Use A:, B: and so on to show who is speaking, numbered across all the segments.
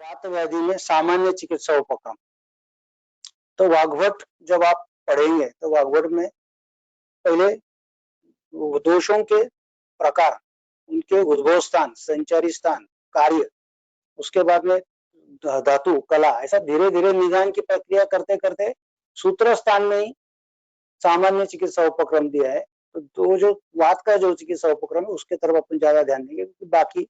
A: वात व्याधि में सामान्य चिकित्सा उपक्रम। तो वाग्भट जब आप पढ़ेंगे तो वाग्भट में पहले दोषों के प्रकार, उनके उद्भव स्थान, संचारी स्थान, कार्य, उसके बाद में धातु, कला, ऐसा धीरे धीरे निदान की प्रक्रिया करते करते सूत्र स्थान में ही सामान्य चिकित्सा उपक्रम दिया है। तो जो वात का जो चिकित्सा उपक्रम है उसके तरफ अपन ज्यादा ध्यान देंगे, बाकी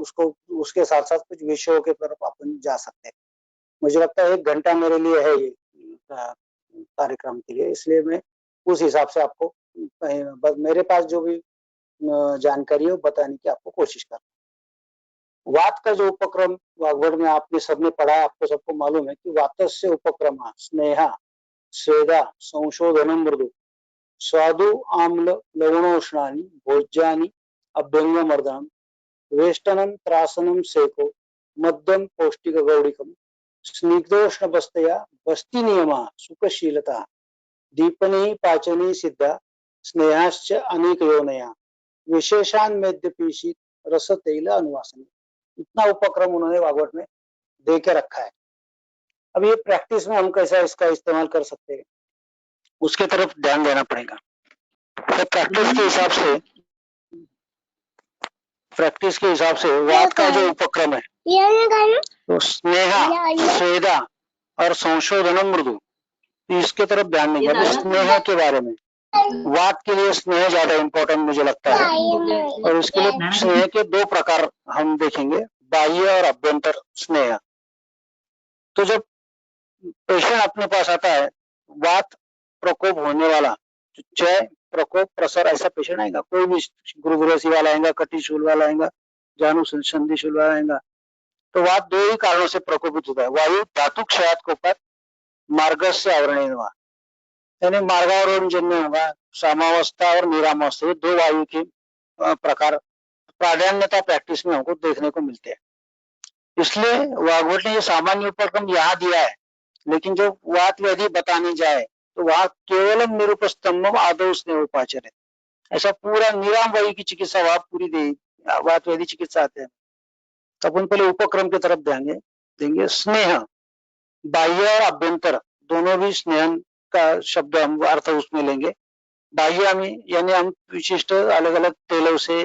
A: उसको उसके साथ साथ कुछ विषयों के तरफ अपन जा सकते हैं। मुझे लगता है 1 घंटा मेरे लिए है ये कार्यक्रम के लिए, इसलिए मैं उस हिसाब से आपको बस मेरे पास जो भी जानकारी है बताने की आपको कोशिश कर। वात का जो उपक्रम वाग्भट में आपने सबने पढ़ा, आपको सबको मालूम है कि वातस्य उपक्रमा स्नेहा स्वेदा संशोधनम मृदु स्वादु आम्ल लवणोष्णानि भोज्यानि अभ्यंगमर्दनम वेष्टनम त्रासनम सेको मध्यम पौष्टिक गौड़िकम स्निग्धोष्ण बस्तया बस्ती नियमा सुखशीलता दीपनी पाचनी सिद्धा स्नेहाश्च अनेक योनया विशेषान मेद्यपीषित रस तैल अनुवासनी। इतना उपक्रम उन्होंने वाग्भट में दे के रखा है। अब ये प्रैक्टिस में हम कैसा इसका इस्तेमाल कर सकते हैं उसके तरफ ध्यान देना पड़ेगा। तो प्रैक्टिस के हिसाब से वात का जो उपक्रम है तो स्नेहा स्वेदा और संशोधनम मृदु, इसके तरफ ध्यान देंगे। स्नेह के बारे में, वात के लिए स्नेह ज्यादा इंपॉर्टेंट मुझे लगता है, और उसके लिए स्नेह के 2 प्रकार हम देखेंगे, बाह्य और अभ्यंतर स्नेह। तो जब पेशेंट अपने पास आता है वात प्रकोप होने वाला, क्षय प्रकोप प्रसर ऐसा पेशेंट आएगा, कोई भी गुरुग्रसी वाला आएगा, कटिशूल वाला आएगा, जानु संधिशूल वाला आएगा, तो वात 2 ही कारणों से प्रकोपित होता है। वायु धातु क्षयात कोपात मार्गस्य आवरण हुआ, यानी मार्गावरण जन्य होगा, सामावस्था और निरामावस्था, ये 2 वायु के प्रकार प्राधान्यता प्रैक्टिस में हमको देखने को मिलते हैं। इसलिए वाग्भट ने ये सामान्य उपक्रम यहाँ दिया है, लेकिन जो वात व्याधि बताने जाए तो वहां केवलम निरूपस्तंभम आदौ स्नेह उपाचरित, ऐसा पूरा निराम वायु की चिकित्सा वहां पूरी वात व्याधि चिकित्सा आते हैं। तो अपन पहले उपक्रम की तरफ ध्यान देंगे। स्नेह बाह्य और अभ्यंतर दोनों भी स्नेह का शब्द हम अर्थ उसमें लेंगे। बाह्य में यानी हम विशिष्ट अलग अलग तेलों से,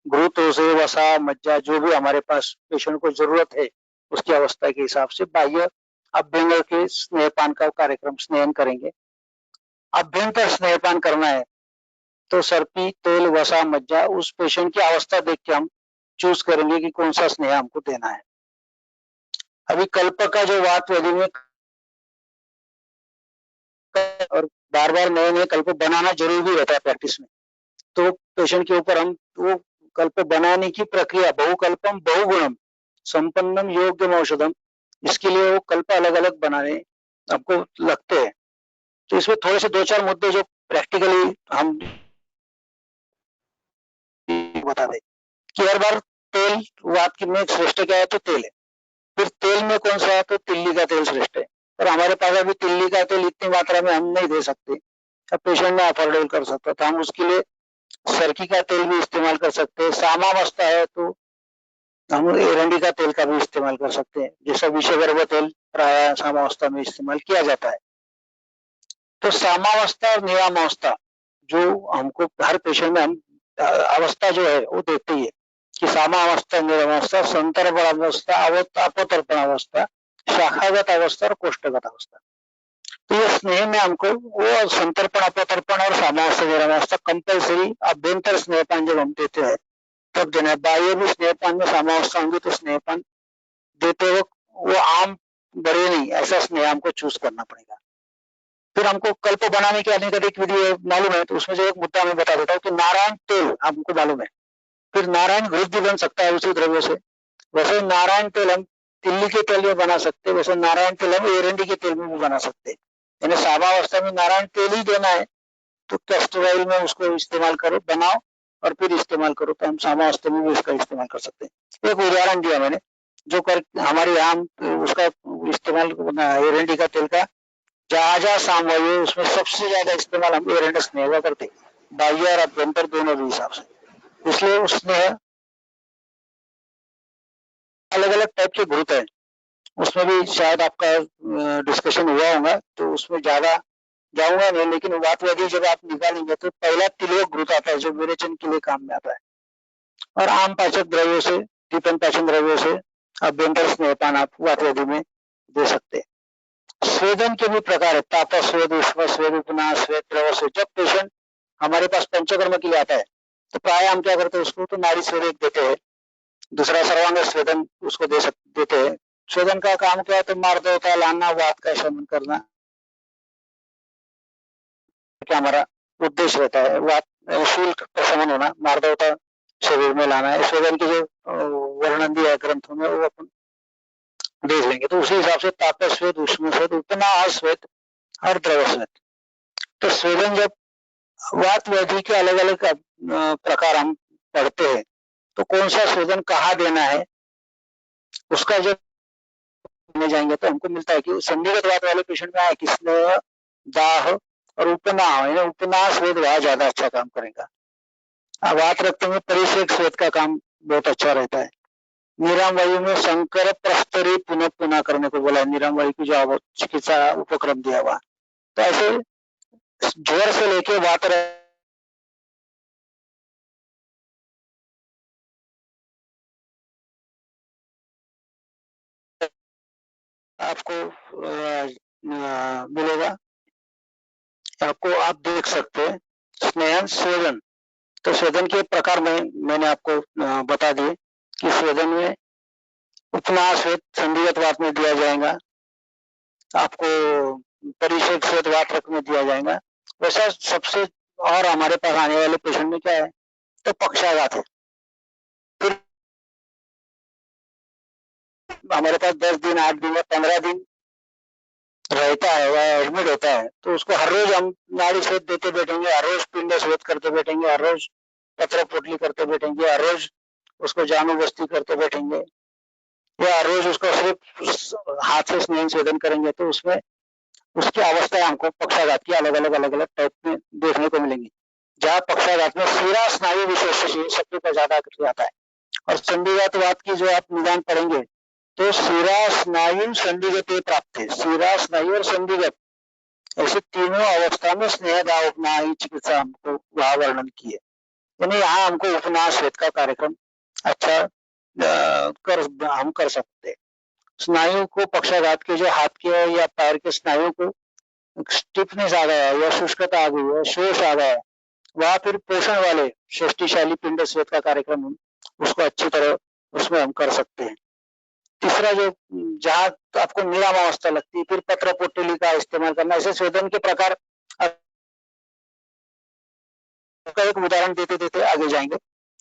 A: घृतों से, वसा, मज्जा, जो भी हमारे पास पेशेंट को जरूरत है उसकी अवस्था के हिसाब से बाह्य अभ्यंतर के स्नेहपान का कार्यक्रम स्नेहन करेंगे। अभ्यंतर स्नेहपान करना है तो सर्पी, तेल, वसा, मज्जा, उस पेशेंट की अवस्था देख के हम चूज करेंगे कि कौन सा स्नेह हमको देना है। अभी कल्प का जो वात व्याधि में और बार बार नए नए कल्प बनाना जरूरी रहता है प्रैक्टिस में, तो पेशेंट के ऊपर हम वो कल्प बनाने की प्रक्रिया बहुकल्पम बहुगुणम संपन्नम योग्यम औषधम, इसके लिए वो कल्प अलग अलग बनाने आपको लगते हैं। तो इसमें थोड़े से 2-4 मुद्दे जो प्रैक्टिकली हम बता दें कि हर बार तेल वात की में श्रेष्ठ क्या है तो तेल है, फिर तेल में कौन सा है तो तिल्ली का तेल श्रेष्ठ है, पर हमारे पास अभी तिल्ली का तेल इतनी मात्रा में हम नहीं दे सकते, अब पेशेंट में अफोर्डेबल कर सकता, तो हम उसके लिए सरकी का तेल भी इस्तेमाल कर सकते हैं। सामावस्था है तो हम एरंडी का तेल का भी इस्तेमाल कर सकते हैं, जैसा विषगर्भ तेल प्राय सामावस्था में इस्तेमाल किया जाता है। तो सामावस्था और निरामावस्था जो हमको हर पेशेंट में हम अवस्था जो है वो देखते ही है कि सामावस्था, निरामावस्था, संतर्पण अवस्था, अपतर्पण अवस्था, शाखागत अवस्था और कोष्ठगत अवस्था। तो ये स्नेह में हमको वो संतर्पण, अपतर्पण और सामावस्था, निरामावस्था कंपल्सरी अभ्यंतर स्नेहपान जब हम देते हैं तब देना है। बाह्य भी स्नेहपान में सामावस्था होंगी तो स्नेहपान देते वक्त वो आम बड़े नहीं, ऐसा स्नेह हमको चूज करना पड़ेगा। फिर हमको कल्प बनाने की अनेक विधि मालूम है, तो उसमें से एक मुद्दा मैं बता देता हूँ कि नारायण तेल हमको मालूम है, फिर नारायण घृत भी बन सकता है उसी द्रव्य से। वैसे नारायण तेल हम तिल्ली के तेल में बना सकते हैं, वैसे नारायण तेल हम एरंडी के तेल में भी बना सकते हैं। यानी सामावस्था में नारायण तेल ही देना है तो कैस्टर ऑयल में उसको इस्तेमाल करो, बनाओ और फिर इस्तेमाल करो, तो हम सामावस्था में भी इसका इस्तेमाल कर सकते हैं। एक उदाहरण दिया मैंने जो कर हमारे यहाँ उसका इस्तेमाल एरंडी का तेल का जहां सामवायु उसमें सबसे ज्यादा इस्तेमाल हम एरंडी स्नेह का करते, बाह्य और अभ्यंतर दोनों भी हिसाब से। इसलिए उसने अलग अलग टाइप के घृत है, उसमें भी शायद आपका डिस्कशन हुआ होगा, तो उसमें ज्यादा जाऊंगा नहीं, लेकिन वातवादी जब आप निकालेंगे तो पहला तिलोक घृत आता है जो विरेचन के लिए काम में आता है। और आम पाचक द्रव्यों से, दीपन पाचन द्रव्यों से अभ्यंतर स्नेहपान आप वातवादी में दे सकते हैं। स्वेदन के भी प्रकार है, ताप स्वेद, उष्ण स्वेद, उपनाश स्वेद, द्रव स्वेद। जब पेशेंट हमारे पास पंचकर्म के लिए आता है तो प्राय हम क्या करते हैं, उसको तो नाड़ी स्वेद एक देते हैं, दूसरा सर्वांग स्वेदन उसको देते हैं। स्वेदन का काम क्या है, तो मार्दवता लाना, वात का शमन करना, क्या हमारा उद्देश्य रहता है। वात शुल्क का शमन होना, मार्दवता शरीर में लाना है। स्वेदन की जो वर्णन दिया है ग्रंथों में, वो अपन देख लेंगे। तो उसी हिसाब से ताप स्वेद, उष्ण स्वेद, उपनाह स्वेद और द्रव स्वेद। तो स्वेदन जब वात व्याधि के अलग अलग प्रकार हम पढ़ते हैं, तो कौन सा स्वेदन कहाँ देना है, उसका जब जाएंगे तो हमको मिलता है कि संधिगत वात वाले पेशेंट में आए कि स्नेह, दाह और उपनाह, उपनाह स्वेद वह ज्यादा अच्छा काम करेगा। वात रक्त में परिषेक स्वेद का काम बहुत अच्छा रहता है। निराम वायु में संकर प्रस्तरी पुनः पुनः करने को बोला है, निराम वायु की जो चिकित्सा उपक्रम दिया हुआ। तो ऐसे ज्वर से लेके वात आपको मिलेगा, आपको आप देख सकते हैं। स्नेहन स्वेदन, तो स्वेदन के प्रकार में मैंने आपको बता दिए कि स्वेदन में उपनाह स्वेद संधिगत वात में दिया जाएगा, आपको परिषेक स्वेद वात रक्त में दिया जाएगा। वैसा सबसे और हमारे पास आने वाले पेशेंट में क्या है, तो पक्षाघात है। फिर हमारे पास 10 दिन, 8 दिन या 15 दिन रहता है या एडमिट होता है, तो उसको हर रोज हम नाड़ी स्वेद देते बैठेंगे, हर रोज पिंड स्वेद करते बैठेंगे, हर रोज पत्र पोटली करते बैठेंगे, हर रोज उसको जानू बस्ती करते बैठेंगे, या हर रोज उसको सिर्फ हाथ से स्नेह स्वेदन करेंगे, तो उसमें उसकी अवस्थाएं हमको पक्षाघात की अलग अलग टाइप में देखने को मिलेंगी। जहाँ पक्षाघात में सीरा स्नायु विशेष शब्द का ज्यादा आता है। और संधिगत वात की जो आप निदान पढ़ेंगे, तो सीरा स्नायु संधिगत प्राप्त है। सीरा स्नायु और संधिगत ऐसे तीनों अवस्था में स्नेह दाह उपनाह चिकित्सा हमको वहां वर्णन की है। यानी यहाँ हमको उपनाह स्वेद का कार्यक्रम अच्छा हम कर सकते हैं। स्नायु को पक्षाघात के जो हाथ के या पैर के स्नायु को स्टिफनेस आ गया है या शुष्कता आ गई है, शोष आ गया है, वहां फिर पोषण वाले शक्तिशाली पिंड स्वेद का कार्यक्रम उसको अच्छी तरह उसमें हम कर सकते हैं। तीसरा जो जहाँ तो आपको निराम अवस्था लगती है, फिर पत्र पोटली का इस्तेमाल करना। ऐसे स्वेदन के प्रकार का एक उदाहरण देते देते आगे जाएंगे,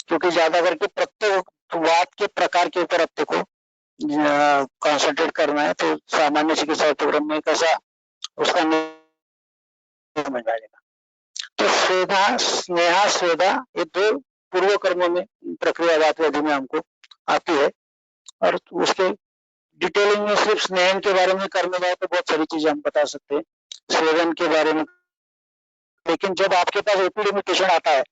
A: क्योंकि ज्यादा करके प्रत्येक वात के प्रकार के ऊपर अपने को कंसंट्रेट करना है, तो सामान्य चिकित्सा प्रोग्राम में कैसा उसका समझ आएगा। तो स्वेदा, स्नेहा, स्वेदा, ये दो पूर्व कर्मों में प्रक्रिया वातवादी में हमको आती है। और उसके डिटेलिंग में सिर्फ स्नेहन के बारे में करने जाए तो बहुत सारी चीजें हम बता सकते हैं स्वेदन के बारे में। लेकिन जब आपके पास एपिडेमिक आता है,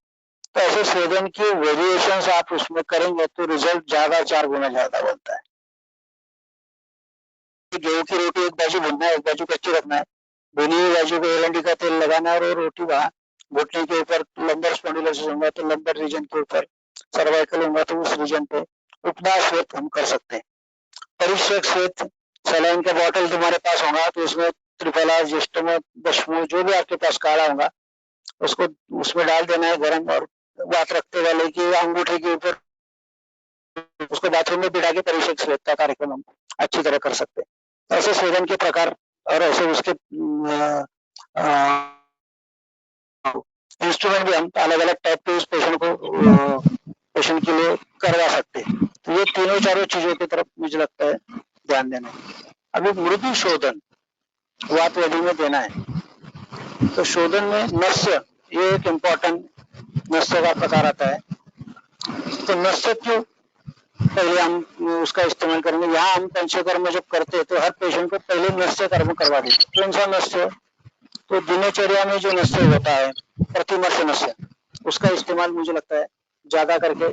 A: तो ऐसे स्वेदन की वेरिएशंस आप उसमें करेंगे तो रिजल्ट ज्यादा 4 गुना ज्यादा बनता है। गेहूं की रोटी एक बाजू भुनना है, एक बाजू कच्ची रखना है, भुनी हुई बाजू को एलएनडी का तेल लगाना है, और रोटी वहां घुटने के ऊपर लंबर स्पॉन्डिलोसिस होगा तो लंबर रीजन के ऊपर, सर्वाइकल होगा तो उस रीजन पे उपनाह स्वेद हम कर सकते हैं। परिषेक स्वेद, सलाइन का बॉटल तुम्हारे पास होगा तो उसमें त्रिफला, जिस्टम, दशमो जो भी आपके पास काढ़ा होगा उसको उसमें डाल देना है गर्म, और वात रखते वाले की अंगूठे के ऊपर उसको बाथरूम में बिठा के परिषेक स्वेद का कार्यक्रम हम अच्छी तरह कर सकते हैं। ऐसे स्वेदन के प्रकार और ऐसे उसके इंस्ट्रूमेंट भी हम अलग अलग टाइप के उस पेशेंट के लिए करवा सकते हैं। तो ये तीनों चारों चीजों की तरफ मुझे लगता है ध्यान देना है। अभी मृदु शोधन वातवादी में देना है, तो शोधन में नस्य, ये एक इम्पोर्टेंट नस्य का प्रकार आता है। तो नस्य क्यों पहले हम उसका इस्तेमाल करेंगे, यहाँ हम पंचकर्म जब करते हैं तो हर पेशेंट को पहले नस्य कर्म करवा देते हैं। कौन सा नस्य, तो दिनचर्या में जो नस्य होता है, प्रतिमर्श नस्य, उसका इस्तेमाल मुझे लगता है ज्यादा करके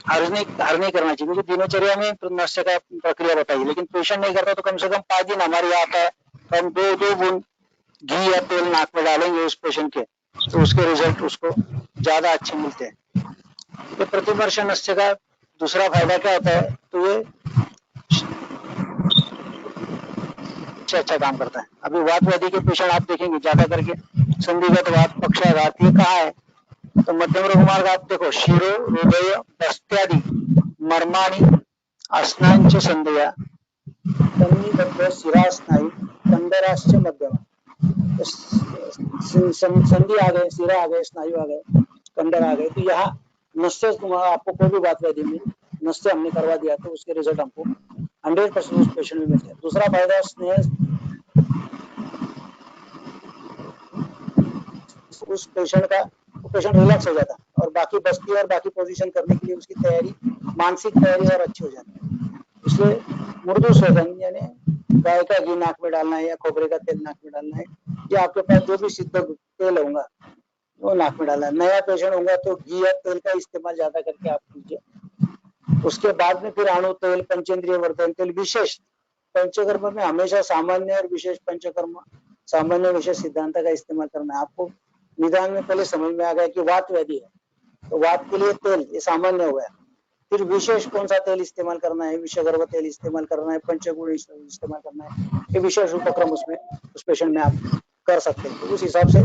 A: हर नहीं करना चाहिए, क्योंकि दिनचर्या में नस्य का प्रक्रिया बताइए, लेकिन पेशेंट नहीं करता तो कम से कम 5 दिन हमारे यहाँ आता है तो हम 2 बूंद घी या तेल नाक में डालेंगे उस पेशेंट के, तो उसके रिजल्ट उसको ज्यादा अच्छे मिलते हैं। तो प्रतिमर्श नस्य का दूसरा फायदा क्या होता है, तो ये अच्छा काम करता है। अभी वात व्याधि के पेशेंट आप देखेंगे ज्यादा करके संधिगत वात, पक्षाघात, ये कहाँ है, तो मध्यम रोग मार्ग आप देखो, शिरो हृदय बस्त्यादि मर्माणी अस्नांच संधया तन्निबद्ध शिरा स्नायु कंदराश्च मध्यमा। संधि आ गए, शिरा आ गए, स्नायु आ गए, कंदर आ गए, तो यहाँ नस्य आपको कोई भी बात व्याधि में नस्य हमने करवा दिया तो उसके रिजल्ट हमको 100% उस पेशेंट में मिलते हैं। दूसरा फायदा स्नेह, उस पेशेंट का पेशेंट रिलैक्स हो जाता है और बाकी बस्ती और बाकी पोजीशन करने के लिए उसकी तैयारी, मानसिक तैयारी और अच्छी हो जाती है। इसलिए मृदु स्वेदन यानी गाय का घी नाक में डालना है या खोपरे का तेल नाक में डालना है, या आपके पास जो भी सिद्ध तेल होगा वो नाक में डालना है। नया पेशेंट होगा तो घी या तेल का इस्तेमाल ज्यादा करके आप कीजिए। उसके बाद में फिर अणु तेल, पंचेंद्रिय वर्धन तेल, विशेष पंचकर्म में हमेशा सामान्य और विशेष पंचकर्म, सामान्य विशेष सिद्धांत का इस्तेमाल करना है। आपको निदान में पहले समझ में आ गया कि वात व्याधि है तो वात के लिए तेल ये सामान्य हो गया, फिर विशेष कौन सा तेल इस्तेमाल करना है, विषगर्भ तेल इस्तेमाल करना है, पंचगुण इस्तेमाल करना है, ये विशेष उपक्रम उसमें उस पेशेंट में आप कर सकते हैं। तो उस हिसाब से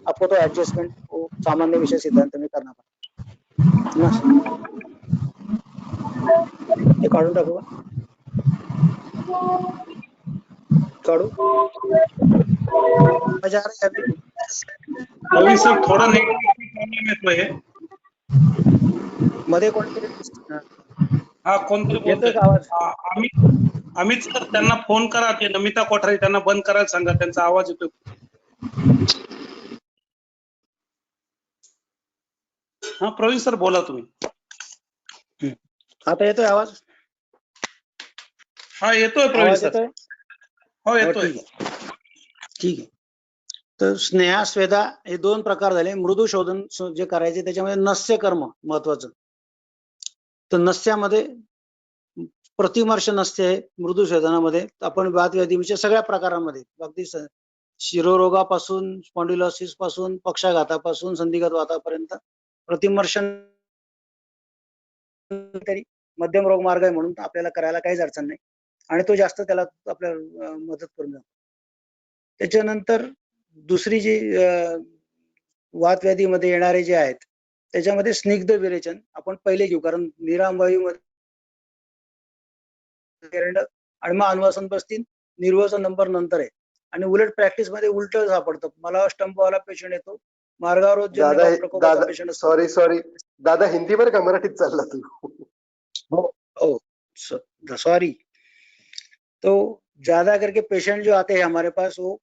A: आपको तो एडजस्टमेंट वो सामान्य विषय सिद्धांत में करना पड़ेगा। ये काढून टाकू का, काढू मजा आ रहा है अभी?
B: अभी सर थोड़ा नेटवर्क प्रॉब्लेम येतोय
A: मध्ये कोणतरी
B: हा कोणतरी बोलतोय
A: आवाज?
B: अमित सर त्यांना फोन करा, ते नमिता कोठारी त्यांना बंद करायला सांगा, त्यांचा आवाज येतोय। हा प्रवीण सर बोला तुम्ही।
A: आता येतोय आवाज?
B: हा येतोय प्रवीण सर। हो येतोय।
A: ठीक आहे। तर स्नेहा स्वेदा हे 2 प्रकार झाले। मृदू शोधन जे करायचे त्याच्यामध्ये नस्य कर्म महत्वाचं, तर नस्यामध्ये प्रतिमर्श नस्य आहे मृदू शोधनामध्ये। आपण वात व्याधीच्या सगळ्या प्रकारांमध्ये अगदी शिरोरोगापासून स्पॉन्डिलोसिस पासून पक्षाघातापासून संधिगत वातापर्यंत प्रतिमर्श तरी मध्यम रोग मार्ग आहे म्हणून आपल्याला करायला काहीच अडचण नाही आणि तो जास्त त्याला आपल्याला मदत करून जातो। त्याच्यानंतर दुसरी जी वात व्याधीमध्ये येणारे जे आहेत त्याच्यामध्ये स्निग्ध विरेचन आपण पहिले घेऊ, कारण निरामवायूमध्ये आणि मग अनुवासन बसतील, निर्वसन नंबर नंतर आहे आणि उलट प्रॅक्टिस मध्ये उलट सापडतं। मला स्टंपवाला पेशंट येतो, मार्गावर
C: दादा सॉरी दादा हिंदी वर का मराठीत चालला तू?
A: हो सॉरी। तो ज्यादा करके पेशेंट जो आते हैं हमारे पास वो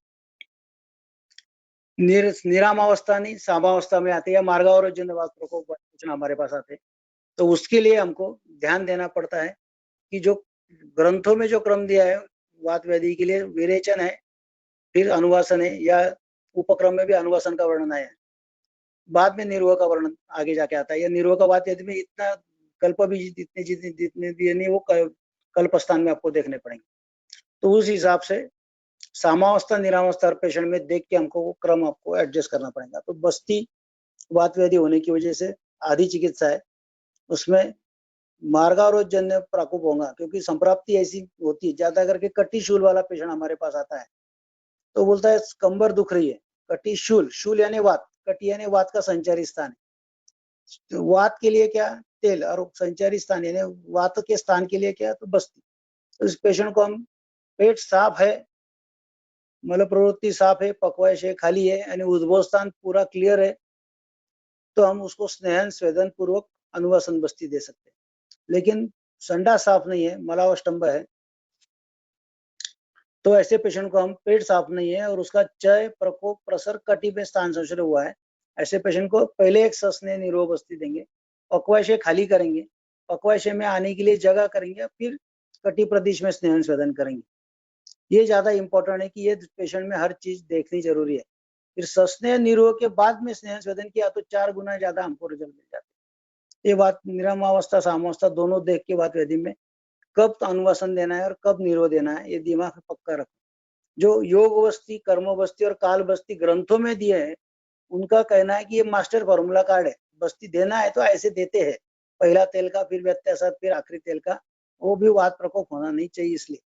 A: निरामावस्था नहीं सामावस्था में आते हैं या मार्गावरोजन वात प्रकोप हमारे पास आते हैं। तो उसके लिए हमको ध्यान देना पड़ता है कि जो ग्रंथों में जो क्रम दिया है वात व्याधि के लिए विरेचन है, फिर अनुवासन है, या उपक्रम में भी अनुवासन का वर्णन है, बाद में निर्वह का वर्णन आगे जाके आता है। या निर्वह का वात व्याधि में इतना कल्प भी जितने दिए नहीं वो कल्प स्थान में आपको देखने पड़ेंगे। तो उस हिसाब से सामावस्था निरावस्था पेशेंट में देख के हमको वो क्रम आपको एडजस्ट करना पड़ेगा। तो बस्ती वात व्याधि होने की वजह से आधी चिकित्सा है, उसमें मार्गावरोधजन्य प्रकोप होगा, क्योंकि संप्राप्ति ऐसी होती है ज्यादा करके कटी शूल वाला पेशेंट हमारे पास आता है तो बोलता है कंबर दुख रही है, कटी शूल, शूल यानी वात, कटी यानी वात का संचारी स्थान है। तो वात के लिए क्या तेल और संचारी स्थान यानी वात के स्थान के लिए क्या तो बस्ती। तो इस पेशेंट को हम पेट साफ है, मल प्रवृत्ति साफ है, पक्वाशय खाली है यानी उद्भव स्थान पूरा क्लियर है, तो हम उसको स्नेहन स्वेदन पूर्वक अनुवासन बस्ती दे सकते हैं। लेकिन संडा साफ नहीं है, मलावष्टंभ है, तो ऐसे पेशेंट को हम पेट साफ नहीं है और उसका चय प्रकोप प्रसर कटी में स्थान संशय हुआ है, ऐसे पेशेंट को पहले एक सस्नेह निरोग बस्ती देंगे, पक्वाशय खाली करेंगे, पक्वाशय में आने के लिए जगह करेंगे, फिर कटी प्रदेश में स्नेहन स्वेदन करेंगे। ये ज्यादा इंपॉर्टेंट है कि ये पेशेंट में हर चीज देखनी जरूरी है। फिर सस्नेह निरोग के बाद में स्नेहन स्वेदन किया तो 4 गुना ज्यादा हमको रिजल्ट मिल जाता है।
D: ये बात निरामावस्था सामावस्था दोनों देख के वात व्याधि में कब अनुवासन देना है और कब निरो देना है, ये दिमाग में पक्का रखो। जो योग बस्ती, कर्म बस्ती और काल बस्ती ग्रंथों में दिए हैं, उनका कहना है कि ये मास्टर फॉर्मूला कार्ड है, बस्ती देना है तो ऐसे देते हैं, पहला तेल का, फिर व्यत्यासात, फिर आखिरी तेल का, वो भी वात प्रकोप होना नहीं चाहिए इसलिए।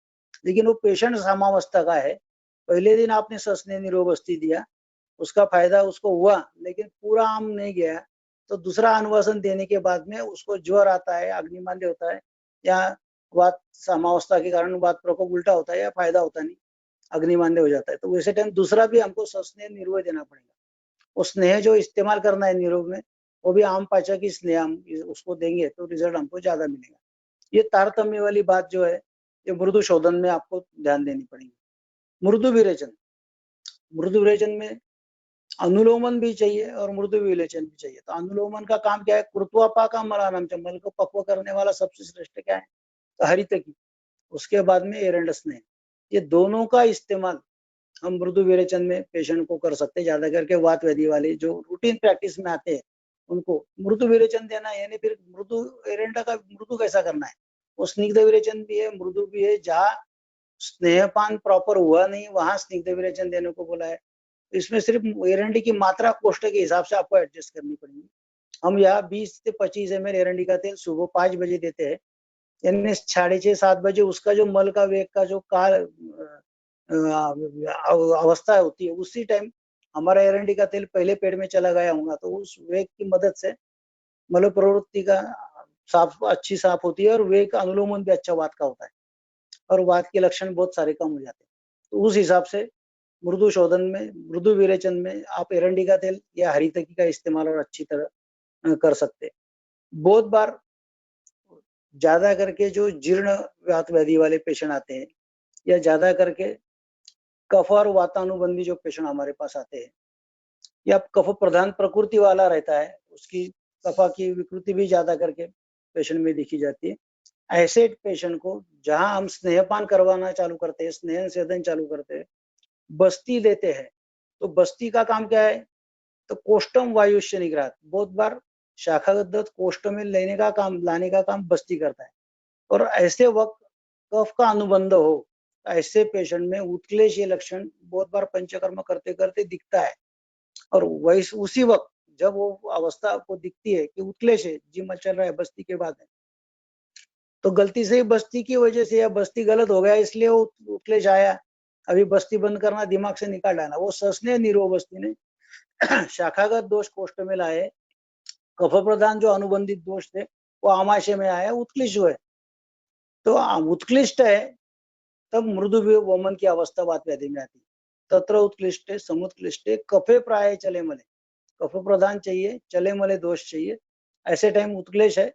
D: लेकिन वो पेशेंट सामावस्था का है, पहले दिन आपने सस्ने निरो बस्ती दिया, उसका फायदा उसको हुआ, लेकिन पूरा आम नहीं गया, तो दूसरा अनुवासन देने के बाद में उसको ज्वर आता है, अग्निमाल्य होता है, या वात सामावस्था के कारण वात प्रकोप उल्टा होता है, या फायदा होता नहीं, अग्निमाल्य हो जाता है, तो वैसे टाइम दूसरा भी हमको सस्नेह निर्वय देना पड़ेगा। वो स्नेह जो इस्तेमाल करना है निरोग में, वो भी आम पाचक की स्नेह हम उसको देंगे तो रिजल्ट हमको ज्यादा मिलेगा। ये तारतम्य वाली बात जो है, ये मृदु शोधन में आपको ध्यान देनी पड़ेगी। मृदु विरेचन, मृदु विरेचन में अनुलोमन भी चाहिए और मृदु विरेचन भी चाहिए। तो अनुलोमन का काम क्या है? कृत्वापाका मलानाम, मल को पक्व करने वाला सबसे श्रेष्ठ क्या है? तो हरितकी, उसके बाद में एरंड स्नेह, ये दोनों का इस्तेमाल हम मृदु विरेचन में पेशेंट को कर सकते हैं। ज्यादा करके वात व्याधि वाले जो रूटीन प्रैक्टिस में आते हैं उनको मृदु विरेचन देना है, यानी फिर मृदु एरेंडा का मृदु कैसा करना है, वो स्निग्ध विरेचन भी है, मृदु भी है। जहाँ स्नेहपान प्रॉपर हुआ नहीं वहां स्निग्ध विरेचन देने को बोला है। इसमें सिर्फ एरंडी की मात्रा कोष्ठ के हिसाब से आपको एडजस्ट करनी पड़ेगी। हम यहाँ 20 से 25 ml एरंडी का तेल सुबह 5 बजे देते हैं, यानी 6:30-7 बजे उसका जो मल का वेग का जो काल अवस्था होती है, उसी टाइम हमारा एरंडी का तेल पहले पेट में चला गया होगा, तो उस वेग की मदद से मल प्रवृत्ति का अच्छी साफ होती है, और वेग का अनुलोमन भी अच्छा वात का होता है, और वात के लक्षण बहुत सारे कम हो जाते हैं। तो उस हिसाब से मृदु शोधन में, मृदु विरेचन में आप एरंडी का तेल या हरितकी का इस्तेमाल और अच्छी तरह कर सकते हैं। बहुत बार ज्यादा करके जो जीर्ण वात व्याधि वाले पेशेंट आते हैं, या ज्यादा करके कफ और वातानुबंधी जो पेशेंट हमारे पास आते हैं, या कफ प्रधान प्रकृति वाला रहता है, उसकी कफा की विकृति भी ज्यादा करके पेशेंट में दिखी जाती है, ऐसे पेशेंट को जहां हम स्नेहपान करवाना चालू करते हैं, स्नेह सेदन चालू करते हैं, बस्ती देते हैं, तो बस्ती का काम क्या है? तो कोष्टम वायुष्य निग्रह, बहुत बार शाखागत कोष्ठ में लाने का काम बस्ती करता है, और ऐसे वक्त कफ का अनुबंध हो, ऐसे पेशेंट में उत्क्लेश ये लक्षण बहुत बार पंचकर्म करते करते दिखता है। और वैसे उसी वक्त जब वो अवस्था आपको दिखती है कि उत्क्लेश है, जिम चल रहा है, बस्ती के बाद है, तो गलती से बस्ती की वजह से या बस्ती गलत हो गया इसलिए वो उत्क्लेश आया, अभी बस्ती बंद करना, दिमाग से निकाल डालना, वो ससने निरो बस्ती ने शाखागत दोष कोष्ठ में लाए, कफ प्रधान जो अनुबंधित दोष थे वो आमाशय में आया, उत्क्लिष्ट हुए। तो उत्क्लिष्ट है तब मृदु वमन की अवस्था वात व्याधि में आती है। तत्र उत्क्लिष्ट समुत्कृष्ट कफे प्राय चले मले, कफ प्रधान चाहिए, चले मले दोष चाहिए, ऐसे टाइम उत्क्लेश है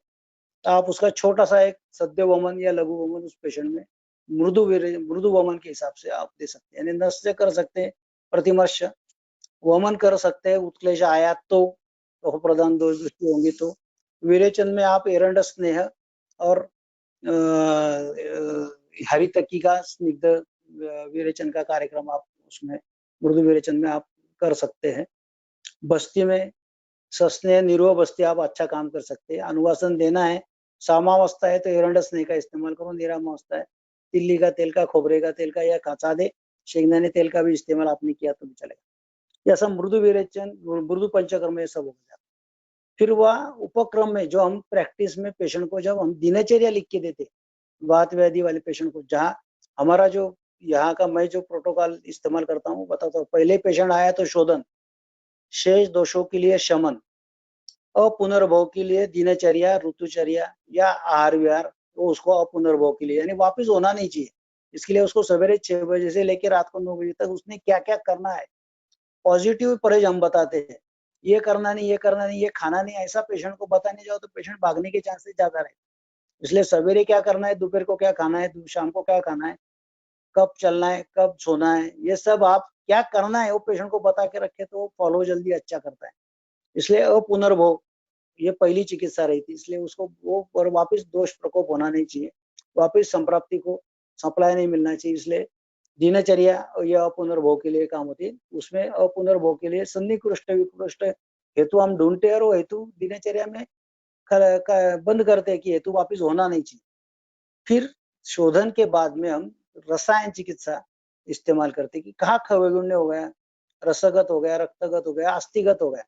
D: तो आप उसका छोटा सा एक सद्य वमन या लघु वमन उस पेशेंट में मृदु वमन के हिसाब से आप दे सकते हैं, यानी नस से कर सकते हैं, प्रतिमर्श वमन कर सकते हैं, उत्क्लेश आया तो, कफ प्रधान दोष दृष्टि होंगी तो। विरेचन में आप एरंड स्नेह और हरितकी का स्निग्ध विरेचन का कार्यक्रम आप उसमें मृदु विरेचन में आप कर सकते हैं। बस्ती में सस्नेह निरो बस्ती आप अच्छा काम कर सकते हैं। अनुवासन देना है, सामावस्था है तो एरंड स्नेह का इस्तेमाल करो, निरामावस्था है तिल्ली का तेल का, खोबरे का तेल का, या काचादे शेंगदाने तेल का भी इस्तेमाल आपने किया तो भी चलेगा। ऐसा मृदु विरेचन, मृदु पंचकर्म, ये सब हो जाता है। फिर वह उपक्रम में जो हम प्रैक्टिस में पेशेंट को जब हम दिनचर्या लिख के देते वात व्याधि वाले पेशेंट को, जहाँ हमारा जो यहाँ का मैं जो प्रोटोकॉल इस्तेमाल करता हूँ बताता हूँ। पहले पेशेंट आया तो शोधन, शेष दोषों के लिए शमन, अपुनर्भव के लिए दिनचर्या, ऋतुचर्या या आहार विहार, तो उसको अपुनर्भव के लिए यानी वापिस होना नहीं चाहिए, इसके लिए उसको सवेरे 6 बजे से लेकर रात को 9 बजे तक उसने क्या क्या करना है, पॉजिटिव परहेज हम बताते हैं, ये करना नहीं, ये करना नहीं, ये खाना नहीं, ऐसा पेशेंट को बताने जाओ तो पेशेंट भागने के चांसेस ज्यादा रहते। इसलिए सवेरे क्या करना है, दोपहर को क्या खाना है, शाम को क्या खाना है, कब चलना है, कब सोना है, ये सब आप क्या करना है वो पेशेंट को बता के रखे तो वो फॉलो जल्दी अच्छा करता है। इसलिए अपुनर्भव ये पहली चिकित्सा रही थी, इसलिए उसको वो और वापिस दोष प्रकोप होना नहीं चाहिए, वापिस संप्राप्ति को सप्लाई नहीं मिलना चाहिए। इसलिए दिनचर्या या अपुनर्भव के लिए काम होती है, उसमें अपुनर्भव के लिए सन्निकृष्ट विकृष्ट हेतु हम ढूंढते हैं, और वो हेतु दिनचर्या में बंद करते हैं कि हेतु वापिस होना नहीं चाहिए। फिर शोधन के बाद में हम रसायन चिकित्सा इस्तेमाल करते कि कहाँ खवगुण्य हो गया, रसगत हो गया, रक्तगत हो गया, अस्थिगत हो गया।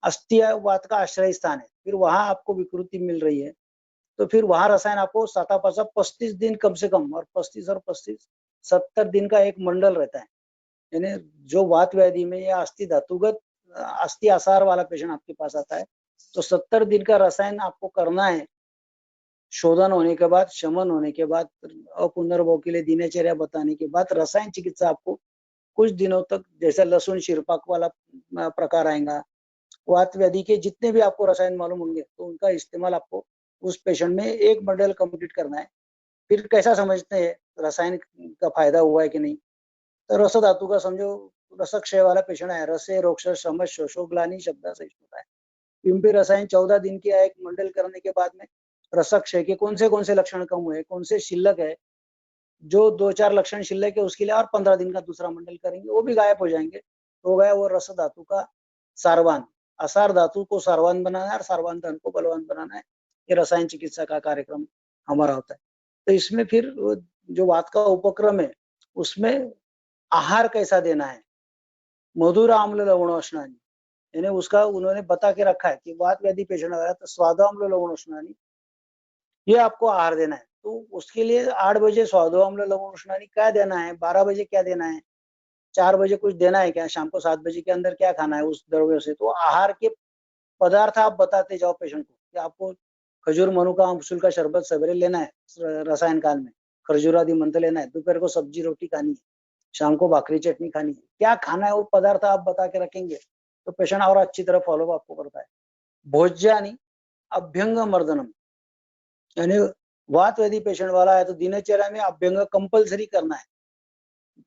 D: अस्थिवात का आश्रय स्थान है, फिर वहां आपको विकृति मिल रही है तो फिर वहां रसायन आपको 35 दिन कम से कम, और 35 और 35 70 दिन का एक मंडल रहता है। यानी जो वात व्याधि में या अस्थि धातुगत अस्थि आसार वाला पेशेंट आपके पास आता है तो 70 दिन का रसायन आपको करना है। शोधन होने के बाद, शमन होने के बाद, अपुनर्भव के लिए दिनचर्या बताने के बाद रसायन चिकित्सा आपको कुछ दिनों तक, जैसे लहसुन शिरपाक वाला प्रकार आएगा, वात व्याधि के जितने भी आपको रसायन मालूम होंगे तो उनका इस्तेमाल आपको उस पेशेंट में एक मॉडल कंप्लीट करना है। फिर कैसा समझते हैं रसायन का फायदा हुआ है कि नहीं, तो रस धातु का समझो रसक्षय वाला पेशेंट है, रसे रोक्ष समझ शोषोग्लानी शब्द से होता है। पिंपी रसायन 14 दिन की एक मंडल करने के बाद में रसक्षय के कौन से लक्षण कम हुए, कौन से शिल्लक है, जो 2-4 लक्षण शिल्लक है उसके लिए और 15 दिन का दूसरा मंडल करेंगे, वो भी गायब हो जाएंगे। हो गया वो रस धातु का सारवान। असार धातु को सारवान बनाना है और सारवान धन को बलवान बनाना है। ये रसायन चिकित्सा का कार्यक्रम हमारा होता है। तो इसमें फिर जो वात का उपक्रम है उसमें आहार कैसा देना है, मधुर आम्ल लवणोष्णानी, यानी उसका उन्होंने बता के रखा है कि वात व्याधि पेशेंट आ रहा है तो स्वादाम्ल लवणोष्णानी ये आपको आहार देना है। तो उसके लिए 8 बजे स्वादाम्ल लवणोष्णानी क्या देना है, 12 बजे क्या देना है, 4 बजे कुछ देना है क्या, शाम को 7 बजे के अंदर क्या खाना है उस द्रव्य से। तो आहार के पदार्थ आप बताते जाओ पेशेंट को कि आपको खजूर मनुका अमसूल का शरबत सवेरे लेना है रसायन काल में, खजूर आदि मंत्र लेना है, दोपहर को सब्जी रोटी खानी है, शाम को भाकरी चटनी खानी है, क्या खाना है वो पदार्थ आप बता के रखेंगे तो पेशेंट और अच्छी तरह फॉलो आपको करता है। भोज्यानी अभ्यंग मर्दनम, यानी वात व्याधि पेशेंट वाला है तो दिनचर्या में अभ्यंग कंपलसरी करना है।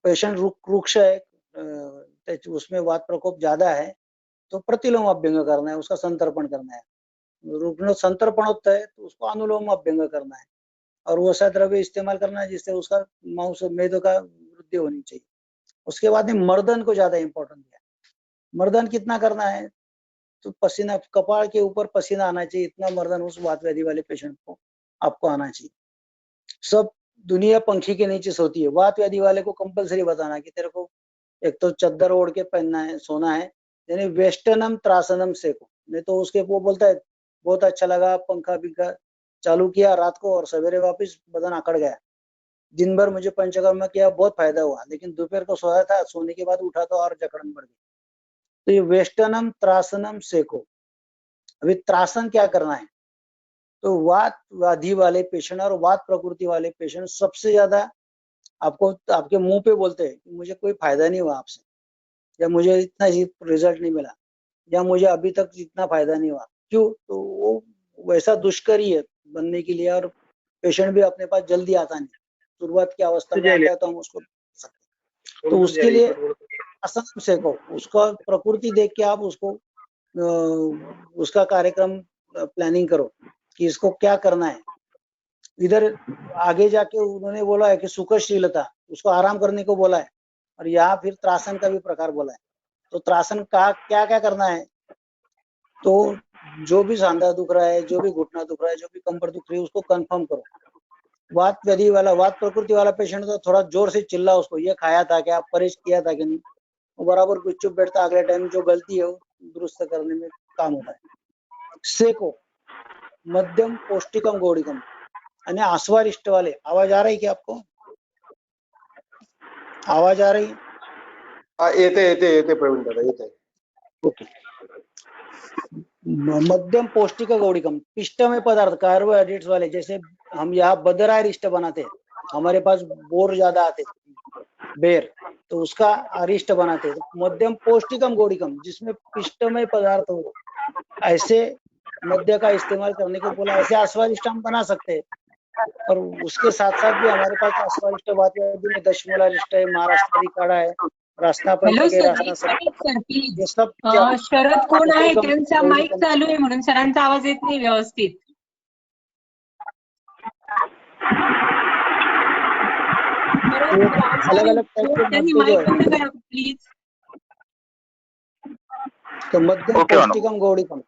D: पेशेंट रुक्ष है, उसमें वात प्रकोप ज्यादा है तो प्रतिलोम अभ्यंग करना है, उसका संतर्पण करना है। रुग्ण संतर्पण होता है तो उसको अनुलोम अभ्यंग करना है और वो ऐसा द्रव्य इस्तेमाल करना है जिससे उसका मांस मेदों का वृद्धि होनी चाहिए। उसके बाद में मर्दन को ज्यादा इंपॉर्टेंट दिया। मर्दन कितना करना है तो पसीना, कपाल के ऊपर पसीना आना चाहिए, इतना मर्दन उस वात व्याधि वाले पेशेंट को आपको आना चाहिए। सब दुनिया पंखी के नीचे सोती है, वात व्याधि वाले को कंपलसरी बताना कि तेरे को एक तो चद्दर ओढ़ के पहनना है, सोना है, यानी वेस्टर्नम त्रासनम सेको। नहीं तो उसके वो बोलता है बहुत अच्छा लगा, पंखा बिंखा चालू किया रात को और सवेरे वापस बदन अकड़ गया, दिन भर मुझे पंचकर्म किया बहुत फायदा हुआ, लेकिन दोपहर को सोया था, सोने के बाद उठा तो और जकड़न बढ़ गई। तो ये वेस्टर्नम त्रासनम सेको। अभी त्रासन क्या करना है, तो वात व्याधि वाले पेशेंट और वात प्रकृति वाले पेशेंट सबसे ज्यादा आपको आपके मुंह पे बोलते हैं कि मुझे कोई फायदा नहीं हुआ आपसे, या मुझे इतना रिजल्ट नहीं मिला, या मुझे अभी तक इतना फायदा नहीं हुआ। क्यों, तो वो वैसा दुष्कर ही है बनने के लिए और पेशेंट भी अपने पास जल्दी आता नहीं, शुरुआत की अवस्था में आता है तो हम उसको सकते। तो उसके लिए असम से को उसका प्रकृति देख के आप उसको उसका कार्यक्रम प्लानिंग करो कि इसको क्या करना है। इधर आगे जाके उन्होंने बोला है कि सुखशीलता, उसको आराम करने को बोला है, और यहाँ फिर त्रासन का भी प्रकार बोला है। तो त्रासन का क्या क्या करना है, तो जो भी सांधा दुख रहा है, जो भी घुटना दुख रहा है, जो भी कमर दुख रही है उसको कंफर्म करो। वात व्याधि वाला, वात प्रकृति वाला पेशेंट तो थोड़ा जोर से चिल्ला उसको, ये खाया था क्या, परहेज किया था कि नहीं, वो बराबर चुप बैठता, अगले टाइम जो गलती है वो दुरुस्त करने में काम होता है। सेको मध्यम पौष्टिकम गौड़िकम, यानी आस्वारिष्ट वाले। आवाज आ रही क्या आपको, आवाज आ रही?
C: येते प्रवीण दादा, येते।
D: ओके। मध्यम पौष्टिक गौड़िकम, पिष्टमय पदार्थ कार्बोहाइड्रेट्स वाले, जैसे हम यहाँ बदरारिष्ट बनाते हैं, हमारे पास बोर ज्यादा आते बेर, तो उसका अरिष्ट बनाते हैं। मध्यम पौष्टिकम गौड़िकम, जिसमें पिष्टमय पदार्थ हो, ऐसे मध्य का इस्तेमाल करने को बोला। ऐसे आस्वादिष्ट हम बना सकते हैं, और उसके साथ साथ भी हमारे पास आस्वादिष्ट बात में दशमूलारिष्ट है, महाराष्ट्री काढा है, रास्ता
E: हॅलो सर,
D: रास्ता
E: सर प्लीज.
D: ये सब
E: शरद कोण आहे, त्यांचा माईक चालू आहे म्हणून सरांचा आवाज येत नाही व्यवस्थित.
D: अलग अलग टाइप के
E: त्यांनी
D: मध्य जो
E: माईक बंद
D: है,
E: करा प्लीज.
D: तो मध्यम पौष्टिकम गौड़िकम,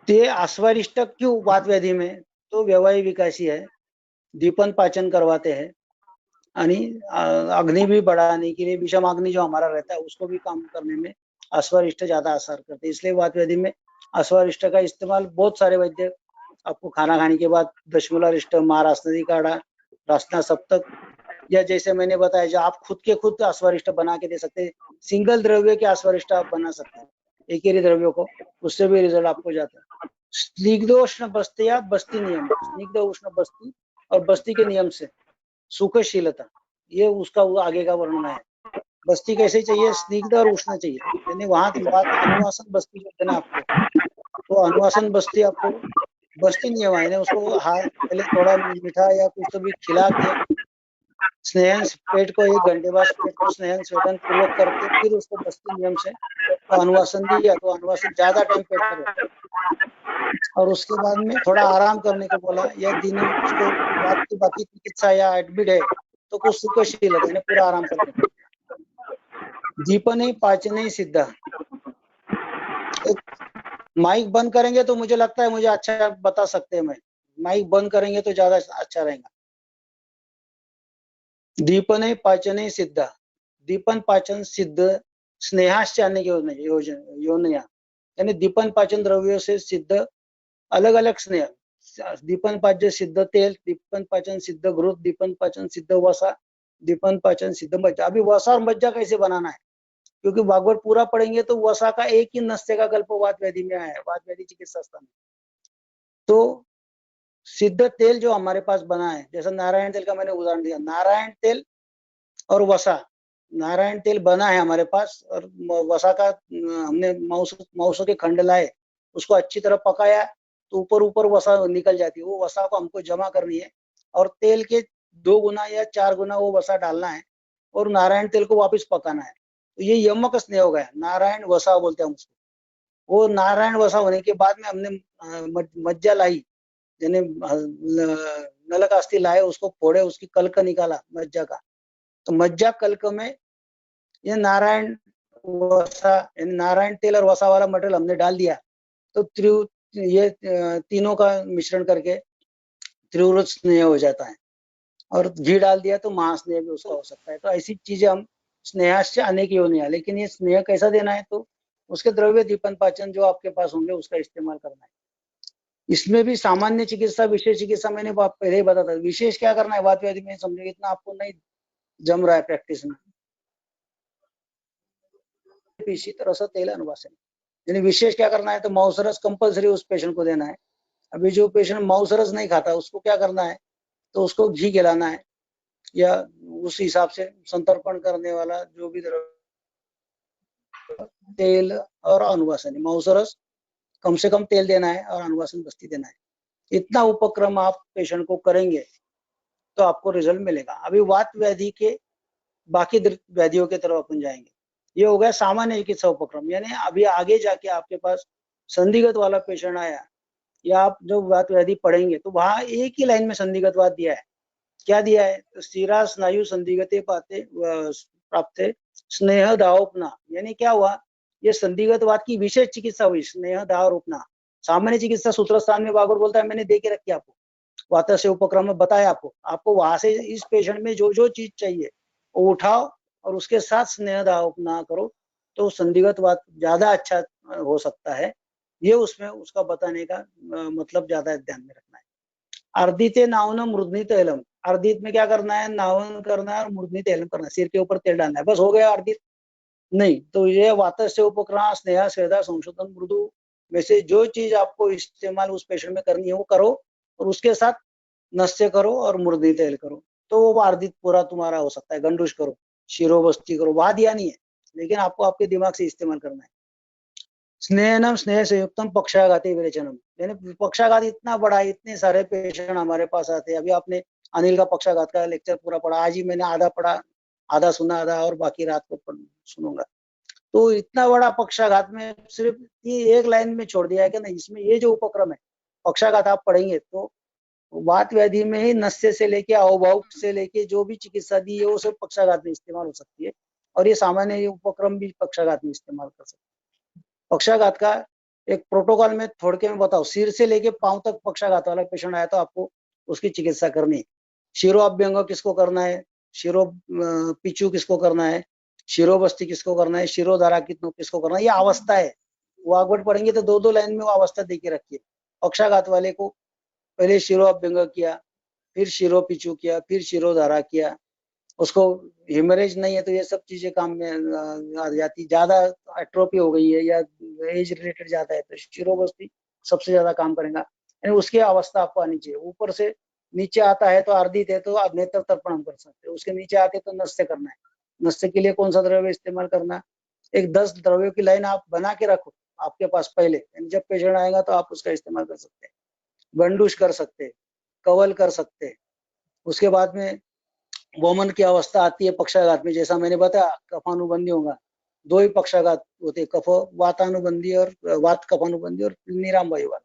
D: ते आश्वरिष्ट क्यों वात व्याधी में, तो व्यवहाय विकासी है, दीपन पाचन करवाते हैं, आणि अग्नि भी बढ़ाने के लिए विषम अग्नि जो हमारा रहता है उसको भी काम करने में अश्वरिष्ट ज्यादा असर करते हैं। इसलिए वात व्याधि में अश्वरिष्ट का इस्तेमाल बहुत सारे वैद्य आपको खाना खाने के बाद दशमूलारिष्ट, महाराष्ट्री काढ़ा, रासना सप्तक, या जैसे मैंने बताया जो आप खुद के खुद अश्वरिष्ट बना के दे सकते हैं। सिंगल द्रव्य के अश्वरिष्ट आप बना सकते हैं, एक ही द्रव्यों को, उससे भी रिजल्ट आपको जाता है। स्निग्धोष्ण बस्ती या बस्ती नियम, स्निग्ध उष्ण बस्ती और बस्ती के नियम से सुखशीलता, ये उसका वो आगे का वर्णन है। बस्ती कैसे चाहिए, स्निग्ध और उष्ण चाहिए, यानी वहां अनुवासन बस्ती जो है ना आपको, तो अनुवासन बस्ती आपको बस्ती नियम है, उसको हाथ पहले थोड़ा मीठा या कुछ तो भी खिला के स्नेहन पेट को 1 घंटे बाद पेट को स्नेहन स्वेदन पूर्वक करके फिर उसको बस्ती नियम से तो अनुवासन दिया, तो अनुवासन ज्यादा टाइम पेट पर रहता है। और उसके बाद में थोड़ा आराम करने को बोला, या दिन उसको बाकी चिकित्सा या एडमिट है तो कुछ सुखशील है, पूरा आराम करने को। दीपने पाचने सिद्धा, माइक बंद करेंगे तो मुझे लगता है मुझे अच्छा बता सकते हैं, मैं माइक बंद करेंगे तो ज्यादा अच्छा रहेगा। दीपने पाचने सिद्धा, दीपन पाचन सिद्ध स्नेहाश्च अनेक योजना, यानी दीपन पाचन द्रव्यों से सिद्ध अलग अलग स्नेह, दीपन पाचन सिद्ध तेल, दीपन पाचन सिद्ध घृत, दीपन पाचन सिद्ध वसा, दीपन पाचन सिद्ध मज्जा। अभी वसा और मज्जा कैसे बनाना है, क्योंकि भागवत पूरा पढ़ेंगे तो वसा का एक ही नस्य का कल्प वात व्याधि में आया है, वात व्याधि चिकित्सा स्थान। तो सिद्ध तेल जो हमारे पास बना है, जैसा नारायण तेल का मैंने उदाहरण दिया, नारायण तेल और वसा, नारायण तेल बना है हमारे पास और वसा का हमने मांसों के खंड लाए, उसको अच्छी तरह पकाया तो ऊपर ऊपर वसा निकल जाती है, वो वसा को हमको जमा करनी है और तेल के 2 गुना या 4 गुना वो वसा डालना है और नारायण तेल को वापस पकाना है। तो ये यमक स्नेह हो गया, नारायण वसा बोलते हैं हम उसको। वो नारायण वसा होने के बाद में हमने मज्जा लाई, यानी नलक अस्थि लाए, उसको फोड़े, उसकी कल्क निकाला मज्जा का, तो मज्जा कल्क में ये नारायण वसा यानी नारायण तेल और वसा वाला मटेरियल हमने डाल दिया, तो ये तीनों का मिश्रण करके त्रिवृत स्नेह हो जाता है। और घी डाल दिया तो महास्नेह भी उसका हो सकता है। तो ऐसी चीजें हम स्नेहाश्च अनेक योनिया, लेकिन ये स्नेह कैसा देना है, तो उसके द्रव्य दीपन पाचन जो आपके पास होंगे उसका इस्तेमाल करना है। इसमें भी सामान्य चिकित्सा, विशेष चिकित्सा मैंने पहले ही बताया था। विशेष क्या करना है वात व्याधि में, समझो इतना आपको नहीं जम रहा है प्रैक्टिस में। शीत रस तेल अनुवासन, यानी विशेष क्या करना है, तो मांसरस कंपलसरी उस पेशेंट को देना है। अभी जो पेशेंट मांसरस नहीं खाता उसको क्या करना है, तो उसको घी खिलाना है, या उस हिसाब से संतर्पण करने वाला जो भी तेल और अनुवासन, मांसरस कम से कम तेल देना है और अनुवासन बस्ती देना है। इतना उपक्रम आप पेशेंट को करेंगे तो आपको रिजल्ट मिलेगा। अभी वात व्याधि के बाकी व्याधियों की तरफ अपन जाएंगे। ये हो गया सामान्य चिकित्सा उपक्रम, यानी अभी आगे जाके आपके पास संदिग्ध वाला पेशेंट आया, या आप जो वात व्याधि पढ़ेंगे तो वहां एक ही लाइन में संदिग्धवाद दिया है। क्या दिया है, तो शिरा स्नायु संदिग्धते पाते प्राप्त स्नेह दावोपना, यानी क्या हुआ, ये संदिग्धवाद की विशेष चिकित्सा हुई, स्नेह दाव रोपना। सामान्य चिकित्सा सूत्र स्थान में बागुर बोलता है, मैंने दे के रखी आपको, वात से उपक्रम में बताया आपको वहां से इस पेशेंट में जो जो चीज चाहिए वो उठाओ और उसके साथ स्नेह दाव ना करो, तो संदिग्धवाद ज्यादा अच्छा हो सकता है। ये उसमें उसका बताने का मतलब ज्यादा ध्यान में रखना है। अर्दिते नावन मृदनीत एलम, अर्दित में क्या करना है, नावन करना है और मृदनीत एलम करना है, सिर के ऊपर तेल डालना है, बस हो गया अर्दित नहीं। तो ये वातस्य उपक्रमा स्नेहा स्वेदा संशोधन मृदु में से जो चीज आपको इस्तेमाल उस पेशेंट में करनी है वो करो, और उसके साथ नस्य करो और मुर्दी तेल करो, तो वो अर्दित पूरा तुम्हारा हो सकता है। गंडूश करो, शिरोबस्ती करो, वाद या नहीं है, लेकिन आपको आपके दिमाग से इस्तेमाल करना है। स्नेहनम स्नेह संयुक्तम पक्षाघाती विरेचनम, यानी पक्षाघात इतना बड़ा है, इतने सारे पेशेंट हमारे पास आते हैं। अभी आपने अनिल का पक्षाघात का लेक्चर पूरा पढ़ा, आज ही मैंने आधा पढ़ा, आधा सुना, आधा और बाकी रात को सुनूंगा। तो इतना बड़ा पक्षाघात में सिर्फ ये एक लाइन में छोड़ दिया है कि नहीं, इसमें ये जो उपक्रम है पक्षाघात आप पढ़ेंगे तो वात व्याधि में ही नस्य से लेके अवभाव से लेके जो भी चिकित्सा दी है वो सब पक्षाघात में इस्तेमाल हो सकती है, और ये सामान्य उपक्रम भी पक्षाघात में इस्तेमाल कर सकते हैं। पक्षाघात का एक प्रोटोकॉल में थोड़ के मैं बताऊं, सिर से लेके पांव तक पक्षाघात वाला पेशेंट आया तो आपको उसकी चिकित्सा करनी है। शिरोअभ्यंग किसको करना है, शिरो पिचू किसको करना है, शिरोबस्ती किसको करना है, शिरोधारा किसको करना है, ये अवस्था है। वागवट पढ़ेंगे तो दो दो लाइन में वो अवस्था देके रखिए। पक्षाघात वाले को पहले शिरोअभ्यंग किया, फिर शिरो पिचू किया, फिर शिरोधारा किया। उसको हेमरेज नहीं है तो ये सब चीजें काम में आ जाती, ज्यादा एट्रोफी हो गई है या एज रिलेटेड ज्यादा है तो शिरोबस्ती सबसे ज्यादा काम करेगा। यानी उसकी अवस्था आपको आनी चाहिए। ऊपर से नीचे आता है तो आर्दित है तो नेत्र तर्पण हम कर सकते हैं, उसके नीचे आते तो नस्य करना है। नस्य के लिए कौन सा द्रव्य इस्तेमाल करना, एक 10 द्रव्यों की लाइन आप बना के रखो आपके पास पहले, जब पेशेंट आएगा तो आप उसका इस्तेमाल कर सकते हैं। गंडूश कर सकते हैं, कवल कर सकते हैं। उसके बाद में वोमन की अवस्था आती है पक्षाघात में, जैसा मैंने बताया कफानुबंधी होगा। दो ही पक्षाघात होते, कफ वातानुबंधी और वात कफानुबंधी और निराम वायु वाला।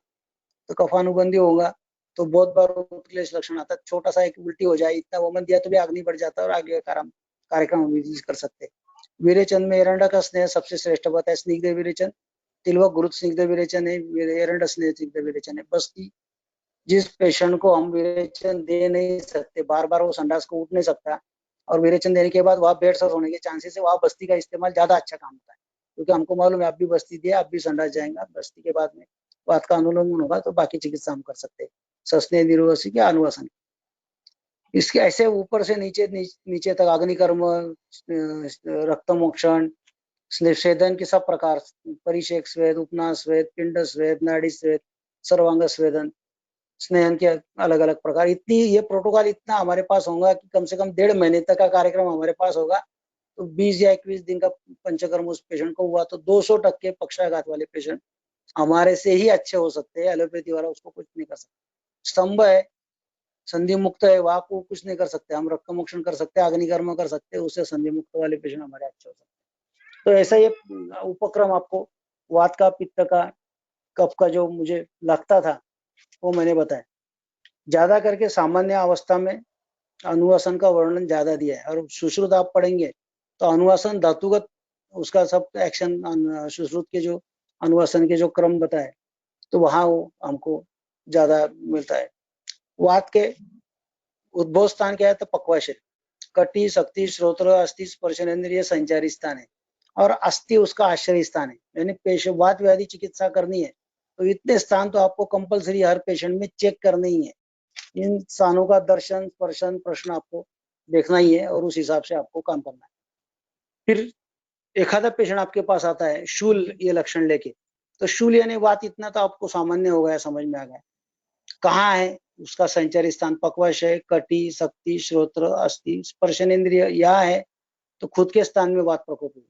D: तो कफानुबंधी होगा तो बहुत बार उत्क्लेश लक्षण आता है, छोटा सा एक उल्टी हो जाए, इतना वोमन दिया तो भी आग नहीं बढ़ जाता और आगे का कार्यक्रम हम कर सकते हैं। विरेचन में एरंडा का स्नेह सबसे श्रेष्ठ बताया, स्निग्ध विरेचन, तिलवक गुरुत स्निग्ध विरेचन है, एरंडा स्नेह स्निग्ध विरेचन है। बस्ती, जिस पेशेंट को हम विरेचन दे नहीं सकते, बार बार वो संडास को उठ नहीं सकता और विरेचन देने के बाद वहाँ बेड सर होने के चांसेस है, वहाँ बस्ती का इस्तेमाल ज्यादा अच्छा काम होता है। क्योंकि हमको मालूम है आप भी बस्ती दिए, आप भी संडास जाएंगे, बस्ती के बाद में वात का अनुलोमन होगा तो बाकी चिकित्सा हम कर सकते हैं, सस्ने निर्वसी के अनुवासन। इसके ऐसे ऊपर से नीचे तक अग्निकर्म, रक्तमोक्षण, स्वेदन के सब प्रकार, परिषेक स्वेद, उपनास स्वेद, पिंड स्वेद, नाड़ी स्वेद, सर्वांग स्वेदन, स्नेहन के अलग अलग प्रकार। इतनी ये प्रोटोकॉल इतना हमारे पास होगा कि कम से कम 1.5 महीने तक का कार्यक्रम हमारे पास होगा। तो 20 या 21 दिन का पंचकर्म उस पेशेंट को हुआ तो 200% पक्षाघात वाले पेशेंट हमारे से ही अच्छे हो सकते हैं। एलोपैथी वाला उसको कुछ नहीं कर सकता। स्तंभ है, संधि मुक्त है, वहां को कुछ नहीं कर सकते। हम रक्त मोक्षण कर सकते हैं, अग्निकर्म कर सकते हैं, उससे संधि मुक्त वाले पेशेंट हमारे अच्छे हो सकते हैं। तो ऐसा ये उपक्रम आपको वात का, पित्त का, कफ का जो मुझे लगता था वो मैंने बताया। ज्यादा करके सामान्य अवस्था में अनुवासन का वर्णन ज्यादा दिया है, और सुश्रुत आप पढ़ेंगे तो अनुवासन धातुगत उसका सब एक्शन, सुश्रुत के जो अनुवासन के जो क्रम बताए तो वहां वो हमको ज्यादा मिलता है। वात के उद्भव स्थान क्या है तो पक्वाशय, कटी, शक्ति, श्रोत्र, अस्थि, स्पर्शनेन्द्रिय संचारी स्थान है और अस्थि उसका आश्रय स्थान है। यानी वात व्याधि चिकित्सा करनी है तो इतने स्थान तो आपको कंपलसरी हर पेशेंट में चेक करने ही है। इन स्थानों का दर्शन, स्पर्शन, प्रश्न आपको देखना ही है और उस हिसाब से आपको काम करना है। फिर एखादा पेशेंट आपके पास आता है शूल ये लक्षण लेके, तो शूल यानी वात, इतना तो आपको सामान्य हो गया, समझ में आ गया। कहाँ है उसका संचारी स्थान, पक्वाशय, कटी, शक्ति, श्रोत्र, अस्थि, स्पर्शनेन्द्रिय यहाँ है तो खुद के स्थान में वात प्रकोप है।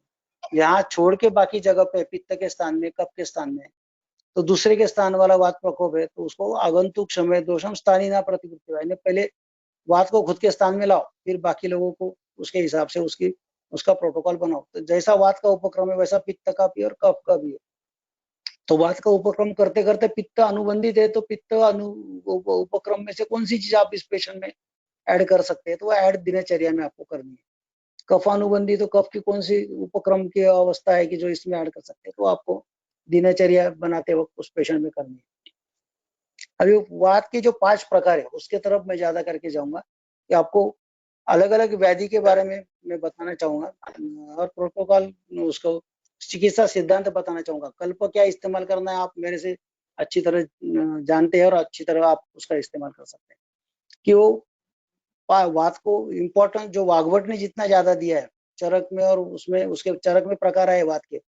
D: यहाँ छोड़ के बाकी जगह पे पित्त के स्थान में, कफ के स्थान में तो दूसरे के स्थान वाला वात प्रकोप है तो उसको आगंतुक समय दोषम स्थानीय ना प्रतिकृति, पहले वात को खुद के स्थान में लाओ, फिर बाकी लोगों को उसके हिसाब से उसका प्रोटोकॉल बनाओ। तो जैसा वात का उपक्रम है वैसा पित्त का भी और कफ का भी है। तो वात का उपक्रम करते करते पित्त अनुबंधित है तो पित्त उपक्रम में से कौन सी चीज आप इस पेशेंट में ऐड कर सकते हैं तो वो ऐड दिनचर्या में आपको करनी है। कफ अनुबंधी तो कफ की कौन सी उपक्रम की अवस्था है कि जो इसमें ऐड कर सकते हैं तो आपको दिनचर्या बनाते वक्त उस पेशेंट में करनी है। अभी वात के जो 5 प्रकार है उसके तरफ मैं ज्यादा करके जाऊंगा कि आपको अलग अलग व्याधि के बारे में मैं बताना चाहूंगा और प्रोटोकॉल उसको चिकित्सा सिद्धांत बताना चाहूंगा। कल्प क्या इस्तेमाल करना है आप मेरे से अच्छी तरह जानते हैं और अच्छी तरह आप उसका इस्तेमाल कर सकते हैं कि वो वात को इम्पोर्टेंट जो वाग्भट ने जितना ज्यादा दिया है चरक में, और उसमें उसके चरक में प्रकार आए वात के,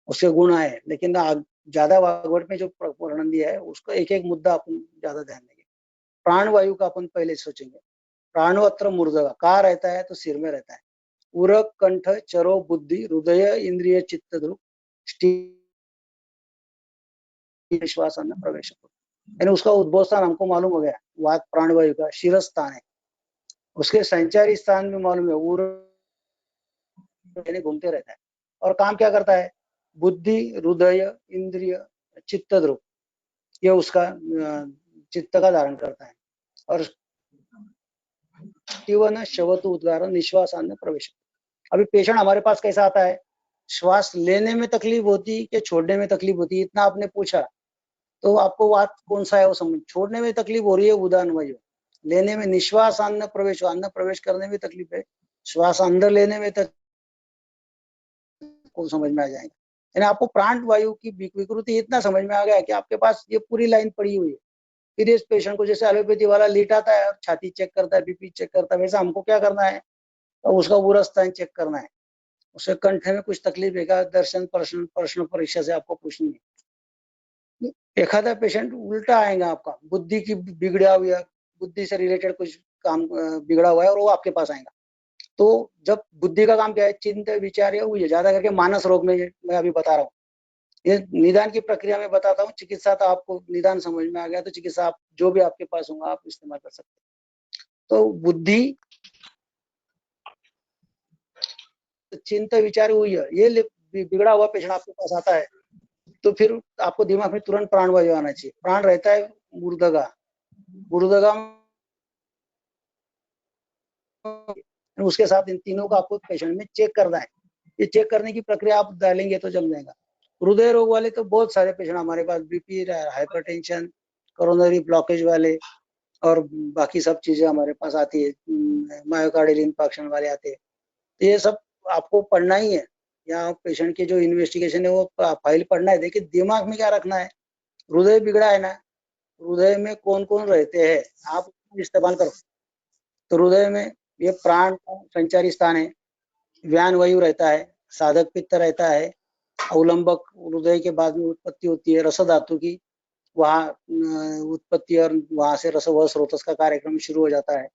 D: उसके गुण आए, लेकिन ज्यादा वाग्भट में जो वर्णन दिया है उसको एक एक मुद्दा अपन ज्यादा ध्यान देंगे। प्राणवायु का अपन पहले सोचेंगे। प्राणोत्र मूर्धगा कहाँ रहता है तो सिर में रहता है। उरक, कंठ, चरो, बुद्धि, हृदय, इंद्रिय, चित्त, ध्रुव, विश्वास अन्न प्रवेश, यानी उसका उद्भव स्थान हमको मालूम हो गया। वात प्राणवायु का शिरस स्थान है। उसके संचारी स्थान में मालूम है, उरक घूमते रहता है और काम क्या करता है, बुद्धि, हृदय, इंद्रिय, चित्त, ध्रुव, ये उसका चित्त का धारण करता है। और शवत उद्गार निश्वास अन्न प्रवेश। अभी पेशेंट हमारे पास कैसा आता है, श्वास लेने में तकलीफ होती कि छोड़ने में तकलीफ होती, इतना आपने पूछा, तो आपको बात कौन सा है वो समझ। छोड़ने में तकलीफ हो रही है उदान वायु, लेने में निश्वास अन्न प्रवेश करने में तकलीफ है, श्वास अंदर लेने में तकलीफ को समझ में आ जाएगा। यानी आपको प्राण वायु की विकृति इतना समझ में आ गया कि आपके पास ये पूरी लाइन पड़ी हुई है। फिर इस पेशेंट को जैसे एलोपैथी वाला लेटाता है, छाती चेक करता है, बीपी चेक करता है, वैसे हमको क्या करना है, तो उसका पूरा स्थान चेक करना है। उसे कंठ में कुछ तकलीफ है क्या, दर्शन प्रश्न परीक्षा से आपको पूछनी है। एखादा पेशेंट उल्टा आएगा, आपका बुद्धि की बिगड़ा हुआ, बुद्धि से रिलेटेड कुछ काम बिगड़ा हुआ है और वो आपके पास आएगा। तो जब बुद्धि का काम क्या है, चिंता विचार है, वो ये ज्यादा करके मानस रोग में मैं अभी बता रहा हूँ। ये निदान की प्रक्रिया में बताता हूँ, चिकित्सा तो आपको निदान समझ में आ गया, तो चिकित्सा आप जो भी आपके पास होगा आप इस्तेमाल कर सकते हैं। तो बुद्धि चिंता विचार हुई है, ये बिगड़ा हुआ पेशेंट आपके पास आता है, तो फिर आपको दिमाग में तुरंत प्राणवायु आना चाहिए। प्राण रहता है गुरुदगा, गुरुदगा उसके साथ इन तीनों का आपको पेशेंट में चेक करना है। ये चेक करने की प्रक्रिया आप डालेंगे तो जम जाएगा। हृदय रोग वाले तो बहुत सारे पेशेंट हमारे पास, बीपी, हाइपरटेंशन, कोरोनरी ब्लॉकेज वाले और बाकी सब चीजें हमारे पास आती है, मायोकार्डियल इंफार्क्शन वाले आते हैं। तो ये सब आपको पढ़ना ही है, यहाँ पेशेंट की जो इन्वेस्टिगेशन है वो फाइल पढ़ना है। देखिए दिमाग में क्या रखना है, हृदय बिगड़ा है ना, हृदय में कौन कौन रहते हैं आप इस्तेमाल करो। तो हृदय में ये प्राण का संचारी स्थान है, व्यान वायु रहता है, साधक पित्त रहता है, अवलंबक हृदय के बाद में उत्पत्ति होती है रस धातु की, वहाँ उत्पत्ति और वहां से रस व स्रोतस का कार्यक्रम शुरू हो जाता है।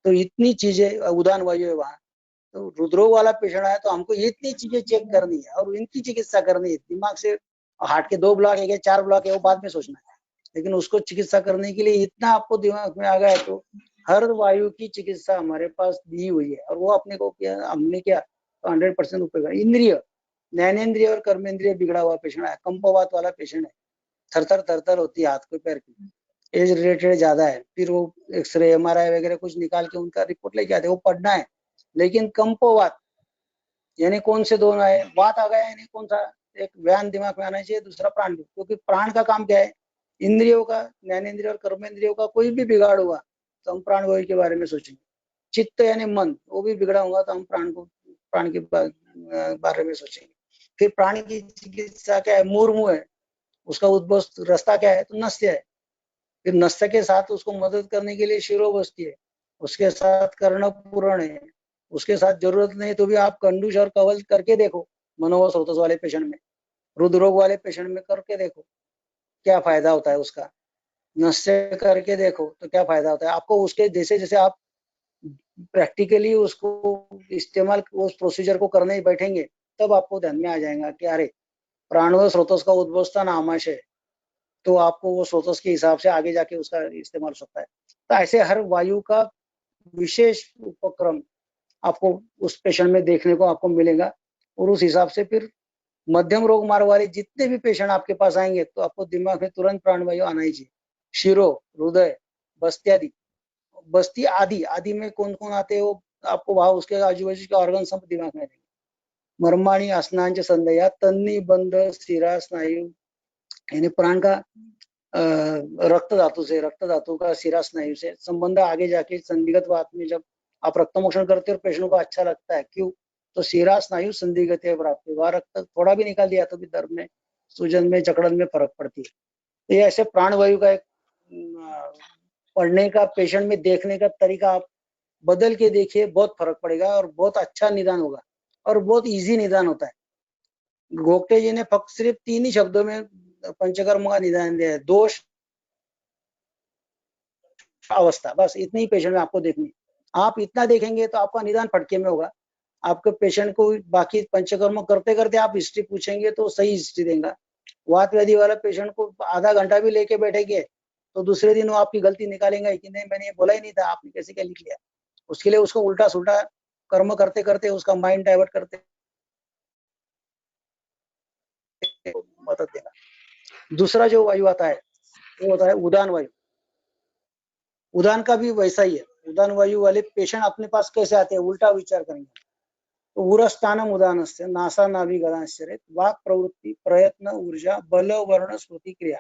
D: तो इतनी चीजें, उदान वायु है वहाँ। तो हृदरोग वाला पेशेंट आया तो हमको इतनी चीजें चेक करनी है और इनकी चिकित्सा करनी है। दिमाग से हार्ट के 2 ब्लॉक है क्या 4 ब्लॉक है वो बाद में सोचना है, लेकिन उसको चिकित्सा करने के लिए इतना आपको दिमाग में आ गया है। तो हर वायु की चिकित्सा हमारे पास दी हुई है और वो अपने को क्या हमने क्या 100% उपयोग। इंद्रिय, ज्ञानेन्द्रिय और कर्मेंद्रिय बिगड़ा हुआ पेशेंट है, कंपवात वाला पेशेंट है, थर होती है हाथ के पैर की, एज रिलेटेड ज्यादा है, फिर वो एक्सरे एमआरआई वगैरह कुछ निकाल के उनका रिपोर्ट लेके आते, वो पढ़ना है। लेकिन कंपवात यानी कौन से दोनों है, वात आ गया यानी कौन सा, एक व्यान दिमाग में आना चाहिए, दूसरा प्राण, क्योंकि प्राण का काम क्या है, इंद्रियों का, ज्ञानेन्द्रिय और कर्मेंद्रियों का कोई भी बिगाड़ हुआ तो हम प्राण वायु के बारे में सोचेंगे। चित्त यानी मन, वो भी बिगड़ा होगा तो हम प्राण के बारे में सोचेंगे। फिर प्राण की चिकित्सा क्या है, मूर्मु है, उसका उद्भव रास्ता क्या है, तो नस्य है। फिर नस्य के साथ उसको मदद करने के लिए शिरोवस्ती है, उसके साथ कर्णपूरण है, उसके साथ जरूरत नहीं तो भी आप कंडूश और कवल करके देखो मनोवश स्रोतस वाले पेशेंट में, हृदरोग वाले पेशेंट में करके देखो क्या फायदा होता है उसका, नस्य करके देखो तो क्या फायदा होता है आपको। उसके जैसे जैसे आप प्रैक्टिकली उसको इस्तेमाल, उस प्रोसीजर को करने बैठेंगे तब आपको ध्यान में आ जाएगा कि अरे प्राणव स्रोतस का उद्भव स्थान आमाशय है, तो आपको वो स्रोतस के हिसाब से आगे जाके उसका इस्तेमाल हो सकता है। तो ऐसे हर वायु का विशेष उपक्रम आपको उस पेशेंट में देखने को आपको मिलेगा और उस हिसाब से फिर मध्यम रोग मार्ग वाले जितने भी पेशेंट आपके पास आएंगे तो आपको दिमाग में तुरंत प्राणवायु आना ही चाहिए। शिरो, हृदय, बस्ती आदि आदि में कौन कौन आते हैं वो आपको वहां उसके आजू बाजू के ऑर्गन सब दिमाग में आएंगे। मर्माणी आसनांच संध्या तन्नी बंध शिरा स्नायु यानी प्राण का रक्त धातु का शिरा स्नायु से संबंध आगे जाके संदिग्ध बात में जब आप रक्तमोक्षण करते हो और पेशेंट को अच्छा लगता है, क्यों, तो शिरा स्नायु संदिग्ध प्राप्त, वह रक्त थोड़ा भी निकाल दिया तो भी दर्द में, सूजन में, जकड़न में फर्क पड़ती है। तो ये ऐसे प्राणवायु का एक पढ़ने का, पेशेंट में देखने का तरीका आप बदल के देखिए, बहुत फर्क पड़ेगा और बहुत अच्छा निदान होगा और बहुत इजी निदान होता है। गोगटे जी ने फक्त सिर्फ 3 ही शब्दों में पंचकर्म का निदान दिया है, दोष, अवस्था, बस इतनी ही पेशेंट में आपको देखनी। आप इतना देखेंगे तो आपका निदान फटके में होगा। आपके पेशेंट को बाकी पंचकर्म करते करते आप हिस्ट्री पूछेंगे तो सही हिस्ट्री देगा। वात व्याधि वाला पेशेंट को आधा घंटा भी लेके बैठेंगे तो दूसरे दिन वो आपकी गलती निकालेंगे कि नहीं मैंने ये बोला ही नहीं था, आपने कैसे क्या लिख लिया। उसके लिए उसको उल्टा सुल्टा कर्म करते करते उसका माइंड डाइवर्ट करते मदद देगा। दूसरा जो वायु आता है वो होता है उदान वायु। उदान का भी वैसा ही है। उदान वायु वाले पेशेंट अपने पास कैसे आते हैं, उल्टा विचार करेंगे। उरस्थानम उदानस्य नासा नाभि गलांश्चरेत वाक प्रवृत्ति प्रयत्न ऊर्जा बल वर्ण स्मृति क्रिया।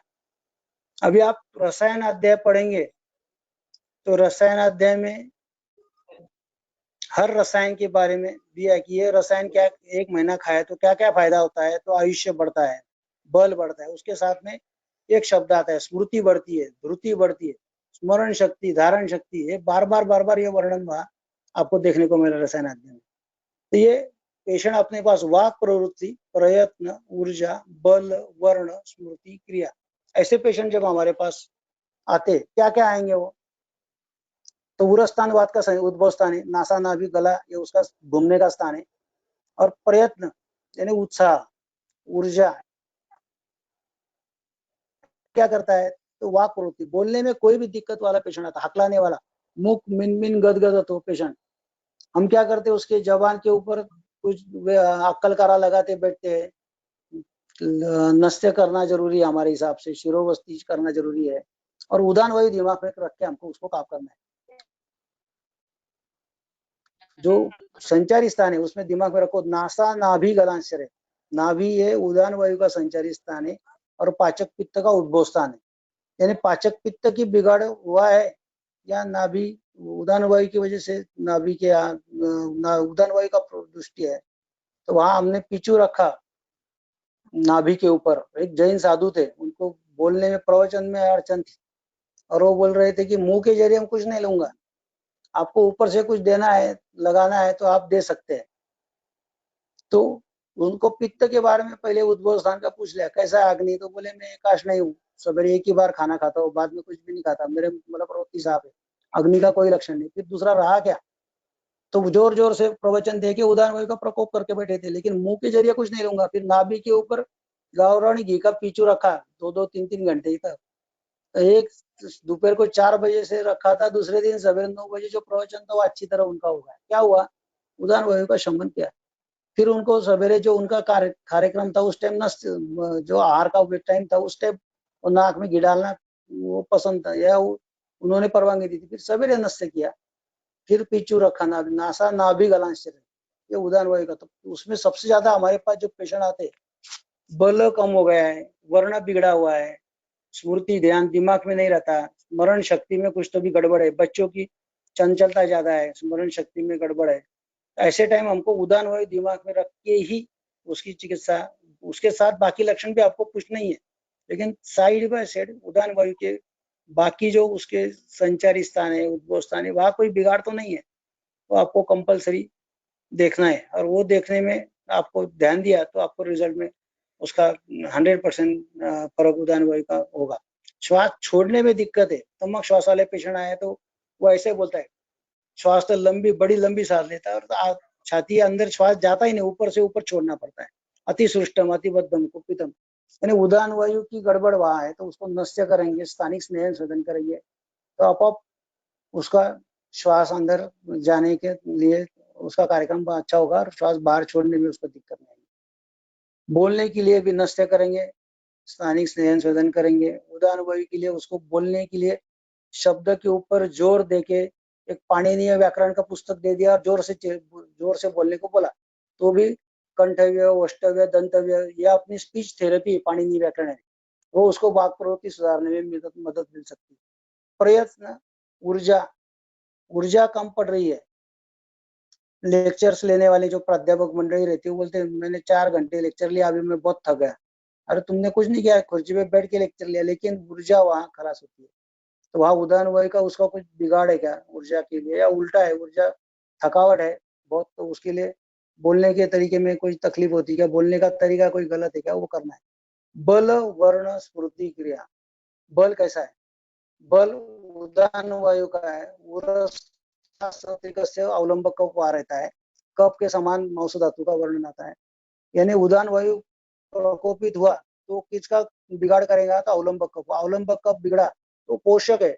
D: अभी आप रसायन अध्याय पढ़ेंगे तो रसायन अध्याय में हर रसायन के बारे में दिया कि ये रसायन क्या 1 महीना खाए तो क्या क्या फायदा होता है, तो आयुष्य बढ़ता है, बल बढ़ता है। उसके साथ में एक शब्द आता है स्मृति बढ़ती है, धृति बढ़ती है, स्मरण शक्ति, धारण शक्ति, ये बार बार ये वर्णन वहां आपको देखने को मिला रसायन अध्ययन में। तो ये पेशेंट अपने पास वाक प्रवृत्ति प्रयत्न ऊर्जा बल वर्ण स्मृति क्रिया, ऐसे पेशेंट जब हमारे पास आते क्या क्या आएंगे वो, तो उरस्थान वात का उद्भव स्थान है, नासा नाभि गला ये उसका घूमने का स्थान है। और प्रयत्न यानी उत्साह ऊर्जा क्या करता है, तो वाक प्रवृत्ति, बोलने में कोई भी दिक्कत वाला पेशेंट आता, हकलाने वाला, मुख मिन मिन गदगद हो पेशेंट, हम क्या करते हैं उसके जबान के ऊपर कुछ अक्कल कारा लगाते बैठते हैं, नस्त्य करना जरूरी है हमारे हिसाब से, शिरोवस्ती करना जरूरी है, और उदान वायु दिमाग में रख के हमको उसको काम करना है। जो संचारी स्थान है उसमें दिमाग में रखो, नासा नाभि गलांशर है, नाभि है उदान वायु का संचारी स्थान है और पाचक पित्त का उद्भव स्थान है। यानी पाचक पित्त की बिगाड़ हुआ है या नाभि उदान वायु की वजह से नाभि के उदान वायु का दृष्टि है, तो वहां हमने पिचू रखा नाभि के ऊपर। एक जैन साधु थे, उनको बोलने में प्रवचन में अड़चन थी और वो बोल रहे थे कि मुंह के जरिए हम कुछ नहीं लूंगा, आपको ऊपर से कुछ देना है लगाना है तो आप दे सकते हैं। तो उनको पित्त के बारे में पहले उद्भव स्थान का पूछ लिया, कैसा है अग्नि, तो बोले मैं एकाश नहीं हूँ, सवेरे एक ही बार खाना खाता हूँ, बाद में कुछ भी नहीं खाता, मेरे मतलब प्रवृत्ति साफ है, अग्नि का कोई लक्षण नहीं। फिर दूसरा रहा क्या, तो जोर जोर से प्रवचन दे के उदान वायु का प्रकोप करके बैठे थे, लेकिन मुंह के जरिए कुछ नहीं लूंगा। फिर नाभि के ऊपर गावरानी घी का पीछू रखा 2-3 घंटे तक, एक दोपहर को 4 बजे से रखा था, दूसरे दिन सवेरे 9 बजे जो प्रवचन था वो अच्छी तरह उनका होगा। क्या हुआ, उदान वायु का शमन किया। फिर उनको सवेरे जो उनका कार्यक्रम था उस टाइम न, जो आहार का टाइम था उस टाइम नाक में घी डालना वो पसंद था या उन्होंने परवानगी दी थी, फिर सवेरे नस्य किया। फिर पीछू रखा नासा नाभि गलांश, ये उदान वायु का। तो उसमें सबसे ज्यादा हमारे पास जो पेशेंट आते, बल कम हो गया है, वर्ण बिगड़ा हुआ है, स्मृति ध्यान दिमाग में नहीं रहता, स्मरण शक्ति में कुछ तो भी गड़बड़ है, बच्चों की चंचलता ज्यादा है, स्मरण शक्ति में गड़बड़ है, ऐसे टाइम हमको उदान वायु दिमाग में रख के ही उसकी चिकित्सा, उसके साथ बाकी लक्षण भी आपको कुछ नहीं है, लेकिन साइड बाय साइड उदान वायु के बाकी जो उसके संचारी स्थान है उद्भव स्थान है वहां कोई बिगाड़ तो नहीं है, वो आपको कंपलसरी देखना है। और वो देखने में आपको ध्यान दिया तो आपको रिजल्ट में उसका 100% फर्क उदान वायु का होगा। श्वास छोड़ने में दिक्कत है, तमक श्वास वाले पेशेंट आए तो वो ऐसे बोलता है, श्वास तो बड़ी लंबी सांस लेता है और छाती अंदर श्वास जाता ही नहीं, ऊपर से ऊपर छोड़ना पड़ता है। अतिसृष्टम अतिबद्धम कुपितम, यानी उदान वायु की गड़बड़ वहां है, तो उसको नस्य करेंगे, स्थानिक स्नेह शोधन करेंगे तो आप उसका श्वास अंदर जाने के लिए उसका कार्यक्रम अच्छा होगा और श्वास बाहर छोड़ने में उसको दिक्कत नहीं आएगी। बोलने के लिए भी नस्य करेंगे, स्थानिक स्नेह शोधन करेंगे। उदान वायु के लिए उसको बोलने के लिए शब्द के ऊपर जोर देके एक पाणिनीय व्याकरण का पुस्तक दे दिया और जोर से बोलने को बोला, तो भी कंठव्य वष्टव्य दंतव्य या अपनी स्पीच थेरेपी पाणिनीय व्याकरण है, वो उसको वाक प्रवृत्ति सुधारने में मदद मिल सकती है। प्रयत्न ऊर्जा कम पड़ रही है, लेक्चर्स लेने वाले जो प्राध्यापक मंडली रहती है वो बोलते हैं मैंने 4 घंटे लेक्चर लिया, अभी मैं बहुत थक गया। अरे तुमने कुछ नहीं किया, खुर्ची पे बैठ के लेक्चर लिया, लेकिन ऊर्जा वहां खराब होती है। तो वहां उदान वायु का उसका कुछ बिगाड़ है क्या ऊर्जा के लिए, या उल्टा है ऊर्जा थकावट है बहुत, तो उसके लिए बोलने के तरीके में कोई तकलीफ होती है क्या, बोलने का तरीका कोई गलत है क्या, वो करना है। बल वर्ण स्मृति क्रिया, बल कैसा है, बल उदान वायु का है, अवलंब कप वहां रहता है, कप के समान मौसू धातु का वर्णन आता है। यानी उदान वायु प्रकोपित हुआ तो किसका बिगाड़ करेगा, तो अवलंब कप बिगड़ा तो पोषक है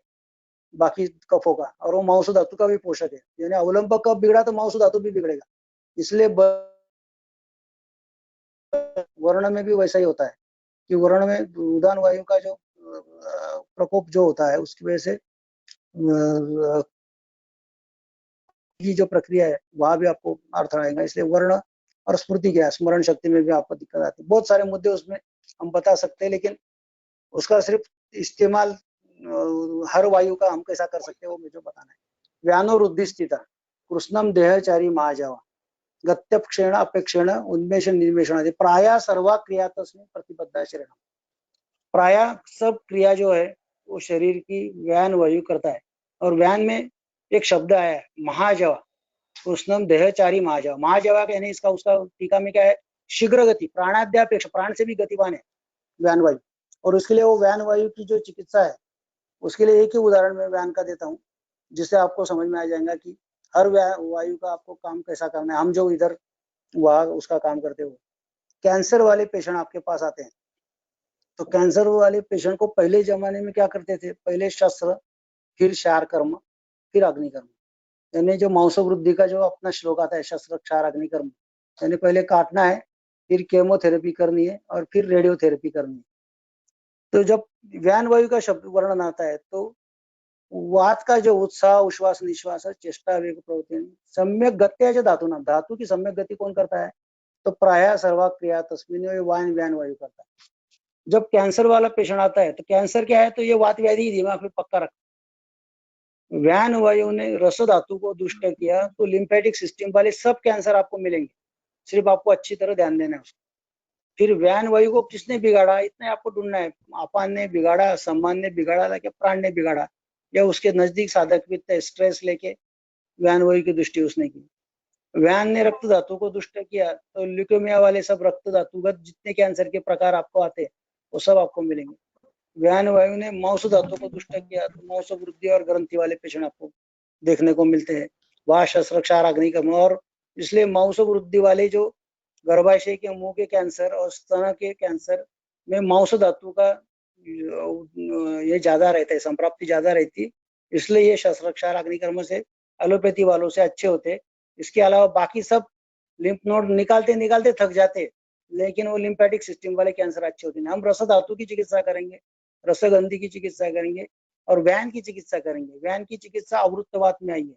D: बाकी कफों का, और वो मांसू धातु का भी पोषक है, यानी अवलंब कप बिगड़ा तो मांसू धातु भी बिगड़ेगा। इसलिए वर्ण में भी वैसा ही होता है कि वर्ण में उदान वायु का जो प्रकोप जो होता है उसकी वजह से की जो प्रक्रिया है वहां भी आपको अर्थ आएगा। इसलिए वर्ण और स्मृति क्या है, स्मरण शक्ति में भी आपको दिक्कत आती है। बहुत सारे मुद्दे उसमें हम बता सकते हैं, लेकिन उसका सिर्फ इस्तेमाल हर वायु का हम कैसा कर सकते हैं वो मुझे बताना है। व्यानो रुद्धि स्थिता कृष्णम देहचारी महाजावा गत्यक्षेण अपेक्षेण उन्मेष निर्वेशण आदि प्राय सर्वा क्रिया तस्मिन् प्रतिबद्धाचरण। प्राय सब क्रिया जो है वो शरीर की व्यान वायु करता है। और व्यान में एक शब्द आया है महाजवा, कृष्णम देहचारी महाजवा। महाजवा यानी इसका उसका टीका में क्या है, शीघ्र गति, प्राणाद्यापेक्ष, प्राण से भी गतिवान है व्यान वायु। और उसके लिए वो व्यान वायु की जो चिकित्सा है उसके लिए एक ही उदाहरण मैं व्यान का देता हूँ, जिससे आपको समझ में आ जाएगा कि हर वायु का आपको काम कैसा करना है। हम जो इधर वहां उसका काम करते हो, कैंसर वाले पेशेंट आपके पास आते हैं, तो कैंसर वाले पेशेंट को पहले जमाने में क्या करते थे, पहले शस्त्र, फिर क्षार कर्म, फिर अग्निकर्म। यानी जो मांसवृद्धि का जो अपना श्लोक आता है, शस्त्र क्षार अग्निकर्म, यानी पहले काटना है, फिर केमोथेरेपी करनी है और फिर रेडियोथेरेपी करनी है। तो जब व्यान वायु का शब्द वर्णन आता है तो वात का जो उत्साह, उश्वास निश्वास, चेष्टा, वेग, प्रवृत्ति, सम्यक गत्याच्या धातु नाम, धातु की सम्यक गति कौन करता है, तो प्राय सर्वा क्रिया तस्मिन् व्यान वायु करता है। जब कैंसर वाला पेशेंट आता है तो कैंसर क्या है, तो ये वात व्याधि दिमाग में पक्का रखा। व्यान वायु ने रस धातु को दुष्ट किया तो लिम्फेटिक सिस्टम वाले सब कैंसर आपको मिलेंगे, सिर्फ आपको अच्छी तरह ध्यान देना है उसको। फिर व्यान वायु को किसने बिगाड़ा, इतने आपको ढूंढना है। अपान ने बिगाड़ा, सम्मान ने बिगाड़ा, क्या प्राण ने बिगाड़ा, या उसके नजदीक साधक वित्त स्ट्रेस लेके व्यान वायु की दृष्टि उसने की। व्यान ने रक्त धातु को दुष्ट किया तो ल्यूकेमिया वाले सब रक्त धातुगत जितने कैंसर के प्रकार आपको आते हैं वो सब आपको मिलेंगे। व्यान वायु ने मांस धातु को दुष्ट किया तो मांस वृद्धि और ग्रंथि वाले पेशेंट आपको देखने को मिलते हैं। वह शस्त्र क्षार अग्निकर्म, और इसलिए मांस वृद्धि वाले जो गर्भाशय के मुंह के कैंसर और स्तन के कैंसर में मांस धातु का ये ज्यादा रहता है, संप्राप्ति ज्यादा रहती है, इसलिए ये शस्त्र क्षार अग्निकर्म से एलोपैथी वालों से अच्छे होते। इसके अलावा बाकी सब लिम्फ नोड निकालते निकालते थक जाते, लेकिन वो लिम्फेटिक सिस्टम वाले कैंसर अच्छे होते हैं। हम रस धातु की चिकित्सा करेंगे, रसगंधी की चिकित्सा करेंगे और व्यान की चिकित्सा करेंगे। व्यान की चिकित्सा अवृत्तवात में आई है।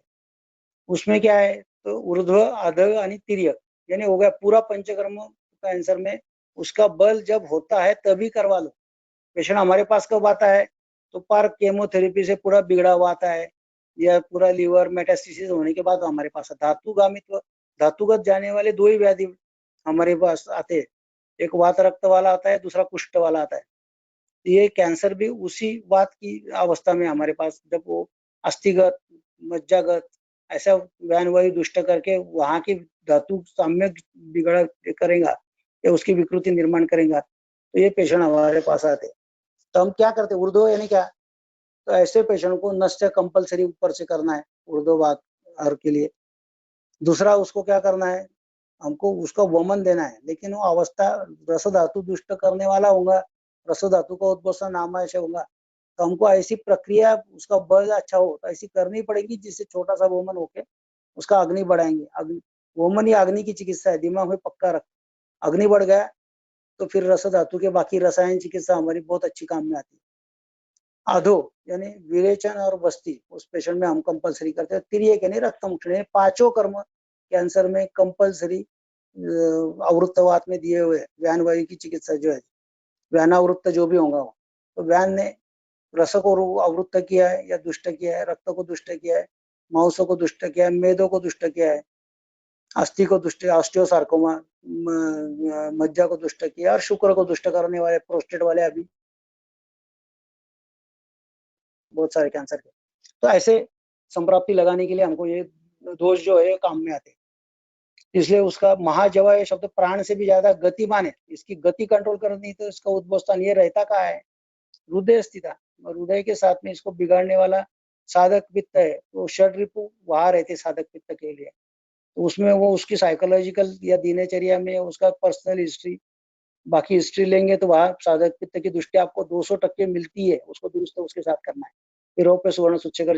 D: उसमें क्या है, तो ऊर्ध्व, अध आणि तिर्यक, यानी हो गया पूरा पंचकर्म कैंसर में। उसका बल जब होता है तभी करवा लो। पेशेंट हमारे पास कब आता है, तो पार केमोथेरेपी से पूरा बिगड़ा हुआ आता है या पूरा लीवर मेटास्टेसिस होने के बाद हमारे पास धातुगामित्व, धातुगत जाने वाले दो ही व्याधि हमारे पास आते हैं, एक वात रक्त वाला आता है, दूसरा कुष्ठ वाला आता है। ये कैंसर भी उसी वात की अवस्था में हमारे पास, जब वो अस्थिगत, मज्जागत ऐसा व्यान वायु दुष्ट करके वहां की धातु साम्यक बिगड़ करेगा या उसकी विकृति निर्माण करेगा, तो ये पेशेंट हमारे पास आते। तो हम क्या करते, ऊर्ध्व यानी क्या, तो ऐसे पेशेंट को नस्य कंपलसरी ऊपर से करना है ऊर्ध्ववात हर के लिए। दूसरा उसको क्या करना है, हमको उसका वमन देना है, लेकिन वो अवस्था रस धातु दुष्ट करने वाला होगा, रस धातु का उद्भव नामाशय होगा, तो हमको ऐसी प्रक्रिया, उसका बल अच्छा हो तो ऐसी करनी पड़ेगी जिससे छोटा सा वमन होके उसका अग्नि बढ़ाएंगे। वमन या अग्नि की चिकित्सा है, दिमाग में पक्का रख। अग्नि बढ़ गया तो फिर रस धातु के बाकी रसायन चिकित्सा हमारी बहुत अच्छी काम में आती है। अधो यानी विरेचन और बस्ती, उस पेशेंट में हम कंपलसरी करते हैं। तिर्यक यानी रक्त मुक्षण, पांचों कर्म कैंसर में कंपलसरी अवृत्तवात में दिए हुए व्यान वायु की चिकित्सा जो है, व्यानावृत्त जो भी होगा वो, तो व्यान ने रस को अवृत्त किया है या दुष्ट किया है, रक्त को दुष्ट किया है, मांसों को दुष्ट किया है, मेदों को दुष्ट किया है, अस्थि को दुष्ट, ऑस्टियोसार्कोमा, मज्जा को दुष्ट किया, और शुक्र को दुष्ट करने वाले प्रोस्टेट वाले अभी बहुत सारे कैंसर के। तो ऐसे संप्राप्ति लगाने के लिए हमको ये दोष जो है काम में आते, इसलिए उसका महाजवा ये शब्द प्राण से भी ज्यादा गतिमान है। इसकी गति कंट्रोल करनी तो इसका उद्भव स्थान ये रहता कहाँ है, हृदय स्थित। और हृदय के साथ में इसको बिगाड़ने वाला साधक पित्त है, तो षड रिपु वहां रहते साधक पित्त के लिए। तो उसमें वो उसकी साइकोलॉजिकल या दिनचर्या में उसका पर्सनल हिस्ट्री, बाकी हिस्ट्री लेंगे तो वहां साधक पित्त की दृष्टि आपको 200% मिलती है, उसको दुरुस्त उसके साथ करना है। फिर पे सुवर्ण सुच्छेकर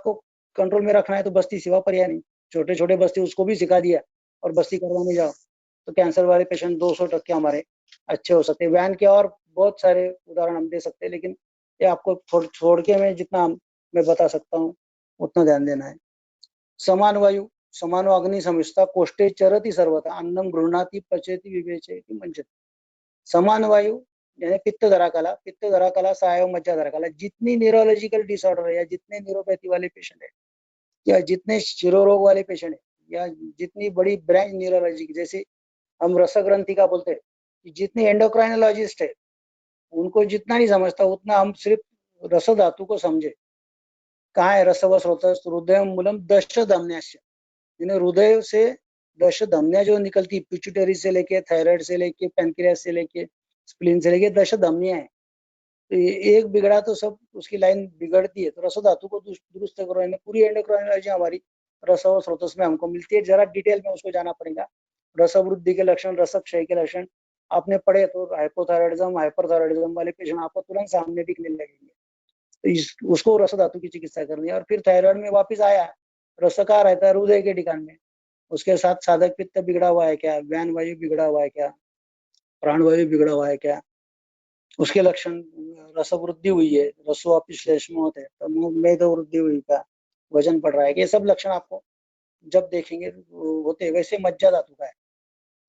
D: को कंट्रोल में रखना है तो बस्ती सिवा पर्याय नहीं। छोटे छोटे बस्ती उसको भी सिखा दिया और बस्ती करवाने जाओ तो कैंसर वाले पेशेंट 200% हमारे अच्छे हो सकते हैं। व्यान के और बहुत सारे उदाहरण हम दे सकते हैं, लेकिन ये आपको छोड़ के मैं जितना मैं बता सकता हूँ, उतना ध्यान देना है। समान वायु समानो अग्नि समिष्टा कोष्ठे चरति सर्वथा अन्नम गृह्णाति पचेति विवेचयति मंचति। समान वायु यानी पित्त धरा कला सायव मज्जा धरा कला, जितनी न्यूरोलॉजिकल डिसऑर्डर है या जितने न्यूरोपैथी वाले पेशेंट है या जितने शिरोरोग वाले पेशेंट है या जितनी बड़ी ब्रांच न्यूरोलॉजी की, जैसे हम रसग्रंथि का बोलते हैं कि जितने एंडोक्राइनोलॉजिस्ट है उनको जितना नहीं समझता उतना हम सिर्फ रस धातु को समझे। कहाँ है रसव स्रोतस हृदय मूलम दश धमन्यास्य, यानी हृदय से दश धमनियां जो निकलती, पिट्यूटरी से लेके थायराइड से लेके पैनक्रियास से लेके स्प्लीन से लेके दश धमनियां है। तो एक बिगड़ा तो सब उसकी लाइन बिगड़ती है। तो रस धातु को दुरुस्त करो, पूरी एंडोक्राइनोलॉजी हमारी रसव स्रोतस में हमको मिलती है। जरा डिटेल में उसको जाना पड़ेगा। रस वृद्धि के लक्षण, रस क्षय के लक्षण आपने पढ़े तो हाइपोथायराइडिज्म हाइपरथायराइडिज्म वाले पेशेंट आपको तुरंत सामने दिखने लगेंगे। तो उसको रस धातु की चिकित्सा करनी है। और फिर थायराइड में वापिस आया, रस कहाँ रहता है? हृदय के ठिकान में। उसके साथ साधक पित्त बिगड़ा हुआ है क्या, व्यान वायु बिगड़ा हुआ है क्या, प्राण वायु बिगड़ा हुआ है क्या, उसके लक्षण रस वृद्धि हुई है, रसो श्लेष्म होते हैं, तो मेद वृद्धि हुई क्या, वजन बढ़ रहा है, ये सब लक्षण आपको जब देखेंगे होते। वैसे मज्जा धातु का है,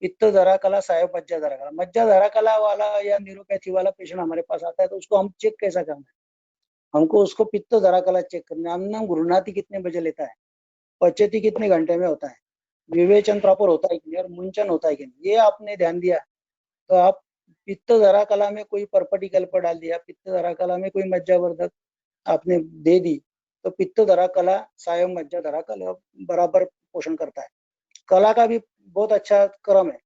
D: पित्त धरा कला सायव मज्जा धरा कला। मज्जा धरा कला वाला या न्यूरोपैथी वाला पेशेंट हमारे पास आता है तो उसको हम चेक कैसा करना है? हमको उसको पित्त धरा कला चेक करना है। अन्नम गृह्णाति कितने बजे लेता है, पचती कितने घंटे में होता है, विवेचन प्रॉपर होता है कि नहीं और मुंचन होता है कि नहीं, ये आपने ध्यान दिया तो आप पित्त धरा कला में कोई पर्पटी कल्प डाल दिया, पित्त धरा कला में कोई मज्जावर्धक आपने दे दी, तो पित्त धरा कला सायव मज्जा धरा कला बराबर पोषण करता है। कला का भी बहुत अच्छा क्रम है।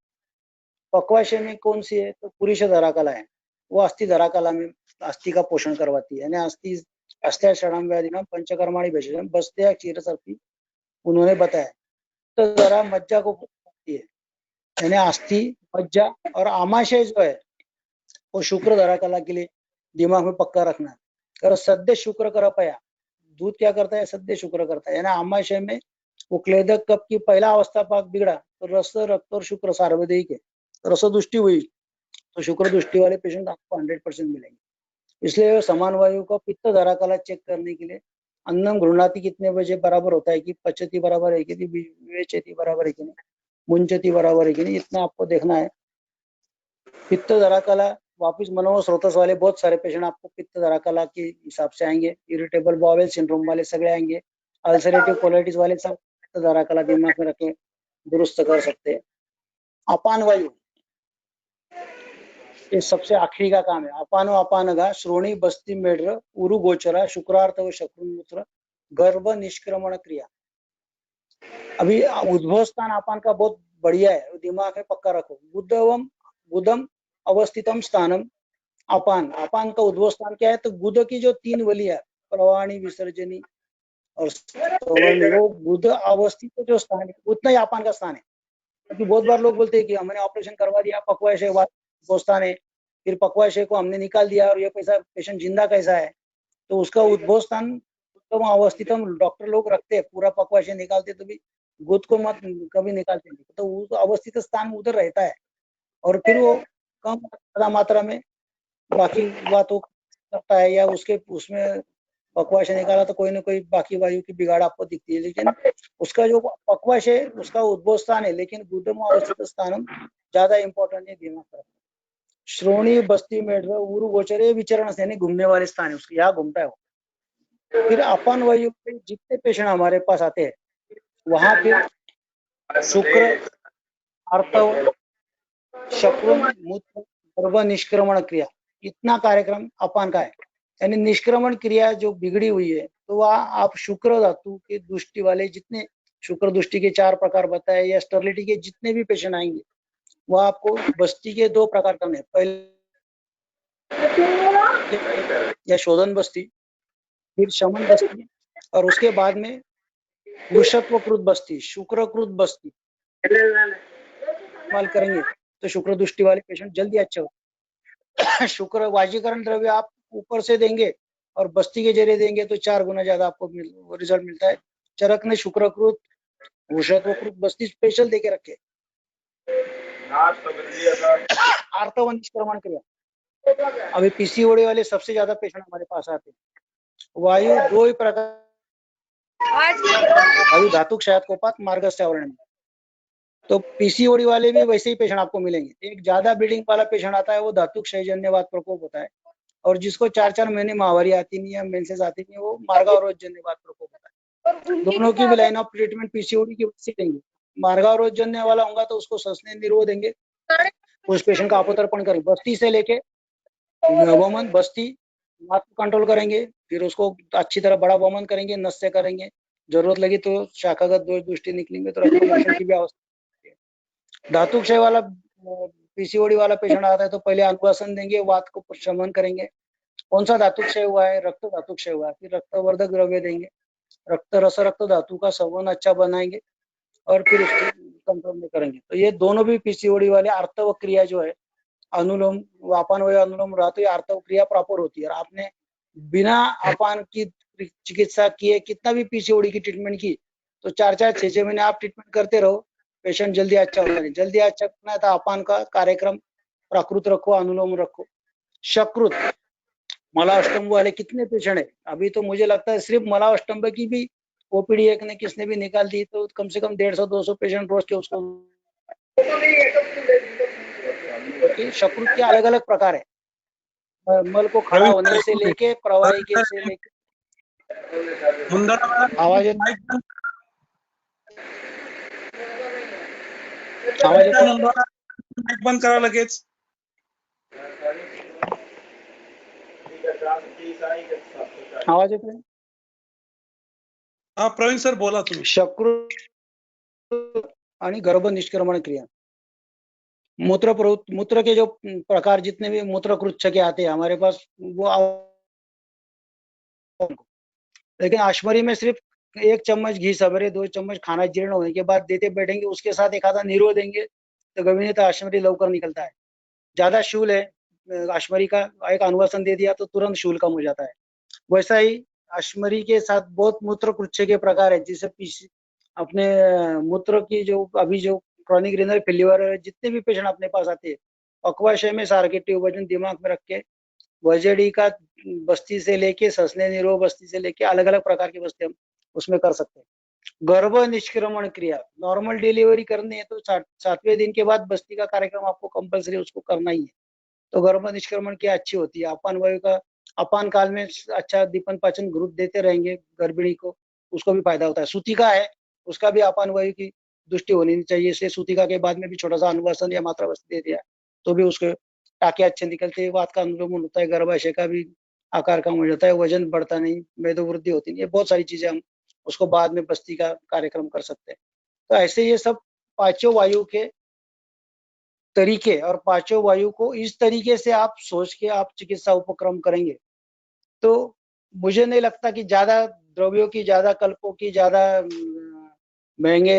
D: पक्वाशय में कौन सी है? तो पुरुष धरा कला है, वो अस्थि धरा कला में अस्थि का पोषण करवाती है। यानी अस्थि अस्त्या षडाम व्याधिनाम पंचकर्माणि भेषजम बस्त्या क्षीरसर्पी उन्होंने बताया। तो जरा मज्जा को है, यानी अस्थि मज्जा और आमाशय जो है वो शुक्र धरा कला के लिए दिमाग में पक्का रखना है। और सद्य शुक्र कर पया, दूध क्या करता है? सद्य शुक्र करता है। यानी आमाशय में वो क्लेदक कप की पहला अवस्था पाक बिगड़ा तो रस रक्त और शुक्र सार्वदेहिक है, तो रस दृष्टि हुई तो शुक्र दृष्टि वाले पेशेंट आपको 100% मिलेंगे। इसलिए समान वायु का पित्त धरा कला चेक करने के लिए अन्नम गृह्णाति कितने बजे बराबर होता है कि पचती बराबर है कि विवेचती बराबर है कि नहीं, मुंचती बराबर है कि नहीं, इतना आपको देखना है। पित्त धरा कला वापिस मनोज स्रोतस वाले बहुत सारे पेशेंट आपको पित्त धरा कला के हिसाब से आएंगे। इरिटेबल बॉवेल सिंड्रोम वाले सगळे आएंगे, अल्सरेटिव कोलाइटिस वाले सब पित्त धरा कला दिमाग में रखे दुरुस्त कर सकते हैं। अपान वायु ये सबसे आखिरी का काम है। अपानो अपानगा श्रोणी बस्ती मेढ्र उरु गोचरा शुक्रार्थ व शक्रुमूत्र गर्भ निष्क्रमण क्रिया। अभी उद्भव स्थान अपान का बहुत बढ़िया है, दिमाग में पक्का रखो। बुधम अवस्थितम स्थानम अपान, अपान का उद्भव स्थान क्या है? तो बुध की जो 3 वलिया प्रवाणी विसर्जनी और वो बुध अवस्थित जो स्थान है उतना ही अपान का स्थान है। क्योंकि बहुत बार लोग बोलते हैं कि हमने ऑपरेशन करवा दिया, पक्वाशय वो स्थान है, फिर पक्वाशय को हमने निकाल दिया और ये पेशेंट जिंदा कैसा है? तो उसका उद्भव स्थान उत्तम अवस्थितम डॉक्टर लोग रखते हैं, पूरा पक्वाशय निकालते तो भी गुद को मत कभी निकालते नहीं, तो वो अवस्थित स्थान उधर रहता है और फिर वो कम ज्यादा मात्रा में बाकी बातों करता है या उसमें पक्वाशय निकाला तो कोई ना कोई बाकी वायु की बिगाड़ आपको दिखती है। लेकिन उसका जो पक्वाशय उसका उद्भव स्थान है, लेकिन गुदम अवस्थित स्थान ज्यादा इंपॉर्टेंट है दिमाग पर। श्रोणी बस्ती मेढ्र उरु गोचर ये विचरण यानी घूमने वाले स्थान है, उसके यहाँ घूमता है वो। फिर अपान वायु के जितने पेशेंट हमारे पास आते हैं वहां फिर शुक्र आर्तव शक्रुम मूत्र गर्भ निष्क्रमण क्रिया इतना कार्यक्रम अपान का है। यानी निष्क्रमण क्रिया जो बिगड़ी हुई है तो वह आप शुक्र धातु के दृष्टि वाले जितने शुक्र दृष्टि के 4 प्रकार बताए या स्टर्लिटी के जितने भी पेशेंट आएंगे वह आपको बस्ती के 2 प्रकार करने, पहले या शोधन बस्ती, फिर शमन बस्ती और उसके बाद में वृषत्वकृत बस्ती, शुक्रकृत बस्ती इस्तेमाल करेंगे तो शुक्र दृष्टि वाले पेशेंट जल्दी अच्छे हो। शुक्र वाजीकरण द्रव्य आप ऊपर से देंगे और बस्ती के जरिए देंगे तो 4 गुना ज्यादा आपको रिजल्ट मिलता है। चरक ने शुक्रकृत वृषत्वकृत बस्ती स्पेशल देके रखे। आर्तव निष्क्रमण क्रिया, अभी पीसीओडी वाले सबसे ज्यादा पेशेंट हमारे पास आते हैं, वायु दो ही प्रकार, वायु धातु क्षयातकोपात मार्गस्थ आवरण में। तो पीसीओडी वाले भी वैसे ही पेशेंट आपको मिलेंगे। एक ज्यादा ब्लीडिंग वाला पेशेंट आता है, वो धातु क्षयजन्यवात प्रकोप होता है, और जिसको 4-4 महीने माहवारी आती नहीं है, मेंसेस आती नहीं है, वो मार्गावरोधजन्यवात प्रकोप होता है। दोनों की भी लाइन ऑफ ट्रीटमेंट पीसीओडी की वजह से देंगे। मार्गावरोधजन्य वाला होगा तो उसको ससने निरोध देंगे, उस पेशेंट का अपोतर्पण करेंगे, बस्ती से लेके वमन, बस्ती हाथ को कंट्रोल करेंगे, फिर उसको अच्छी तरह बड़ा वमन करेंगे, नस से करेंगे, जरूरत लगी तो शाखागत दोष दृष्टि निकलेंगे तो रक्तमोचन की भी आवश्यकता है। धातु क्षय वाला पीसीओडी वाला पेशेंट आता है तो पहले अनुवासन देंगे, वात को शमन करेंगे। कौन सा धातु क्षय हुआ है? रक्त धातु क्षय हुआ है, फिर रक्तवर्धक द्रव्य देंगे, रक्त रस रक्त धातु का संवन अच्छा बनाएंगे, और फिर उसको कंट्रोल में करेंगे। तो ये दोनों भी पीसीओडी वाले आर्तव क्रिया जो है, अनुलोम अपान वय अनुलोम रहते, आर्तव क्रिया प्रॉपर होती है। और आपने बिना अपान की चिकित्सा किए कितना भी पीसीओडी की ट्रीटमेंट की, तो 4-4 6-6 महीने आप ट्रीटमेंट करते रहो, पेशेंट जल्दी अच्छा होता नहीं। जल्दी अच्छा करना है तो अपान का कार्यक्रम प्राकृत रखो, अनुलोम रखो। शकृत मलाष्टम्ब वाले कितने पेशेंट है? अभी तो मुझे लगता है सिर्फ मलाष्टम्ब की भी ओपीडी एक ने किसने भी निकाल दी तो कम से कम 150-200 पेशेंट रोज के उसको। शकृत के अलग अलग प्रकार है, मल को खड़ा होने से लेके प्रवाही के से लेके। आवाज
B: माईक बंद करा लगेच।
D: आवाज येतोय?
B: हा प्रवीण सर बोला तुम्ही।
D: शकृत आणि गर्भ निष्क्रमण क्रिया, मूत्र के जो प्रकार जितने भी मूत्रकृच्छ के आते हैं हमारे पास वो, लेकिन आश्मरी में सिर्फ 1 चम्मच घी सवेरे, 2 चम्मच खाना जीर्ण होने के बाद देते बैठेंगे, उसके साथ एक आधा नीरो देंगे तो गविनीत आश्मरी लवकर निकलता है। ज्यादा शूल है आश्मरी का, एक अनुवासन दे दिया तो तुरंत शूल कम हो जाता है। वैसा ही आश्मरी के साथ बहुत मूत्रकृच्छ के प्रकार है, जिसे अपने मूत्र की जो अभी जो क्रॉनिक रीनल फेल्यूर जितने भी पेशेंट अपने पास आते हैं, अक्वाशय में सार्केटिव वजन दिमाग में रख के वजेडी का बस्ती से लेके ससने निरो बस्ती से लेके अलग अलग प्रकार की बस्ती हम उसमें कर सकते हैं। गर्भ निष्क्रमण क्रिया, नॉर्मल डिलीवरी करनी है तो 7वें दिन के बाद बस्ती का कार्यक्रम आपको कंपलसरी उसको करना ही है। तो गर्भ निष्क्रमण क्रिया अच्छी होती है। अपान वायु का अपान काल में अच्छा दीपन पाचन ग्रुप देते रहेंगे गर्भिणी को, उसको भी फायदा होता है। सूतिका है, उसका भी अपान वायु की दृष्टि होनी चाहिए, इसलिए सूतिका के बाद में भी छोटा सा अनुवासन या मात्रावस्ती दे दिया तो भी उसके टाके अच्छे निकलते हैं, वात का अनुलोमन होता है, गर्भाशय का भी आकार कम हो जाता है, वजन बढ़ता नहीं, मेदोवृद्धि होती नहीं, ये बहुत सारी चीजें हम उसको बाद में बस्ती का कार्यक्रम कर सकते हैं। तो ऐसे ये सब पांचों वायु के तरीके, और पांचों वायु को इस तरीके से आप सोच के आप चिकित्सा उपक्रम करेंगे तो मुझे नहीं लगता कि ज्यादा द्रव्यों की, ज्यादा कल्पों की, ज्यादा महंगे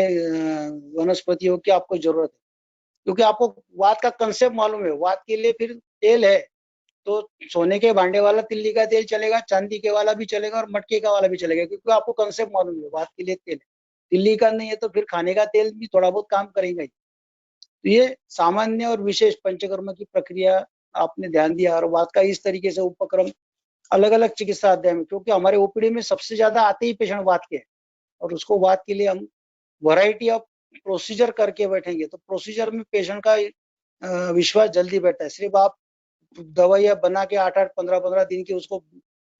D: वनस्पतियों की आपको जरूरत है। क्योंकि आपको वात का कंसेप्ट मालूम है, वात के लिए फिर तेल है तो सोने के भांडे वाला तिल्ली का तेल चलेगा, चांदी के वाला भी चलेगा और मटके का वाला भी चलेगा, क्योंकि आपको कंसेप्ट मालूम है वात के लिए तेल है। तिल्ली का नहीं है तो फिर खाने का तेल भी थोड़ा बहुत काम करेगा ही। तो ये सामान्य और विशेष पंचकर्म की प्रक्रिया आपने ध्यान दिया, और वात का इस तरीके से उपक्रम अलग अलग चिकित्सा अध्याय में, क्योंकि हमारे ओपीडी में सबसे ज्यादा आते ही पेशेंट वात के हैं, और उसको वात के लिए हम वैरायटी ऑफ प्रोसीजर करके बैठेंगे तो प्रोसीजर में पेशेंट का विश्वास जल्दी बैठता है। सिर्फ आप दवाइयां बना के 8-8 15-15 दिन की उसको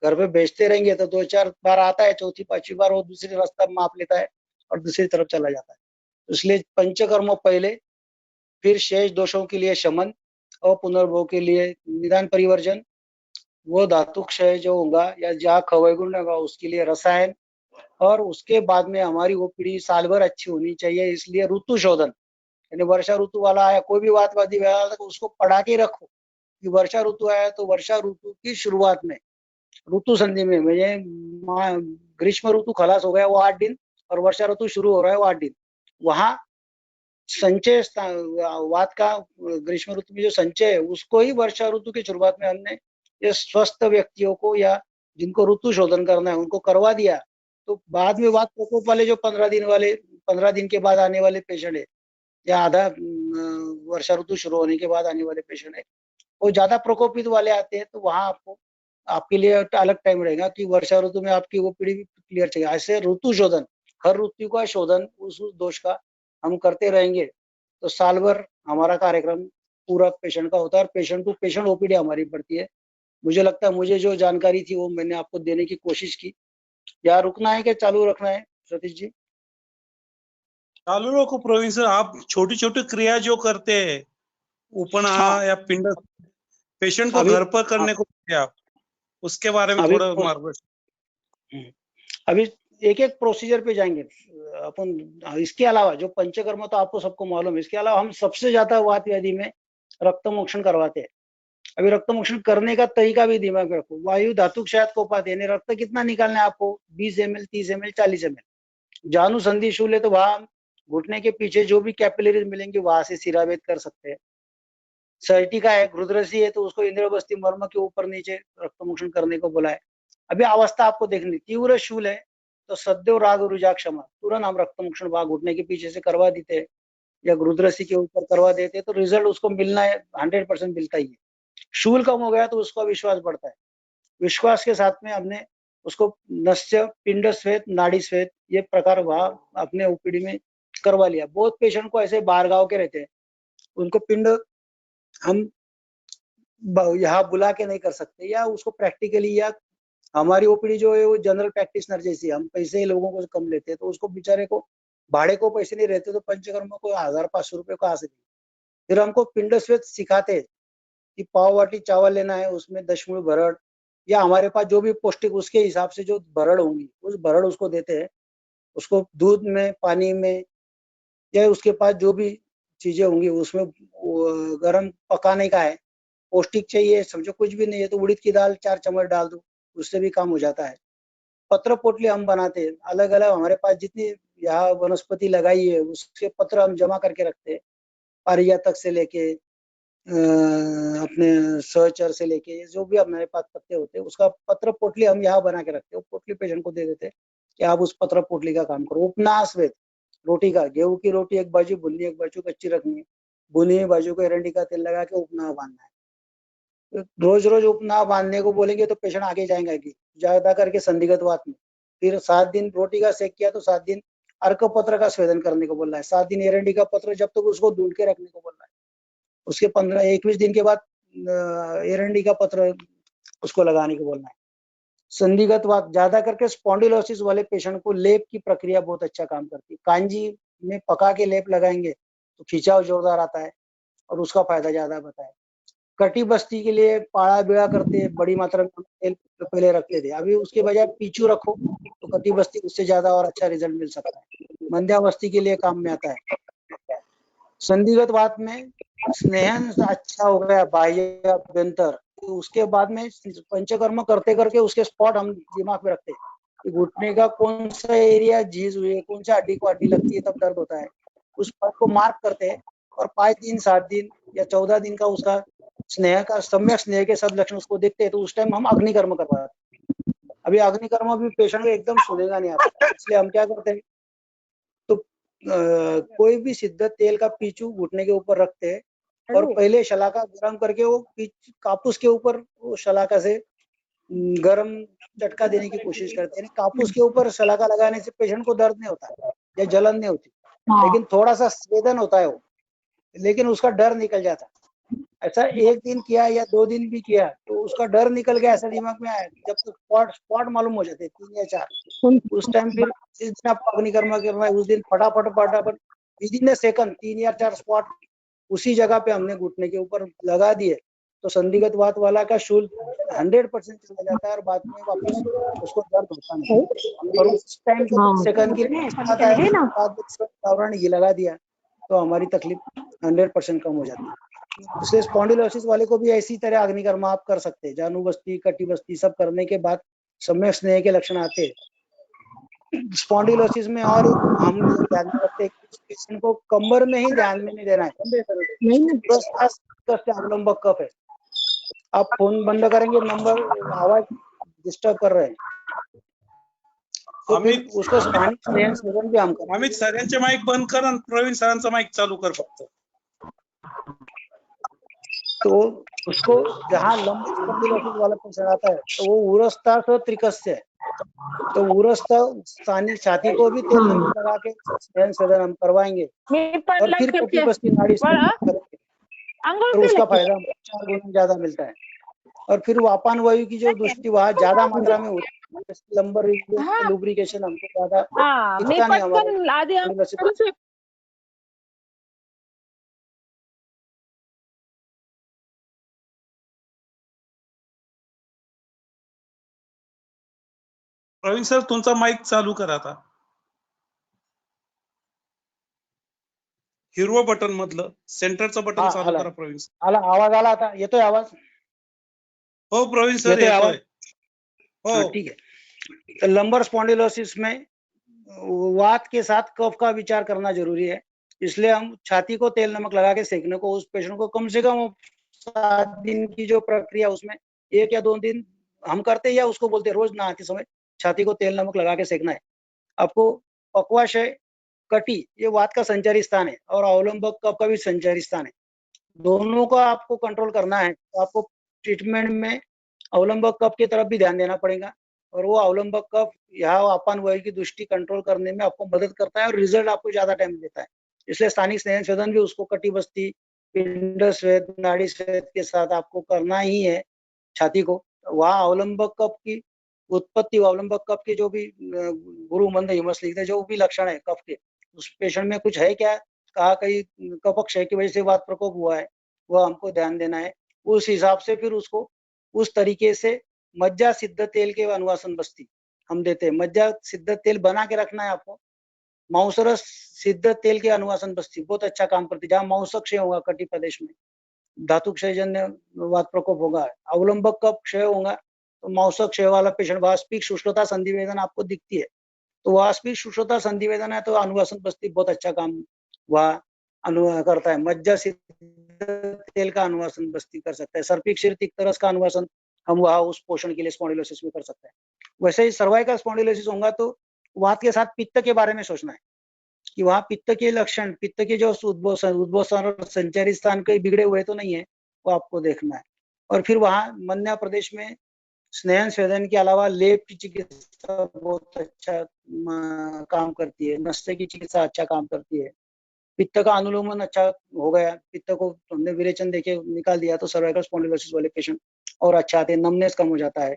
D: घर पे बेचते रहेंगे तो 2-4 बार आता है, चौथी 5वीं बार वो दूसरे रास्ता माप लेता है और दूसरी तरफ चला जाता है। इसलिए पंचकर्म पहले, फिर शेष दोषों के लिए शमन और पुनर्भोग के लिए निदान परिवर्जन, वो धातु क्षय जो होगा या जहाँ खवैगुण होगा उसके लिए रसायन, और उसके बाद में हमारी ओपीडी साल भर अच्छी होनी चाहिए। इसलिए ऋतु शोधन, यानी वर्षा ऋतु वाला आया, कोई भी वातवादी वाला तो उसको पढ़ा के रखो कि वर्षा ऋतु आया तो वर्षा ऋतु की शुरुआत में ऋतु संधि में, ग्रीष्म ऋतु खलास हो गया वो 8 दिन और वर्षा ऋतु शुरू हो रहा है वो 8 दिन, वहां संचय वात का ग्रीष्म ऋतु में जो संचय है उसको ही वर्षा ऋतु की शुरुआत में हमने ये स्वस्थ व्यक्तियों को या जिनको ऋतु शोधन करना है उनको करवा दिया। तो बाद में वात प्रकोप वाले जो 15 दिन के बाद आने वाले पेशेंट है या आधा वर्षा ऋतु शुरू होने के बाद आने वाले पेशेंट है, वो ज्यादा प्रकोपित वाले आते हैं तो वहां आपको आपके लिए अलग टाइम रहेगा कि वर्षा ऋतु में आपकी ओपीडी क्लियर चाहिए। ऐसे ऋतु शोधन, हर ऋतु का शोधन उस दोष का हम करते रहेंगे तो साल भर हमारा कार्यक्रम पूरा पेशेंट का होता है और पेशेंट टू पेशेंट ओपीडी हमारी पड़ती है। मुझे लगता है मुझे जो जानकारी थी वो मैंने आपको देने की कोशिश की। या रुकना है क्या चालू रखना है सतीश जी?
B: चालू रखो प्रवीण सर, आप छोटी छोटी क्रिया जो करते हैं उपना
D: हाँ।
B: या पिंड पेशेंट को
D: अभी
B: घर पर करने को बोलते हैं आप, उसके बारे में
D: अभी
B: थोड़ा मार्गदर्शन।
D: अभी एक एक प्रोसीजर पे जाएंगे अपन। इसके अलावा जो पंचकर्म तो आपको सबको मालूम है, इसके अलावा हम सबसे ज्यादा वात व्याधि में रक्त मोक्षण करवाते हैं। अभी रक्त मोक्षण करने का तरीका भी दिमाग में रखो। वायु धातु क्षायत कोपात यानी रक्त कितना निकालना है आपको, 20 ml, 30 ml, 40 ml। जानु संधि शूल है तो वहां घुटने के पीछे जो भी कैपिलरीज मिलेंगे वहां से सिरावेद कर सकते हैं। सर्टिका है, घृतरसी है तो उसको इंद्रबस्ती मर्म के ऊपर नीचे रक्त मोक्षण करने को बोला है। अभी अवस्था आपको देखनी, तीव्र शूल है तो सद्यो राग रुजा क्षमा, तुरंत हम रक्त मोक्षण वहां घुटने के पीछे से करवा देते हैं या घृतरसी के ऊपर करवा देते हैं तो रिजल्ट उसको मिलना है 100% मिलता ही है। शूल कम हो गया तो उसका विश्वास बढ़ता है। विश्वास के साथ में हमने उसको नस्य, पिंड स्वेद, नाड़ी स्वेद ये प्रकार वहां अपने ओपीडी में करवा लिया। बहुत पेशेंट को ऐसे बाहर गांव के रहते हैं, उनको पिंड हम यहाँ बुला के नहीं कर सकते या उसको प्रैक्टिकली, या हमारी ओपीडी जो है वो जनरल प्रैक्टिशनर जैसी, हम पैसे लोगों को कम लेते हैं तो उसको बेचारे को भाड़े को पैसे नहीं रहते तो पंचकर्म को 1500 रुपए कहाँ से देंगे। फिर हमको पिंड स्वेद सिखाते हैं कि पाव वाटी चावल लेना है, उसमें दशमूल भरड़ या हमारे पास जो भी पौष्टिक उसके हिसाब से जो भरड़ होंगी उस भरड़ उसको देते हैं। उसको दूध में, पानी में या उसके पास जो भी चीजें होंगी उसमें गर्म पकाने का है। पौष्टिक चाहिए समझो, कुछ भी नहीं है तो उड़द की दाल 4 चम्मच डाल दो, उससे भी काम हो जाता है। पत्र पोटली हम बनाते हैं, अलग अलग हमारे पास जितनी यहाँ वनस्पति लगाई है उसके पत्र हम जमा करके रखते हैं। पारिजातक से लेके अपने सहचर से लेके जो भी हमारे पास पत्ते होते हैं उसका पत्र पोटली हम यहाँ बना के रखते हैं। पोटली पेशेंट को दे देते हैं कि आप उस पत्र पोटली का काम करो। उपना श्वेत, रोटी का, गेहूं की रोटी एक बाजू भुननी, एक बाजू कच्ची रखनी है, भुनी हुई बाजू को एरंडी का तेल लगा के उपना बांधना है। रोज रोज उपना बांधने को बोलेंगे तो पेशेंट आगे जाएंगे कि ज्यादा करके संदिग्ध वात में। फिर 7 दिन रोटी का सेक किया तो 7 दिन अर्क पत्र का स्वेदन करने को बोल रहा है, 7 दिन एरंडी का पत्र जब तक उसको धुल के रखने को बोल रहा है। उसके 15-21 दिन के बाद एरंडी का पत्र उसको लगाने को बोलना है। संदिग्ध वात ज्यादा करके स्पॉन्डिलोसिस वाले पेशेंट को लेप की प्रक्रिया बहुत अच्छा काम करती है। कांजी में पका के लेप लगाएंगे तो खिंचाव जोरदार आता है और उसका फायदा ज्यादा बताए। कटी बस्ती के लिए पाड़ा बिड़ा करते हैं, बड़ी मात्रा में तेल पहले रखते थे, अभी उसके बजाय पीछू रखो तो कटी बस्ती उससे ज्यादा और अच्छा रिजल्ट मिल सकता है। मंद्यावस्थी के लिए काम में आता है। संदिग्ध वात में स्नेहन अच्छा हो गया बाह्य अभ्यंतर तो उसके बाद में पंचकर्म करते करके उसके स्पॉट हम दिमाग में रखते हैं। घुटने का कौन सा एरिया झीज हुई है, कौन सा हड्डी को हड्डी लगती है तब दर्द होता है, उस पॉइंट को मार्क करते हैं और 5 दिन, 7 दिन या 14 दिन का उसका स्नेह का सम्यक स्नेह के सब लक्षण उसको देखते हैं तो उस टाइम हम अग्निकर्म करवाते हैं। अभी अग्निकर्म भी पेशेंट एकदम सुनेगा नहीं आता, इसलिए हम क्या करते हैं तो कोई भी सिद्ध तेल का पीछू घुटने के ऊपर रखते हैं और पहले शलाका गर्म करके वो कापूस के ऊपर वो शलाका से गर्म झटका देने की कोशिश करते हैं। कापूस के ऊपर शलाका लगाने से पेशेंट को दर्द नहीं होता या जलन नहीं होती, लेकिन थोड़ा सा स्वेदन होता है वो, लेकिन उसका डर निकल जाता है। ऐसा 1 दिन किया या 2 दिन भी किया तो उसका डर निकल गया, ऐसा दिमाग में आया। जब तक स्पॉट मालूम हो जाते 3 या 4 उस टाइम फिर जिस दिन आप अग्निकर्म करना है उस दिन फटाफट विदिन ए सेकंड 3 या 4 स्पॉट उसी जगह पे हमने घुटने के ऊपर लगा दिए तो संदिग्ध वात वाला का शूल 100% चला जाता है और बाद में वापस उसको दर्द होता नहीं। और उस टाइम तो सेकंड की आता है, बाद ये लगा दिया तो हमारी तकलीफ 100% कम हो जाती है। इसलिए स्पॉन्डिलोसिस वाले को भी ऐसी तरह अग्निकर्म आप कर सकते हैं। जानुभस्ती, कटिबस्ती सब करने के बाद सम्यक स्नेह के लक्षण आते हैं। स्पॉन्डिलोसिस में और हम ध्यान रखते हैं पेशेंट को कमर में ही ध्यान में नहीं देना है, अवलंबक कफ है। आप फोन बंद करेंगे, नंबर आवाज डिस्टर्ब कर रहे हैं तो फिर उसको स्थानिक स्नेह सेवन भी हम करें।
B: अमित सरांचे माईक बंद कर आणि प्रवीण सरांचा माईक चालू कर फक्त।
D: तो उसको जहाँ लंबा स्पॉन्डिलोसिस वाला पेशेंट आता है तो वो उरस्ता से त्रिकस्य है, तो उरस्ता छाती को भी तेल नमक लगा के स्नेहन सदन हम करवाएंगे और फिर कटिबस्ती नाड़ी से करेंगे, तो उसका फायदा 4 गुना ज्यादा मिलता है। और फिर वापान वायु की जो दृष्टि वहाँ ज्यादा मात्रा में होती है, लंबर लुब्रिकेशन हमको ज्यादा दिखता नहीं हमारे।
B: प्रवीण सर तुमचा माईक चालू करा आता, हिरवं बटन मधलं सेंटरचं बटन
D: हा,
B: चालू
D: आला.
B: करा प्रवीण सर.
D: आला आवाज आला आता, येतोय आवाज?
B: हो प्रवीण सर
D: येतोय आवाज?
B: येतोय.
D: हाँ,
B: हो
D: ठीक है। तो लंबर स्पॉन्डिलोसिस में वात के साथ कफ का विचार करना जरूरी है, इसलिए हम छाती को तेल नमक लगा के सेकने को उस पेशेंट को कम से कम 7 दिन की जो प्रक्रिया उसमें 1 या 2 दिन हम करते हैं या उसको बोलते हैं रोज नहाते समय छाती को तेल नमक लगा के सेकना है। आपको पक्वाशय कटी ये वात का संचारी स्थान है और अवलंबक कफ का भी संचारी स्थान है, दोनों का आपको कंट्रोल करना है। तो आपको ट्रीटमेंट में अवलंबक कफ की तरफ भी ध्यान देना पड़ेगा और वो अवलंबक कफ यहाँ आपान वायु की दृष्टि कंट्रोल करने में आपको मदद करता है और रिजल्ट आपको ज्यादा टाइम देता है। इसलिए स्थानिक स्नेहन शोधन भी उसको कटिबस्ती पिंड स्वेद नाड़ी स्वेद के साथ आपको करना ही है छाती को। वहाँ अवलंबक कफ की उत्पत्ति अवलंबक कफ के जो भी गुरु मंद हिमस लिखते जो भी लक्षण है कफ के, उस पेशेंट में कुछ है क्या, कहा कहीं कफक क्षय की वजह से वात प्रकोप हुआ है, वह हमको ध्यान देना है। उस हिसाब से फिर उसको उस तरीके से मज्जा सिद्ध तेल के अनुवासन बस्ती हम देते हैं। मज्जा सिद्ध तेल बना के रखना है आपको। मांसरस सिद्ध तेल के अनुवासन बस्ती बहुत अच्छा काम करती है, जहाँ मांस क्षय होगा कटी प्रदेश में, धातु क्षयजन्य वात प्रकोप होगा, अवलंबक कफ क्षय होगा तो मांस क्षय वाला पेशेंट वास्पिक शुष्कता संधि वेदना आपको दिखती है, तो वास्पिक शुष्कता संधि वेदना है तो अनुवासन बस्ती बहुत अच्छा काम वह करता है। मज्जा सिद्ध तेल का अनुवासन बस्ती कर सकता है। सर्पिक शिर तिक्तरस का अनुवासन हम वहाँ उस पोषण के लिए स्पॉन्डिलोसिस में कर सकते हैं। वैसे ही सर्वाइकल स्पॉन्डिलोसिस होगा तो वात के साथ पित्त के बारे में सोचना है कि वहाँ पित्त के लक्षण, पित्त के जो उद्भवस्थान और संचारी स्थान कहीं बिगड़े हुए तो नहीं है, वो आपको देखना है। और फिर वहाँ मन्या प्रदेश में स्नेहन स्वेदन के अलावा लेप की चिकित्सा बहुत अच्छा काम करती है, नस्ते की चिकित्सा अच्छा काम करती है, पित्त का अनुलोमन अच्छा हो गया, पित्त को हमने विरेचन देके निकाल दिया तो सर्वाइकल स्पॉन्डिलोसिस वाले पेशेंट और अच्छा आते हैं, नमनेस कम हो जाता है।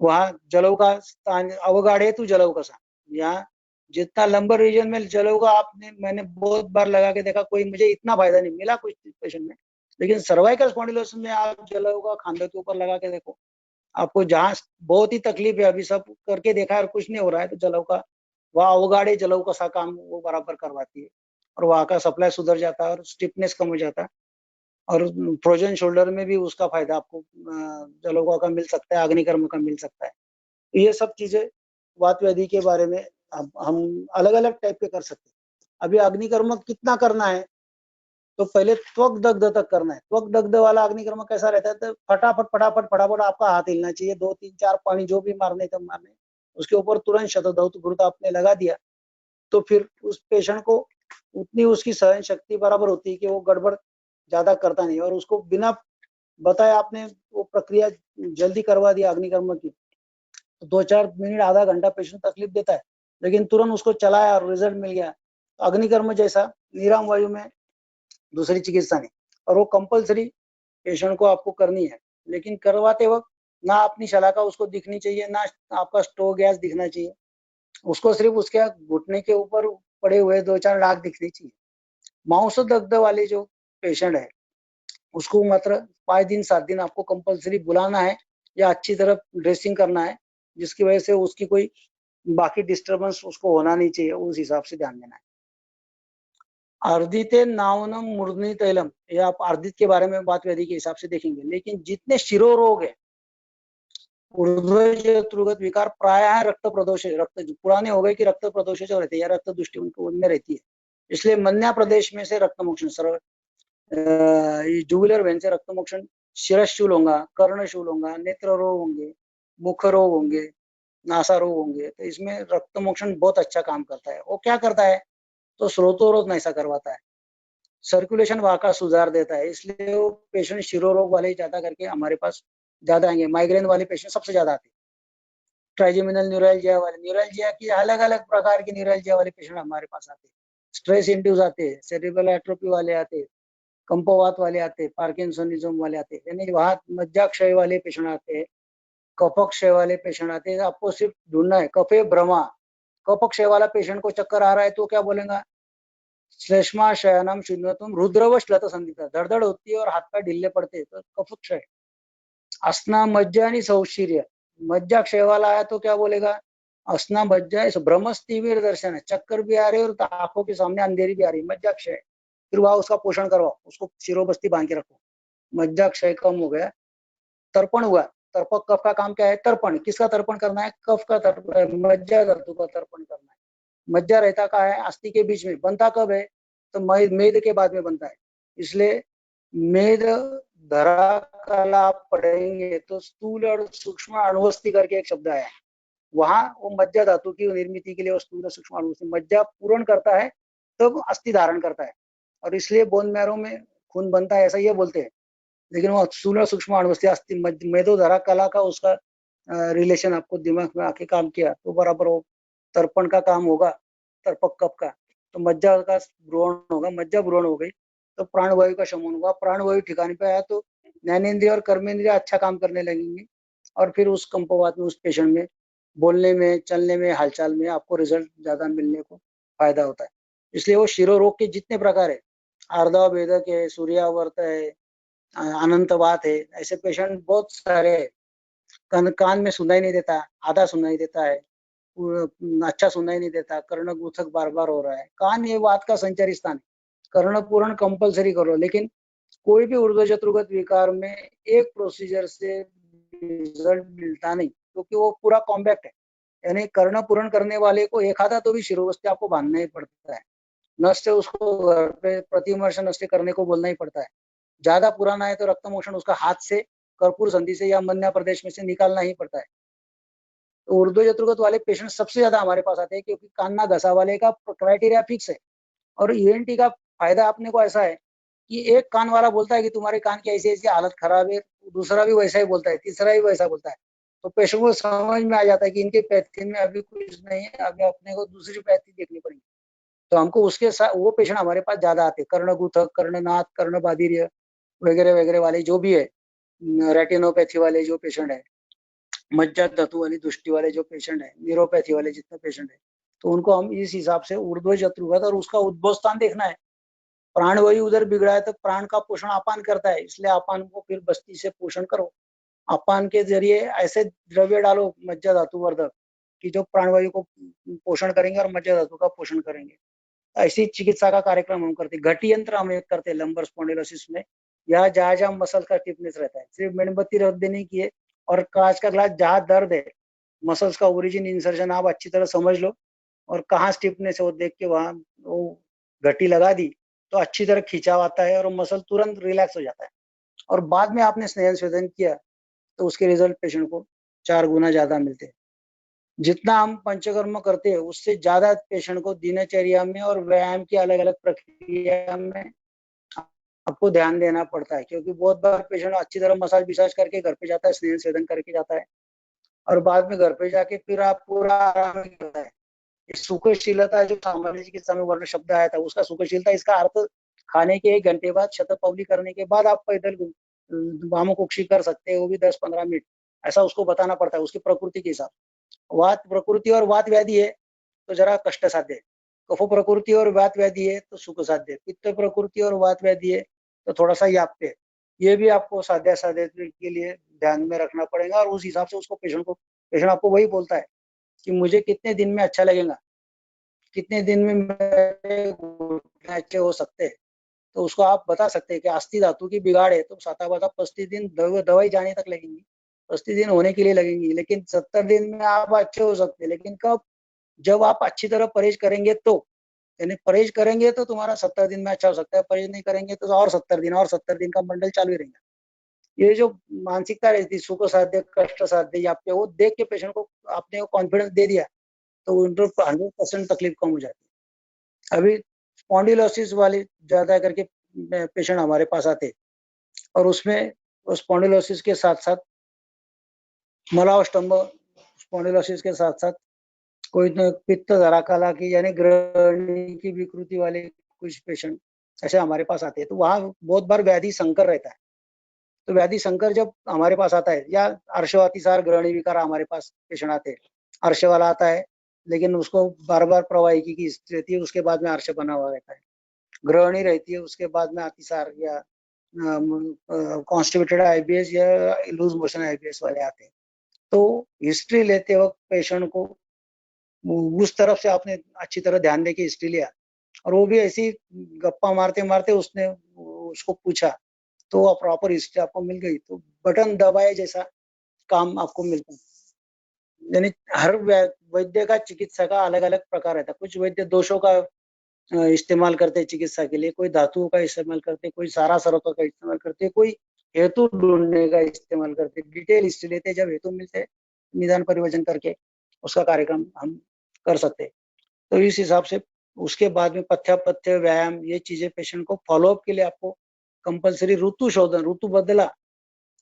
D: वहाँ जलव का स्थान अवगाढ़े तो जलव कसा, यहाँ जितना लंबर रीजन में जलव का मैंने बहुत बार लगा के देखा, कोई मुझे इतना फायदा नहीं मिला कुछ पेशेंट में, लेकिन सर्वाइकल स्पॉन्डिलोसिस में आप जलव का खांधे के ऊपर लगा के देखो, आपको जहाँ बहुत ही तकलीफ है, अभी सब करके देखा है और कुछ नहीं हो रहा है, तो जलव का वह अवगाढ़े जलव का सा काम वो बराबर करवाती है और वहाँ का सप्लाई सुधर जाता है और स्टिफनेस कम हो जाता है। और फ्रोजन शोल्डर में भी उसका फायदा आपको जलोगा का मिल सकता है, अग्निकर्म का मिल सकता है। तो ये सब चीजें वात व्याधि के बारे में हम अलग अलग टाइप के कर सकते हैं। अभी अग्निकर्म कितना करना है, तो पहले त्वक दग्ध तक करना है। त्वक दग्ध वाला अग्निकर्म कैसा रहता है, तो फटाफट आपका हाथ हिलना चाहिए, 2 3 4 पानी जो भी मारने तो मारने, उसके ऊपर तुरंत शतधौत घृत आपने लगा दिया, तो फिर उस पेशेंट को उतनी उसकी सहन शक्ति बराबर होती है कि वो गड़बड़ ज्यादा करता नहीं, और उसको बिना बताए आपने वो प्रक्रिया जल्दी करवा दिया अग्निकर्म की, तो 2-4 मिनट आधा घंटा पेशेंट तकलीफ देता है, लेकिन तुरंत उसको चलाया और रिजल्ट मिल गया। तो अग्निकर्म जैसा निराम वायु में दूसरी चिकित्सा नहीं, और वो कंपलसरी पेशेंट को आपको करनी है, लेकिन करवाते वक्त ना अपनी शलाका उसको दिखनी चाहिए, ना आपका स्टो गैस दिखना चाहिए, उसको सिर्फ उसके घुटने के ऊपर पड़े हुए 2-4 दाग दिखनी चाहिए। मांस दग्ध वाले जो पेशेंट है उसको मात्र 5 दिन 7 दिन आपको कंपलसरी बुलाना है या अच्छी तरह ड्रेसिंग करना है, जिसकी वजह से उसकी कोई बाकी डिस्टर्बेंस उसको होना नहीं चाहिए, उस हिसाब से ध्यान देना है। अर्दिते नावनम मूर्धनि तैलम, ये आप अर्दित के बारे में बात व्याधि के हिसाब से देखेंगे, लेकिन जितने शिरो रोग है ऊर्ध्वगत विकार प्राय रक्त प्रदोष, रक्त पुराने हो गए कि रक्त प्रदोष जो रहते हैं या रक्त दृष्टि उनमें रहती है, इसलिए मन्या प्रदेश में से रक्त मोक्षण सर्व जुगुलर वेन से रक्त मोक्षण शिरशूल होगा, कर्णशूल होगा, नेत्र रोग होंगे, मुख रोग होंगे, नासा रोग होंगे, तो इसमें रक्त मोक्षण बहुत अच्छा काम करता है। वो क्या करता है, तो स्रोतोरोध ऐसा करवाता है। सर्कुलेशन वहाँ का सुधार देता है, इसलिए वो पेशेंट शिरोरोग वाले ज्यादा करके हमारे पास ज्यादा आएंगे। माइग्रेन वाले पेशेंट सबसे ज्यादा आते हैं। ट्राइजेमिनल न्यूरैल्जिया वाले, न्यूरैल्जिया की अलग अलग प्रकार की न्यूरैल्जिया वाले पेशेंट हमारे पास आते हैं। स्ट्रेस इंड्यूस आते हैं, सेरिब्रल एट्रोफी वाले आते हैं, कंपवात वाले आते हैं, पार्किंसनिज्म वाले आते हैं, यानी वहाँ मज्जाक्षय वाले पेशेंट आते हैं, कफक्षय वाले पेशेंट आते हैं। आपको सिर्फ ढूंढना है कफे भ्रमा। कफक्षय वाला पेशेंट को चक्कर आ रहा है तो क्या बोलेगा, श्लेष्मा शयनम शून्यतम रुद्रवश लत संधिता, धड़धड़ होती है और हाथ पैर ढीले पड़ते हैं तो कफक्षय। अस्ना मज्जा यानी सौशीर्य, मज्जा क्षय वाला आया तो क्या बोलेगा, अस्ना मज्जा भ्रमस तीव्र दर्शन है, चक्कर भी आ रही है और आंखों के सामने अंधेरी भी आ रही है, मज्जा क्षय। फिर वहां उसका पोषण करवाओ, उसको शिरोबस्ती बांध के रखो, मज्जा क्षय कम हो गया। तर्पण हुआ, तर्पक कफ का काम क्या है, तर्पण। किसका तर्पण करना है, कफ का तर्पण, मज्जा धातु का तर्पण करना है। मज्जा रहता का है अस्थि के बीच में, बनता कब है तो मेद के बाद में बनता है, इसलिए मेद धरा कला आप पढ़ेंगे तो स्थूल और सूक्ष्म अणुअस्थि करके एक शब्द आया है, वहां वो मज्जा धातु की निर्मित के लिए वो स्थूल और सूक्ष्म अणुअस्थि, मज्जा पूर्ण करता है तब अस्थि धारण करता है, और इसलिए बोन मैरो में खून बनता है ऐसा ये बोलते हैं। लेकिन वो स्थूल और सूक्ष्म अणुअस्थि अस्थि मेदो धरा कला का उसका रिलेशन आपको दिमाग में आके काम किया तो बराबर वो तर्पण का काम होगा, तर्पक कफ का। तो मज्जा का भ्रूण होगा, मज्जा भ्रूण हो गई तो प्राणवायु का शमन होगा, प्राणवायु ठिकाने पे आया तो ज्ञानेन्द्रिय और कर्मेंद्रिय अच्छा काम करने लगेंगे, और फिर उस कंपवात में उस पेशेंट में बोलने में, चलने में, हालचाल में आपको रिजल्ट ज्यादा मिलने को फायदा होता है। इसलिए वो शिरोरोग के जितने प्रकार है, आर्धावेदक है, सूर्यावर्त है, अनंतवात है, ऐसे पेशेंट बहुत सारे हैं। कान में सुनाई नहीं देता, आधा सुनाई देता है, अच्छा सुनाई नहीं देता, कर्ण गुथक बार बार हो रहा है, कान ये वात का संचारी स्थान है, कर्ण पूर्ण कंपलसरी करो। लेकिन कोई भी ऊर्ध्व शत्रुगत विकार में एक प्रोसीजर से रिजल्ट मिलता नहीं, क्योंकि वो पूरा कॉम्पैक्ट है, यानी कर्ण पूर्ण करने वाले को एक आधा तो भी शिरोवस्थी आपको बांधना ही पड़ता है, नष्ट उसको घर पे प्रतिमर्श नष्ट करने को बोलना ही पड़ता है। ज्यादा पुराना है तो रक्त मोशन उसका हाथ से, कर्पूर संधि से या मध्य प्रदेश में से निकालना ही पड़ता है। तो ऊर्ध्व शत्रुगत वाले पेशेंट सबसे ज्यादा हमारे पास आते हैं, क्योंकि कान्ना घसा वाले का क्राइटेरिया फिक्स है। और ईएनटी का फायदा अपने को ऐसा है कि एक कान वाला बोलता है कि तुम्हारे कान की ऐसी ऐसी हालत खराब है, दूसरा भी वैसा ही बोलता है, तीसरा भी वैसा बोलता है, तो पेशेंट को समझ में आ जाता है कि इनके पैथी में अभी कुछ नहीं है, अभी अपने को दूसरी पैथी देखनी पड़ेगी। तो हमको उसके साथ वो पेशेंट हमारे पास ज्यादा आते हैं, कर्णगुथक, कर्णनाथ, कर्णबाधिर्य वगैरह वगैरह वाले जो भी है, रेटिनोपैथी वाले जो पेशेंट है, मज्जा धातु वाली दृष्टि वाले जो पेशेंट है, न्यूरोपैथी वाले जितने पेशेंट है, तो उनको हम इस हिसाब से ऊर्ध्व शत्रुगत और उसका उद्भव स्थान देखना है। प्राणवायु उधर बिगड़ा है तो प्राण का पोषण अपान करता है, इसलिए अपान को फिर बस्ती से पोषण करो, अपान के जरिए ऐसे द्रव्य डालो मज्जा धातु वर्धक कि जो प्राणवायु को पोषण करेंगे और मज्जा धातु का पोषण करेंगे। ऐसी चिकित्सा का कार्यक्रम हम करते, घटी यंत्र हम एक करते लंबर स्पॉन्डिलोसिस में, या जहाँ जहाँ मसल का टिपनेस रहता है सिर्फ मेणबत्ती रख देने की है, और कांच का ग्लास जहाँ दर्द है, मसल्स का ओरिजिन इंसर्शन आप अच्छी तरह समझ लो, और कहाँ स्टिफनेस है वो देख के वहां वो घटी लगा दी तो अच्छी तरह खिंचाव आता है और मसल तुरंत रिलैक्स हो जाता है। और बाद में आपने स्नेहन स्वेदन किया तो उसके रिजल्ट पेशेंट को 4 गुना ज्यादा मिलते हैं। जितना हम पंचकर्म करते हैं उससे ज्यादा पेशेंट को दिनचर्या में और व्यायाम की अलग अलग प्रक्रिया में आपको ध्यान देना पड़ता है, क्योंकि बहुत बार पेशेंट अच्छी तरह मसाज विसाज करके घर पे जाता है, स्नेहन स्वेदन करके जाता है, और बाद में घर पे जाके फिर आप पूरा आराम करता है। सुखशीलता जो सामान्य चिकित्सा में वर्ण शब्द आया था, उसका सुखशीलता इसका अर्थ खाने के 1 घंटे बाद, शतपौली करने के बाद आप पैदल वामकुक्षी कर सकते हैं, वो भी 10-15 मिनट, ऐसा उसको बताना पड़ता है उसकी प्रकृति के हिसाब। वात प्रकृति और वात व्याधि है तो जरा कष्ट साध्य है, कफ प्रकृति और वात व्याधि है तो सुख साध्य है, पित्त प्रकृति और वात व्याधि है तो थोड़ा सा याप्य है। ये भी आपको साध्य साध्य के लिए ध्यान में रखना पड़ेगा, और उस हिसाब से उसको पेशेंट आपको वही बोलता है कि मुझे कितने दिन में अच्छा लगेगा, कितने दिन में मेरे घुटने अच्छे हो सकते हैं, तो उसको आप बता सकते हैं कि अस्थि धातु की बिगाड़ है तो 35 दिन दवाई जाने तक लगेंगी, 35 दिन होने के लिए लगेंगी, लेकिन 70 दिन में आप अच्छे हो सकते हैं। लेकिन कब, जब आप अच्छी तरह परहेज करेंगे तो, यानी परहेज करेंगे तो तुम्हारा 70 दिन में अच्छा हो सकता है, परहेज नहीं करेंगे तो और 70 दिन, और 70 दिन का मंडल चालू ही रहेगा। ये जो मानसिकता रहती है सुख साध्य कष्ट साध्य या पे, वो देख के पेशेंट को आपने कॉन्फिडेंस दे दिया तो 100% तकलीफ कम हो जाती है। अभी स्पॉन्डिलोसिस वाले ज्यादा करके पेशेंट हमारे पास आते और उसमें स्पॉन्डिलोसिस के साथ साथ मलावस्तंभ स्पॉन्डिलोसिस के साथ साथ कोई पित्त धराकाला की यानी ग्रहणी की विकृति वाले कुछ पेशेंट ऐसे हमारे पास आते हैं। तो वहाँ बहुत बार व्याधि संकर रहता है। तो व्याधि संकर जब हमारे पास आता है या अर्शवातिसार ग्रहणी विकार हमारे पास पेशेंट आते हैं, अर्श वाला आता है लेकिन उसको बार बार प्रवाहिकी की स्थिति रहती है, उसके बाद में अर्श बना हुआ रहता है। ग्रहणी रहती है, उसके बाद में अतिसार या कॉन्स्टिपेटेड आईबीएस या लूज मोशन आईबीएस वाले आते हैं। तो हिस्ट्री लेते वक्त पेशेंट को उस तरफ से आपने अच्छी तरह ध्यान दे के हिस्ट्री लिया और वो भी ऐसी गप्पा मारते मारते उसने उसको पूछा तो प्रॉपर हिस्ट्री आपको मिल गई, तो बटन दबाए जैसा काम आपको मिलता है। यानी हर वैद्य का चिकित्सा का अलग अलग प्रकार रहता है। कुछ वैद्य दोषों का इस्तेमाल करते हैं चिकित्सा के लिए, कोई धातुओं का इस्तेमाल करते, कोई सारा सरत्व का इस्तेमाल करते, कोई हेतु ढूंढने का इस्तेमाल करते, डिटेल हिस्ट्री लेते, जब हेतु मिलते निदान परिवर्जन करके उसका कार्यक्रम हम कर सकते। तो इस हिसाब से उसके बाद में पथ्य व्यायाम ये चीजें पेशेंट को फॉलोअप के लिए आपको कंपलसरी ऋतु शोधन, ऋतु बदला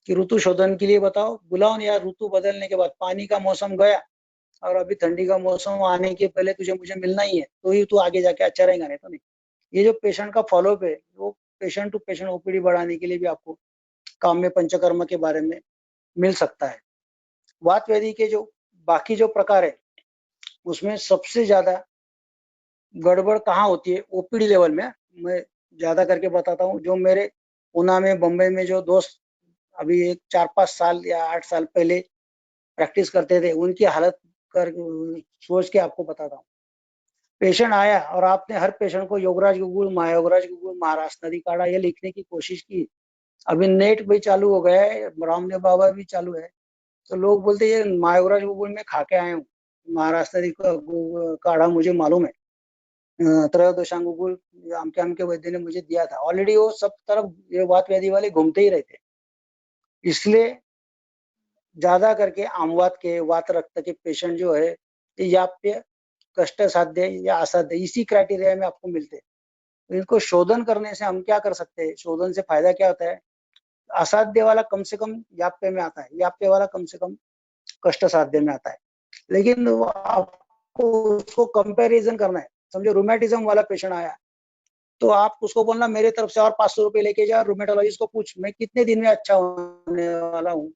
D: कि ऋतु शोधन के लिए बताओ बुलाओ, या ऋतु बदलने के बाद पानी का मौसम गया और अभी ठंडी का मौसम आने के पहले तुझे मुझे मिलना ही है तो ही तू आगे जाके अच्छा रहेगा, नहीं तो नहीं। ये जो पेशेंट का फॉलोअप है वो पेशेंट टू पेशेंट ओपीडी बढ़ाने के लिए भी आपको काम में पंचकर्म के बारे में मिल सकता है। वात व्याधि के जो बाकी जो प्रकार है उसमें सबसे ज्यादा गड़बड़ कहाँ होती है ओपीडी लेवल में, मैं ज्यादा करके बताता हूँ। जो मेरे पूना में बम्बई में जो दोस्त अभी एक 4-5 साल या 8 साल पहले प्रैक्टिस करते थे उनकी हालत कर सोच के आपको बताता हूँ। पेशेंट आया और आपने हर पेशेंट को योगराज गुगुल, महायोगराज गुगुल, महाराष्ट्र नदी काढ़ा ये लिखने की कोशिश की। अभी नेट भी चालू हो गया है, रामदेव बाबा भी चालू है, तो लोग बोलते ये महायोगराज गुगुल में खा के आए हूँ, महाराष्ट्र नदी काढ़ा मुझे मालूम है, त्रयोदशांगुल आमके वैद्य ने मुझे दिया था। ऑलरेडी वो सब तरफ ये वात व्याधि वाले घूमते ही रहते, इसलिए ज्यादा करके आमवात के वात रक्त के पेशेंट जो है याप्य, कष्ट साध्य या असाध्य इसी क्राइटेरिया में आपको मिलते हैं। तो इनको शोधन करने से हम क्या कर सकते हैं, शोधन से फायदा क्या होता है, असाध्य वाला कम से कम याप्य में आता है, याप्य वाला कम से कम कष्ट साध्य में आता है। लेकिन आपको उसको कंपैरिजन करना है। समझो रूमेटिज्म वाला पेशेंट आया तो आप उसको बोलना मेरे तरफ से और 500 रुपए लेके जा, रूमेटोलॉजिस्ट को पूछ मैं कितने दिन में अच्छा होने वाला हूँ।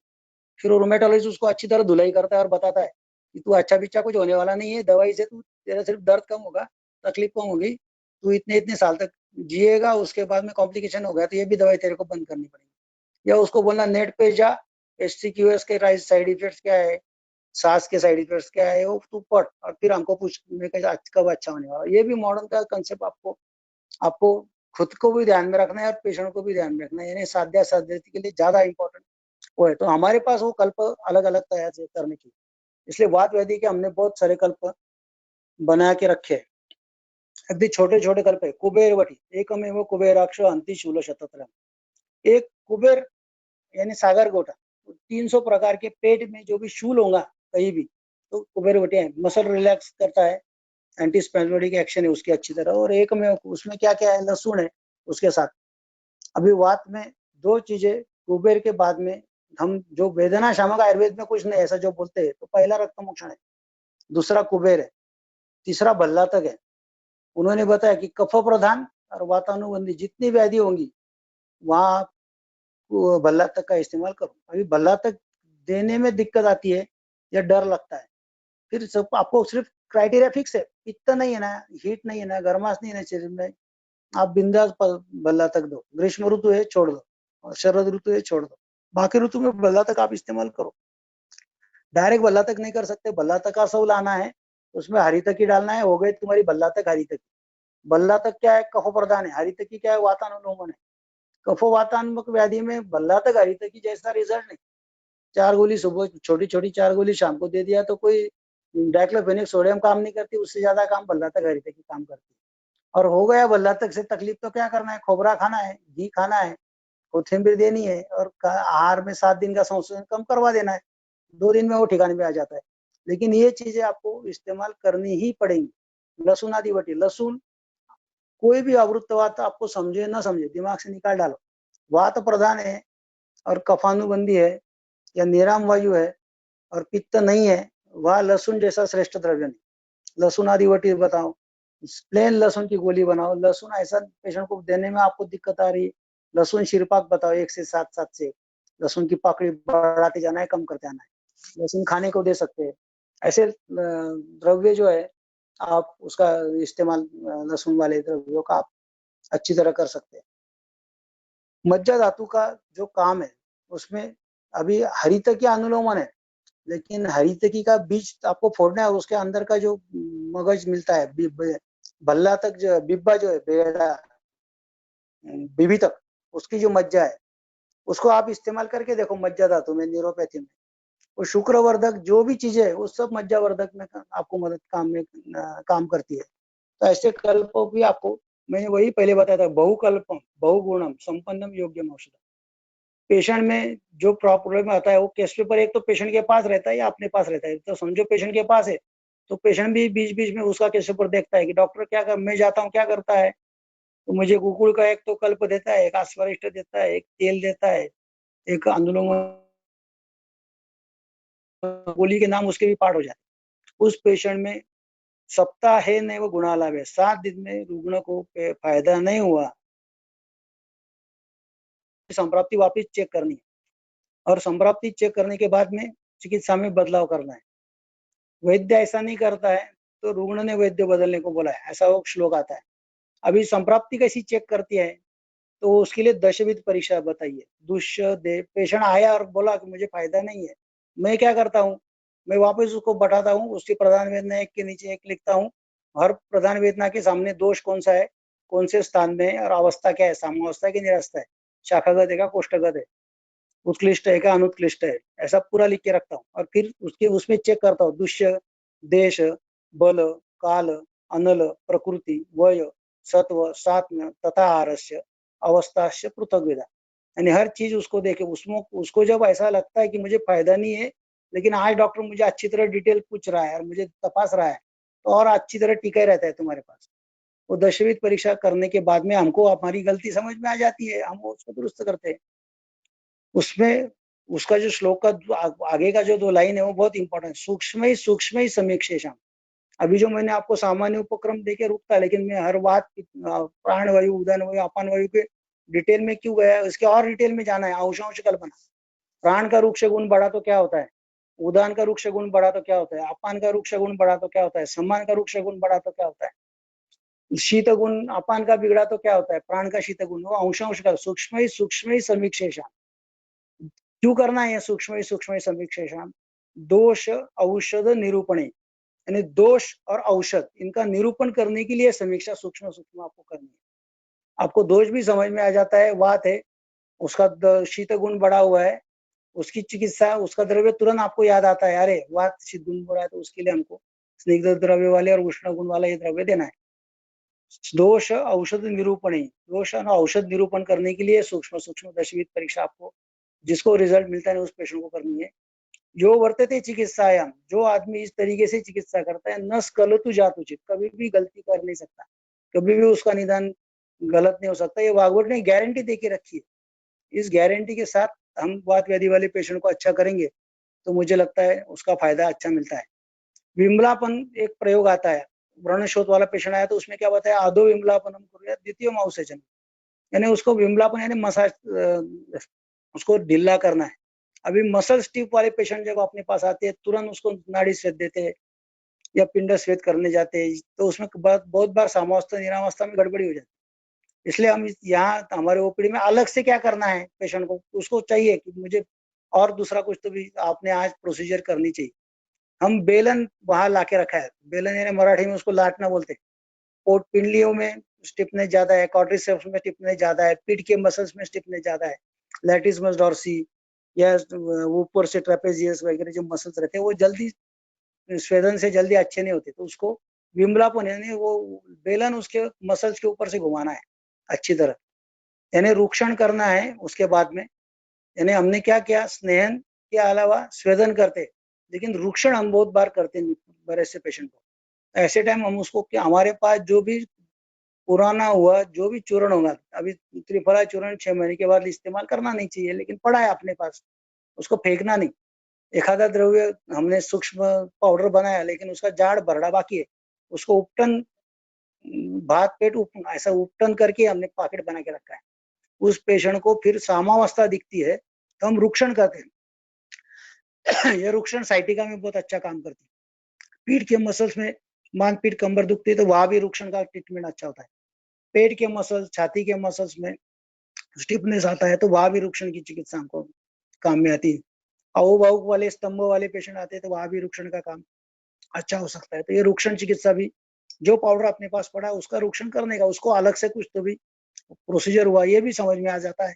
D: फिर रूमेटोलॉजिस्ट उसको अच्छी तरह धुलाई करता है और बताता है कि तू अच्छा बिच्चा कुछ होने वाला नहीं है, दवाई से तू तेरा सिर्फ दर्द कम होगा, तकलीफ कम होगी, तू इतने साल तक जिएगा, उसके बाद में कॉम्प्लिकेशन हो गया तो ये भी दवाई तेरे को बंद करनी पड़ेगी। या उसको बोलना नेट पे जा, HCQS के साइड इफेक्ट्स क्या है, सांस के साइड इफेक्ट्स क्या है, वो तू पढ़ और फिर हमको पूछ मैं कब अच्छा होने वाला। ये भी मॉडर्न का कंसेप्ट आपको खुद को भी ध्यान में रखना है और पेशेंट को भी ध्यान में रखना है, यानी साध्य साध्यता के लिए ज्यादा इंपॉर्टेंट वो है। तो हमारे पास वो कल्प अलग अलग तैयार करने की, इसलिए वात व्याधि के हमने बहुत सारे कल्प बना के रखे हैं। अगदी छोटे छोटे कल्प है, कुबेर वटी एकमेव कुबेराक्ष अंति शूल शतत्रम। एक कुबेर यानी सागर गोटा, 300 प्रकार के पेट में जो भी शूल होगा कहीं भी तो कुबेर वटी है, मसल रिलैक्स करता है, एंटी स्पेजमोडिक एक्शन है उसकी अच्छी तरह। और एक में उसमें क्या क्या है, लहसुन है उसके साथ। अभी वात में 2 चीजें कुबेर के बाद में हम जो वेदना शामक आयुर्वेद में कुछ नहीं ऐसा जो बोलते हैं, तो पहला रक्त मोक्षण है, दूसरा कुबेर है, तीसरा भल्लातक है। उन्होंने बताया कि कफ प्रधान और वातानुबंधी जितनी व्याधि होंगी वहां भल्लातक का इस्तेमाल करो। अभी भल्लातक देने में दिक्कत आती है या डर लगता है, फिर सब आपको सिर्फ क्राइटेरिया फिक्स है, पित्त नहीं है ना, हीट नहीं है ना, गर्माश नहीं है ना शरीर में, आप बिंदास भल्लातक दो। ग्रीष्म ऋतु है छोड़ दो, और शरद ऋतु है छोड़ दो, बाकी ऋतु में भल्लातक आप इस्तेमाल करो। डायरेक्ट भल्लातक नहीं कर सकते, भल्लातक का सौ लाना है, उसमें हरितकी डालना है, हो गई तुम्हारी भल्लातक हरितकी। भल्लातक क्या है, कफ प्रधान है, हरितकी क्या है, वातानुलोमन है। कफो वातानुक व्याधि में भल्लातक हरितकी जैसा रिजल्ट नहीं। 4 गोली सुबह छोटी छोटी 4 गोली शाम को दे दिया तो कोई डाइक्लोफेनिक सोडियम काम नहीं करती, उससे ज्यादा काम भल्लातक हरितकी काम करती है। और हो गया भल्लातक से तकलीफ तो क्या करना है, खोबरा खाना है, घी खाना है, कोथिंबीर देनी है और आहार में 7 दिन का संशोधन कम करवा देना है, 2 दिन में वो ठिकाने पे आ जाता है। लेकिन ये चीजें आपको इस्तेमाल करनी ही पड़ेंगी। लहसुन आदि बटी, लहसुन कोई भी अवृत्त वात आपको समझे ना समझे, दिमाग से निकाल डालो। वात प्रधान है और कफानुबंधी है या निराम वायु है और पित्त नहीं है, वह लहसुन जैसा श्रेष्ठ द्रव्य नहीं। लहसुन आदि वटी बताओ, प्लेन लहसुन की गोली बनाओ। लहसुन ऐसा पेशेंट को देने में आपको दिक्कत आ रही है, लहसुन शिरपाक बताओ 1 से 7 से। लहसुन की पाकड़ी बढ़ाते जाना है, कम करते जाना है। लहसुन खाने को दे सकते हैं। ऐसे द्रव्य जो है आप उसका इस्तेमाल, लहसुन वाले द्रव्यों का आप अच्छी तरह कर सकते हैं। मज्जा धातु का जो काम है उसमें अभी हरितकी अनुलोमन है, लेकिन हरितकी का बीज आपको फोड़ना है। उसके अंदर का जो मगज मिलता है, भल्ला तक जो बिब्बा जो है, बेड़ा बीबी तक, उसकी जो मज्जा है उसको आप इस्तेमाल करके देखो मज्जा धातु में, न्यूरोपैथी में। और शुक्रवर्धक जो भी चीजें है वो सब मज्जावर्धक में आपको मदद काम करती है। तो ऐसे कल्प भी आपको, मैंने वही पहले बताया था, बहुकल्पम बहुगुणम संपन्नम योग्यम औषधम। पेशेंट में जो प्रॉब्लम आता है वो केस पेपर एक तो पेशेंट के पास रहता है या अपने पास रहता है। तो समझो पेशेंट के पास है तो पेशेंट भी बीच बीच में उसका केस पेपर देखता है कि डॉक्टर क्या कर, मैं जाता हूँ क्या करता है, तो मुझे गुकुल का एक तो कल्प देता है, एक आस्वरिष्ट देता है, एक तेल देता है, एक अनुलोम, गोली के नाम उसके भी पाठ हो जाते। उस पेशेंट में सप्ताह है नहीं वो गुणालाभ है, 7 दिन में रुग्ण को फायदा नहीं हुआ, संप्राप्ति वापिस चेक करनी है और संप्राप्ति चेक करने के बाद में चिकित्सा में बदलाव करना है। वैद्य ऐसा नहीं करता है तो रुग्ण ने वैद्य बदलने को बोला है, ऐसा वो श्लोक आता है। अभी संप्राप्ति कैसी चेक करती है तो उसके लिए दशविध परीक्षा बताइए। दुष्य दे, पेशेंट आया और बोला कि मुझे फायदा नहीं है, मैं क्या करता हूँ, मैं वापस उसको बढ़ाता हूँ, उसकी प्रधान वेदना एक के नीचे एक लिखता हूँ। हर प्रधान वेदना के सामने दोष कौन सा है, कौन से स्थान में है और अवस्था क्या है, साम्यावस्था है कि निरावस्था है, शाखागत है का कोष्ठगत है, उत्कृष्ट है का अनुत्कृष्ट है, ऐसा पूरा लिख के रखता हूँ। और फिर उसके उसमें चेक करता हूँ दुष्य, देश, बल, काल, अनल, प्रकृति, वय, सत्व, सात्म्य तथा आरस्य अवस्थाश्य पृथक विधा। यानी हर चीज उसको देखे, उसको जब ऐसा लगता है कि मुझे फायदा नहीं है, लेकिन आज डॉक्टर मुझे अच्छी तरह डिटेल पूछ रहा है और मुझे तपास रहा है, तो और अच्छी तरह टिका रहता है तुम्हारे पास। वो दशविध परीक्षा करने के बाद में हमको हमारी गलती समझ में आ जाती है, हम उसको दुरुस्त करते हैं। उसमें उसका जो श्लोक का आगे का जो 2 लाइन है वो बहुत इंपॉर्टेंट है, सूक्ष्म ही समीक्षेशम। अभी जो मैंने आपको सामान्य उपक्रम देके रुकता है, लेकिन मैं हर बात प्राण वायु, उदान वायु, अपान वायु के डिटेल में क्यों गया, इसके और डिटेल में जाना है। अंश कल्पना, प्राण का रुक्ष गुण बढ़ा तो क्या होता है, उदान का रुक्ष गुण बढ़ा तो क्या होता है, अपान का रुक्ष गुण बढ़ा तो क्या होता है, सम्मान का रुक्ष गुण बढ़ा तो क्या होता है, शीत गुण अपान का बिगड़ा तो क्या होता है, प्राण का शीत गुण। वो अंश का सूक्ष्म ही समीक्षेशा। क्यों करना है सूक्ष्म ही समीक्षेशा? दोष औषध निरूपणे, यानी दोष और औषध इनका निरूपण करने के लिए समीक्षा सूक्ष्म आपको करनी है। आपको दोष भी समझ में आ जाता है, वात है उसका शीत गुण बढ़ा हुआ है, उसकी चिकित्सा, उसका द्रव्य तुरंत आपको याद आता है, अरे वात शीत गुण बढ़ा है तो उसके लिए हमको स्निग्ध द्रव्य वाले और उष्ण गुण वाला ये द्रव्य देना है। दोष औषध निरूपण, दोष और औषध निरूपण करने के लिए सूक्ष्म दशविध परीक्षा आपको, जिसको रिजल्ट मिलता है उस पेशेंट को करनी है। जो वर्तते चिकित्सायाम, जो आदमी इस तरीके से चिकित्सा करता है, न स्खलतु जातुचित, कभी भी गलती कर नहीं सकता, कभी भी उसका निदान गलत नहीं हो सकता। ये वागवट ने गारंटी दे के रखी है। इस गारंटी के साथ हम वात व्याधि वाले पेशेंट को अच्छा करेंगे तो मुझे लगता है उसका फायदा अच्छा मिलता है। विमलापन एक प्रयोग आता है, व्रणशोथ वाला पेशेंट आया तो उसमें क्या बताया, आदो विमलापनम कुर्यात द्वितीय मांसेचन, यानी उसको विमलापन यानी मसाज, उसको ढीला करना है। अभी मसल स्टिफ वाले पेशेंट जब अपने पास आते हैं तुरंत उसको नाड़ी स्वेद देते हैं या पिंड स्वेद करने जाते हैं, तो उसमें बहुत बार सामावस्था निरावस्था में गड़बड़ी हो जाती है। इसलिए हम यहाँ हमारे ओपीडी में अलग से क्या करना है, पेशेंट को उसको चाहिए कि मुझे और दूसरा कुछ तो भी आपने आज प्रोसीजर करनी चाहिए। हम बेलन वहां लाके रखा है, बेलन यानी मराठी में उसको लाटना बोलते हैं। पोट पिंडलियों में स्टिफनेस ज्यादा है, क्वाड्रिसेप्स में स्टिफनेस ज्यादा है, पीठ के मसल्स में स्टिफनेस ज्यादा है, लैटिसमस डॉर्सी या ऊपर से ट्रेपेजियस वगैरह जो मसल्स रहते हैं वो जल्दी स्वेदन से जल्दी अच्छे नहीं होते, तो उसको विमलापन यानी वो बेलन उसके मसल्स के ऊपर से घुमाना है अच्छी तरह, यानी रुक्षण करना है। उसके बाद में यानी हमने क्या किया, स्नेहन के अलावा स्वेदन करते, लेकिन रुक्षण हम बहुत बार करते नहीं बड़े से पेशेंट को। ऐसे टाइम हम उसको, कि हमारे पास जो भी पुराना हुआ जो भी चूर्ण होगा, अभी त्रिफला चूर्ण 6 महीने के बाद इस्तेमाल करना नहीं चाहिए, लेकिन पड़ा है अपने पास, उसको फेंकना नहीं। एखादा द्रव्य हमने सूक्ष्म पाउडर बनाया लेकिन उसका जाड़ भरड़ा बाकी है, उसको उपटन, भात पेट ऐसा उपटन करके हमने पॉकेट बना के रखा है। उस पेशेंट को फिर सामावस्था दिखती है तो हम रुक्षण करते हैं। ये रुक्षण साइटिका में बहुत अच्छा काम करती है। पीठ के मसल्स में मानपीठ कंबर दुखती है तो वहां भी रुक्षण का ट्रीटमेंट अच्छा होता है। पेट के मसल्स, छाती के मसल्स में स्टिफनेस आता है तो वहां भी रुक्षण की चिकित्सा हमको काम में आती है। अवभावुक वाले, स्तंभ वाले पेशेंट आते हैं तो वहां भी रुक्षण का काम अच्छा हो सकता है। तो ये रुक्षण चिकित्सा भी, जो पाउडर अपने पास पड़ा है उसका रुक्षण करने का, उसको अलग से कुछ तो भी प्रोसीजर हुआ ये भी समझ में आ जाता है,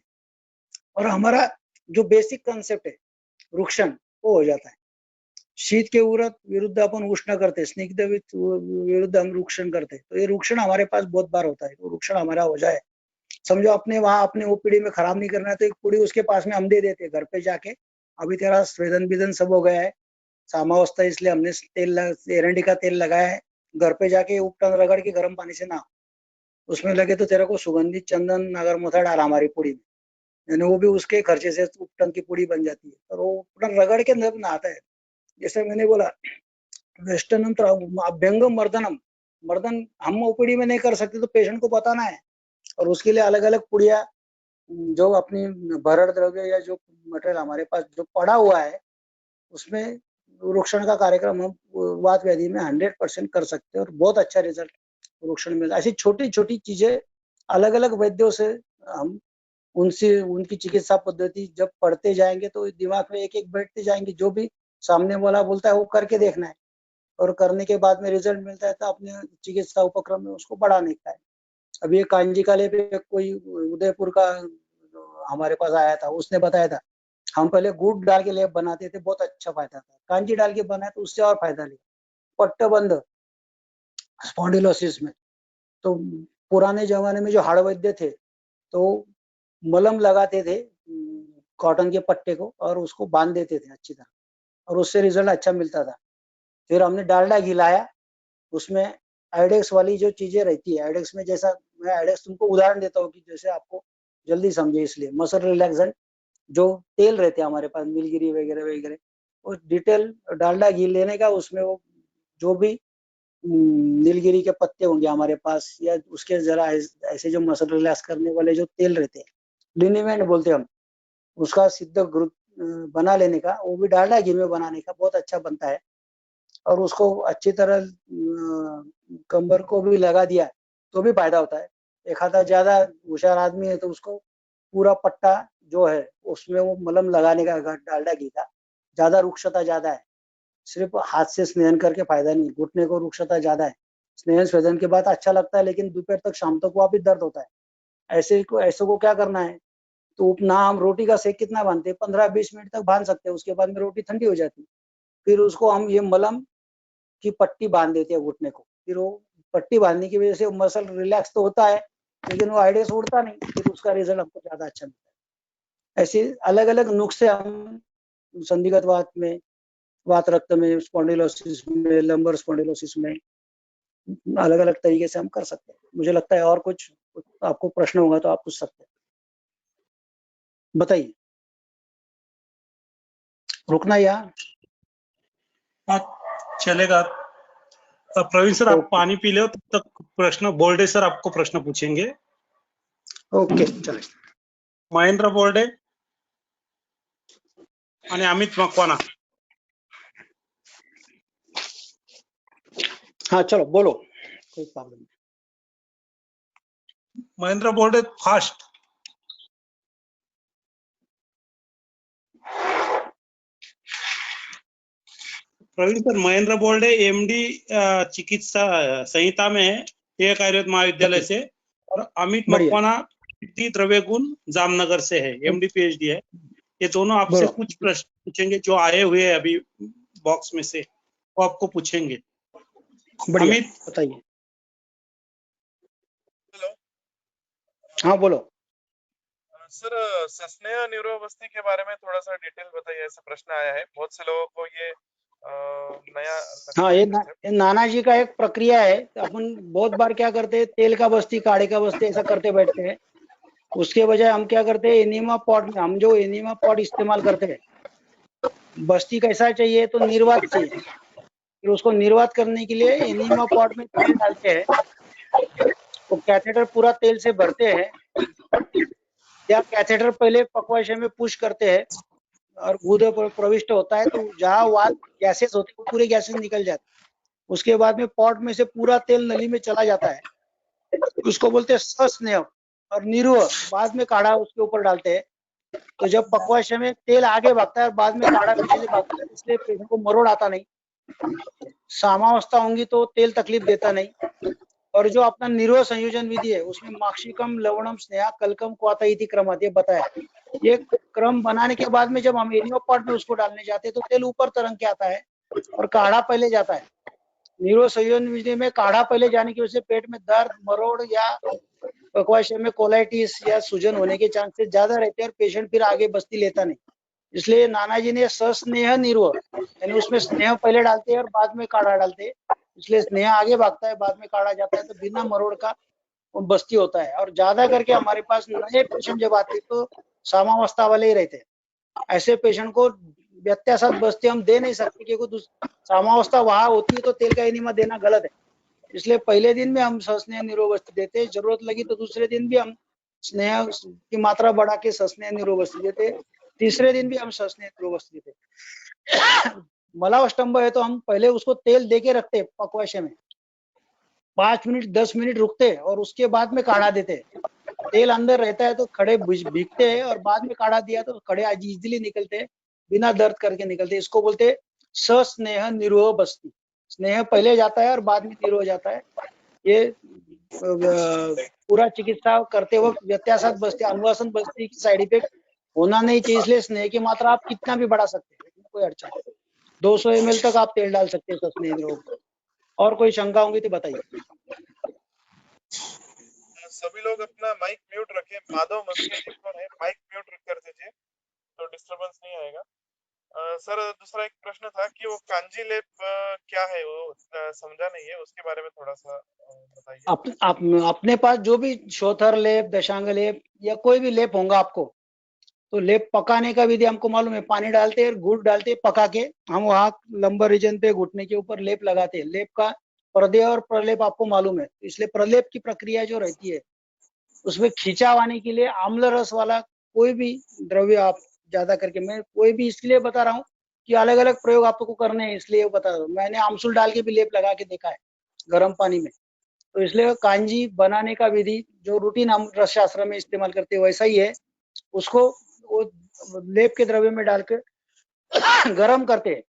D: और हमारा जो बेसिक कंसेप्ट है रुक्षण वो हो जाता है। शीत के विरुद्ध अपन उष्ण करते, स्निग्ध विरुद्ध हम रुक्षण करते, तो ये रुक्षण हमारे पास बहुत बार होता है। तो रुक्षण हमारा हो जाए, समझो अपने वहां अपने ओपीडी में खराब नहीं करना है तो एक पुड़ी उसके पास में हम दे देते घर पे जाके, अभी तेरा स्वेदन विदन सब हो गया है, सामावस्था इसलिए हमने तेल, एरंडी का तेल लगाया है, घर पे जाके उपटन रगड़ के गर्म पानी से नहा, उसमें लगे तो तेरे को सुगंधित चंदन अगरमुथा डाल हमारी पुड़ी में, यानी वो भी उसके खर्चे से उपटन की पुड़ी बन जाती है। और वो उपटन रगड़ के अंदर नहाता है। जैसे मैंने बोला वेस्टर्न अभ्यंग मर्दनम, मर्दन हम ओपीडी में नहीं कर सकते तो पेशेंट को बताना है, और उसके लिए अलग अलग पुड़िया, जो अपनी भरड़ द्रव्य या जो मटेरियल हमारे पास जो पड़ा हुआ है उसमें रुक्षण का कार्यक्रम हम वात व्याधि में 100% कर सकते हैं और बहुत अच्छा रिजल्ट रुक्षण में। ऐसी छोटी छोटी चीजें अलग अलग वैद्यों से हम उनसे उनकी चिकित्सा पद्धति जब पढ़ते जाएंगे तो दिमाग में एक एक बैठते जाएंगे, जो भी सामने वाला बोलता है वो करके देखना है, और करने के बाद में रिजल्ट मिलता है तो अपने चिकित्सा उपक्रम में उसको बढ़ाने का है। अभी ये कांजी काले पे कोई उदयपुर का हमारे पास आया था, उसने बताया था हम पहले गुड़ डाल के लेप बनाते थे, बहुत अच्छा फायदा था। कांजी डाल के बनाया तो उससे और फायदा लिया। पट्टबंध स्पॉन्डिलोसिस में, तो पुराने जमाने में जो हाड़ वैद्य थे तो मलम लगाते थे कॉटन के पट्टे को और उसको बांध देते थे अच्छी तरह, और उससे रिजल्ट अच्छा मिलता था। फिर हमने डालडा घिलाया, उसमें आइडेक्स वाली जो चीजें रहती है, आइडेक्स में जैसा, मैं आइडेक्स तुमको उदाहरण देता हूँ कि जैसे आपको जल्दी समझे, इसलिए मसल रिलैक्सेंट जो तेल रहते हैं हमारे पास, नीलगिरी वगैरह वगैरह, वो डिटेल डालडा घी लेने का, उसमें वो जो भी नीलगिरी के पत्ते होंगे हमारे पास, या उसके जरा ऐसे जो मसल रिलैक्स करने वाले जो तेल रहते हैं, लिनीमेंट बोलते हैं हम, उसका सिद्ध ग्रुप बना लेने का, वो भी डालडा घी में बनाने का बहुत अच्छा बनता है। और उसको अच्छी तरह कंबर को भी लगा दिया तो भी फायदा होता है। एक आधा ज्यादा होशियार आदमी है तो उसको पूरा पट्टा जो है उसमें वो मलम लगाने का, डालडा घी का। ज्यादा रुक्षता ज्यादा है, सिर्फ हाथ से स्नेहन करके फायदा नहीं, घुटने को रुक्षता ज्यादा है, स्नेहन स्वेदन के बाद अच्छा लगता है लेकिन दोपहर तक शाम तक वापिस दर्द होता है। ऐसे को क्या करना है, तो उपना हम रोटी का सेक कितना बांधते हैं, 15-20 मिनट तक बांध सकते हैं, उसके बाद में रोटी ठंडी हो जाती है, फिर उसको हम ये मलम की पट्टी बांध देते हैं घुटने को। फिर वो पट्टी बांधने की वजह से मसल रिलैक्स तो होता है लेकिन वो आइडिया उड़ता नहीं, फिर उसका रिजल्ट हमको ज्यादा अच्छा मिलता है। ऐसे अलग अलग नुस्खे हम संधिगत वात में, वात रक्त में, स्पॉन्डिलोसिस में, लंबर स्पॉन्डिलोसिस में अलग अलग तरीके से हम कर सकते हैं। मुझे लगता है और कुछ आपको प्रश्न होगा तो आप पूछ सकते हैं, बताइए। रुकना यहाँ
B: हाँ, चलेगा। प्रवीण सर आप पानी पी लो, तब तक प्रश्न बोर्डे सर आपको प्रश्न पूछेंगे।
D: ओके चले।
B: महेंद्र बोर्डे आणि अमित मकवाना।
D: हाँ चलो बोलो, कोई प्रॉब्लम नहीं।
B: महेंद्र बोर्डे फास्ट। प्रवीण सर, महेंद्र बोर्डे एमडी चिकित्सा संहिता में है, एक आयुर्वेद महाविद्यालय से, और अमित मकवाना द्रव्य गुण जामनगर से है, एमडी पीएचडी है। ये दोनों आपसे कुछ प्रश्न पूछेंगे जो आए हुए हैं अभी बॉक्स में से, वो आपको पूछेंगे। अमित
D: बताइए।
F: हेलो।
D: हाँ बोलो
F: सर, सस्नेह न्यूरोपैथी के बारे में थोड़ा सा डिटेल बताइए, ऐसा प्रश्न आया है। बहुत से लोगों को ये नया
D: हाँ, ये नाना जी का एक प्रक्रिया है। अपन बहुत बार क्या करते हैं, तेल का बस्ती, काढ़े का बस्ती ऐसा करते बैठते हैं। उसके बजाय हम क्या करते हैं, एनिमा पॉट में हम जो एनिमा पॉट इस्तेमाल करते हैं, बस्ती कैसा चाहिए तो निर्वात चाहिए। फिर उसको निर्वात करने के लिए एनिमा पॉट में तेल डालते हैं, वो कैथेटर पूरा तेल से भरते हैं, या कैथेटर पहले पक्वाशय में पुश करते हैं और गुद प्रविष्ट होता है, तो जहाँ वात गैसेस होते हैं वो पूरे गैसेस निकल जाते हैं। उसके बाद में पॉट में से पूरा तेल नली में चला जाता है, उसको बोलते हैं सस्नेह। और निरुह बाद में काढ़ा उसके ऊपर डालते हैं। तो जब पक्वाशय में तेल आगे भागता है और बाद में काढ़ा पीछे से भागता है, इसलिए पेशेंट को मरोड़ आता नहीं। सामावस्था होंगी तो तेल तकलीफ देता नहीं। और जो अपना निरोह संयोजन विधि है उसमें माक्षिकम, लवणम, स्नेहा, कलकम, क्वाता इति क्रमात ये बताया। ये क्रम बनाने के बाद में जब हम एनियो पॉट में उसको डालने जाते हैं तो तेल ऊपर तरंग के आता है और काढ़ा पहले जाता है। निरोह संयोजन विधि में काढ़ा पहले जाने की वजह से पेट में दर्द, मरोड़ या पक्वाशय में कोलाइटिस या सूजन होने के चांसेस ज्यादा रहते हैं और पेशेंट फिर आगे बस्ती लेता नहीं। इसलिए नाना जी ने सस्नेह निरोह, यानी उसमें स्नेह पहले डालते हैं और बाद में काढ़ा डालते हैं। इसलिए स्नेह आगे भागता है, बाद में काढ़ा जाता है, तो बिना मरोड़ का वो बस्ती होता है। और ज्यादा करके हमारे पास नए पेशेंट जब आते हैं तो सामावस्था वाले ही रहते हैं। ऐसे पेशेंट को व्यत्यासात बस्ती हम दे नहीं सकते, क्योंकि सामावस्था वहां होती है तो तेल का एनिमा देना गलत है। इसलिए पहले दिन में हम सस्नेह निरोह बस्ती देते हैं, जरूरत लगी तो दूसरे दिन भी हम स्नेह की मात्रा बढ़ा के सस्नेह निरोह बस्ती देते, तीसरे दिन भी हम सस्नेह निरोह बस्ती देते। मलावष्टंभ है तो हम पहले उसको तेल दे के रखते हैं पक्वाशय में, 5 मिनट 10 मिनट रुकते हैं और उसके बाद में काढ़ा देते हैं। तेल अंदर रहता है तो खड़े भीगते हैं और बाद में काढ़ा दिया तो खड़े आज इजिली निकलते हैं, बिना दर्द करके निकलते हैं। इसको बोलते हैं सस्नेह निरोह बस्ती। स्नेह पहले जाता है और बाद में निरोह जाता है। ये पूरा चिकित्सा करते वक्त व्यत्यासात बस्ती, अनुवासन बस्ती की साइड इफेक्ट होना नहीं चाहिए। इसलिए स्नेह की मात्रा आप कितना भी बढ़ा सकते हैं, कोई अड़चन नहीं। 200 ml तक आप तेल डाल सकते हैं स्नेह निरोह। और कोई शंका होंगी तो बताइए।
F: सभी लोग अपना माइक म्यूट रखें। माधव मस्के जी कौन है, माइक म्यूट कर दीजिए तो डिस्टरबेंस नहीं आएगा। सर दूसरा एक प्रश्न था कि वो कांजी लेप क्या है, वो समझा नहीं है, उसके बारे में थोड़ा सा बताइए।
D: अपने पास जो भी शोथर लेप, दशांग लेप या कोई भी लेप होगा आपको, तो लेप पकाने का विधि हमको मालूम है। पानी डालते हैं, गुड़ डालते हैं, पका के हम वहाँ लंबर रीजन पे घुटने के ऊपर लेप लगाते हैं। लेप का प्रदेय और प्रलेप आपको मालूम है, इसलिए प्रलेप की प्रक्रिया जो रहती है उसमें खिंचाव आने के लिए आम्ल रस वाला कोई भी द्रव्य आप ज्यादा करके, मैं कोई भी इसलिए बता रहा हूँ कि अलग अलग प्रयोग आपको करने हैं, इसलिए बता रहा हूँ। मैंने आमसुल डाल के भी लेप लगा के देखा है गर्म पानी में। तो इसलिए कांजी बनाने का विधि जो रूटीन हम रस शास्त्र में इस्तेमाल करते हैं वैसा ही है। उसको वो लेप के द्रव्य में डालकर गर्म करते हैं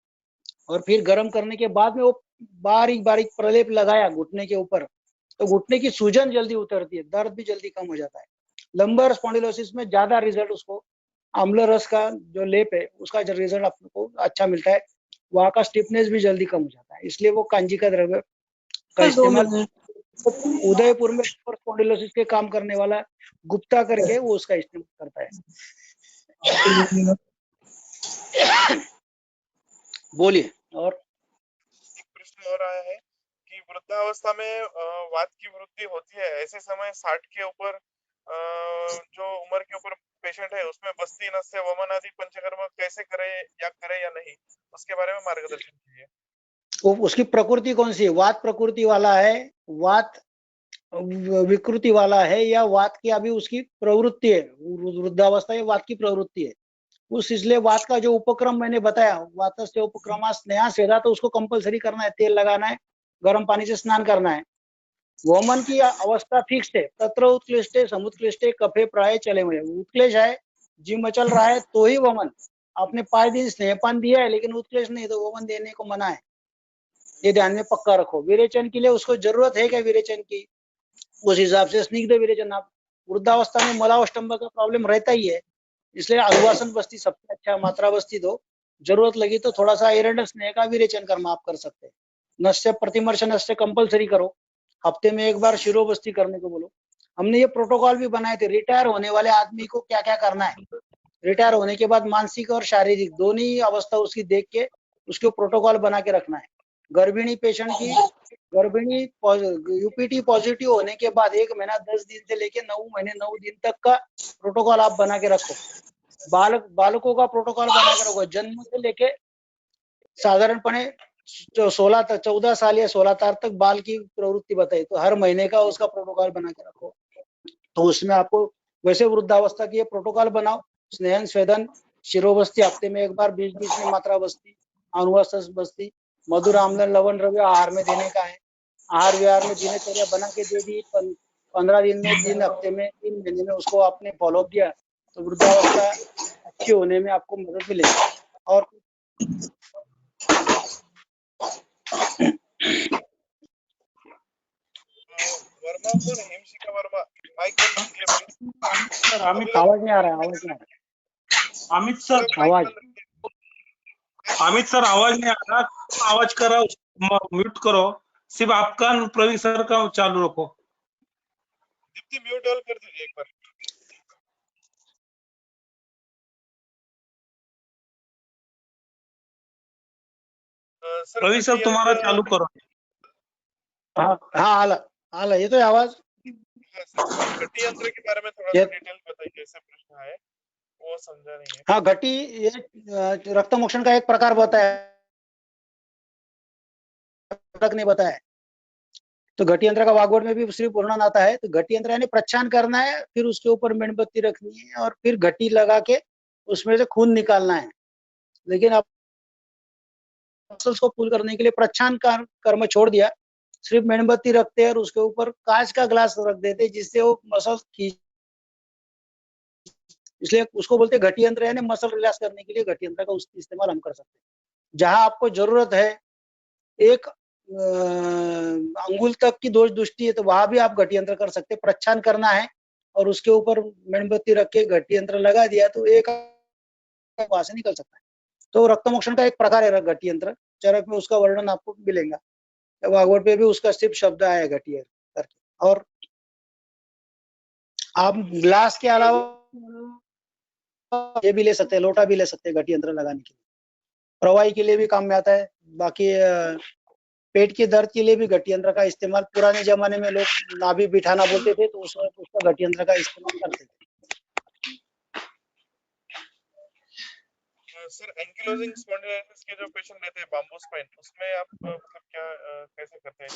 D: और फिर गर्म करने के बाद में वो बारीक बारीक प्रलेप लगाया घुटने के ऊपर, तो घुटने की सूजन जल्दी उतरती है, दर्द भी जल्दी कम हो जाता है। लंबर स्पॉन्डिलोसिस में ज्यादा रिजल्ट उसको आम्ल रस का जो लेप है उसका रिजल्ट आपको अच्छा मिलता है। वहाँ का स्टिफनेस भी जल्दी कम हो जाता है, इसलिए वो कांजी का द्रव्य का इस्तेमाल उदयपुर में स्पॉन्डिलोसिस के काम करने वाला गुप्ता करके वो उसका इस्तेमाल करता है। बोलिए। और
F: एक प्रश्न और आया है कि वृद्धावस्था में वात की वृद्धि होती है, ऐसे समय 60 के ऊपर जो उम्र के ऊपर पेशेंट है उसमें बस्ती, नस्य, वमन आदि पंचकर्म कैसे करे या नहीं, उसके बारे में मार्गदर्शन कीजिए।
D: वो उसकी प्रकृति कौन सी है, वात प्रकृति वाला है, वात विकृति वाला है, या वात की अभी उसकी प्रवृत्ति है, वृद्धावस्था या वात की प्रवृत्ति है उस, इसलिए वात का जो उपक्रम मैंने बताया, वात से उपक्रमा स्नेहा सेधा, तो उसको कंपलसरी करना है, तेल लगाना है, गर्म पानी से स्नान करना है। वमन की अवस्था फिक्स है, तत्र उत्क्लिष्टे समुत्कृष्टे कफे प्राय चले हुए, उत्क्लेश है, जी मचल रहा है तो ही वमन। आपने 5 दिन स्नेहपान दिया है लेकिन उत्क्लेश नहीं तो वमन देने को मना है, ये ध्यान में पक्का रखो। विरेचन के लिए उसको जरूरत है क्या विरेचन की, उस हिसाब से स्निग्ध विरेचन। आप वृद्धावस्था में मलावष्टंभ का प्रॉब्लम रहता ही है, इसलिए अनुवासन बस्ती सबसे अच्छा मात्रा बस्ती दो। जरूरत लगी तो थोड़ा सा एरंड स्नेह का विरेचन कर्म आप कर सकते हैं। नस्य प्रतिमर्श नस्य कंपलसरी करो, हफ्ते में एक बार शिरो बस्ती करने को बोलो। हमने ये प्रोटोकॉल भी बनाए थे, रिटायर होने वाले आदमी को क्या क्या करना है। रिटायर होने के बाद मानसिक और शारीरिक दोनों ही अवस्था उसकी देख के उसके प्रोटोकॉल बना के रखना है। गर्भिणी पेशेंट की यूपीटी पॉजिटिव होने के बाद 1 महीना 10 दिन से लेके 9 महीने 9 दिन तक का प्रोटोकॉल आप बना के रखो। बालकों का प्रोटोकॉल बना के रखो। जन्म से लेके साधारणपणे 14 साल या 16 साल तक बाल की प्रवृत्ति बताई, तो हर महीने का उसका प्रोटोकॉल बना के रखो। तो उसमें आपको वैसे वृद्धावस्था की ये प्रोटोकॉल बनाओ। स्नेहन स्वेदन शिरोबस्ती हफ्ते में 1 बार, 20-20 में मात्रा बस्ती, अनुवास बस्ती, मधुर आम्ल लवण द्रव्य आहार में देने का है। आहार विहार में दिनचर्या बना के दे दी। 15 दिन में, 3 हफ्ते में, 3 महीने में उसको आपने फॉलोअप दिया तो वृद्धावस्था अच्छी होने में आपको मदद मिलेगी। और
F: वर्मा कौन है? हिमशिखा वर्मा, माइक बंद कीजिए प्लीज।
B: सर अमित
D: आवाज नहीं आ रहा है, आवाज नहीं आ रहा।
B: अमित सर
F: माइक
D: आवाज
F: बंद रखिए।
B: अमित सर आवाज नहीं आ रहा, आवाज करो, म्यूट करो, सिर्फ आपका प्रवीण सर का चालू रखो।
F: दीप्ति म्यूट ऑल कर दीजिए एक बार। सर
B: प्रवीण सर तुम्हारा चालू करो।
D: हाँ आला येतोय आवाज।
F: हाँ सर, घटी यंत्र के बारे में थोड़ा सा डिटेल बताइए, ऐसे प्रश्न है वो समझा नहीं है।
D: हाँ, घटी ये रक्त मोक्षण का एक प्रकार बताया, तक नहीं बताया। तो घटी यंत्र का वागवट में भी श्री पूर्णन आता है। तो घटी यंत्र यानी प्रच्छान करना है, फिर उसके ऊपर मेणबत्ती रखनी है और फिर घटी लगा के उसमें से खून निकालना है। लेकिन आप मसल्स को पुल करने के लिए प्रच्छान कर्म छोड़ दिया, सिर्फ मेणबत्ती रखते हैं और उसके ऊपर कांच का ग्लास रख देते जिससे वो मसल खींच, इसलिए उसको बोलते घटी यंत्र, यानी मसल रिलैक्स करने के लिए घटी यंत्र का इस्तेमाल हम कर सकते हैं। जहां आपको जरूरत है एक अंगुल तक की दोष दृष्टि है तो वहां भी आप घटी यंत्र कर सकते हैं। प्रच्छान करना है और उसके ऊपर मेणबत्ती रख के घटी यंत्र लगा दिया तो एक वहां से निकल सकता है। तो रक्त मोक्षण का एक प्रकार है घटी यंत्र। चरक में उसका वर्णन आपको मिलेगा, वागवट पे भी उसका सिर्फ शब्द आया है घटी यंत्र करके। और आप ग्लास के अलावा ये भी ले सकते हैं, लोटा भी ले सकते हैं घटी यंत्र लगाने के लिए। प्रवाही के लिए भी काम में आता है। बाकी पेट के दर्द के लिए भी घटी यंत्र का इस्तेमाल, पुराने जमाने में लोग नाभि बिठाना बोलते थे तो उसका घटी यंत्र का इस्तेमाल करते थे।
F: सर एंकिलोजिंग स्पॉन्डिलाइटिस के जो पेशेंट रहते हैं बाम्बू स्पाइन, उसमें आप मतलब क्या कैसे करते हैं?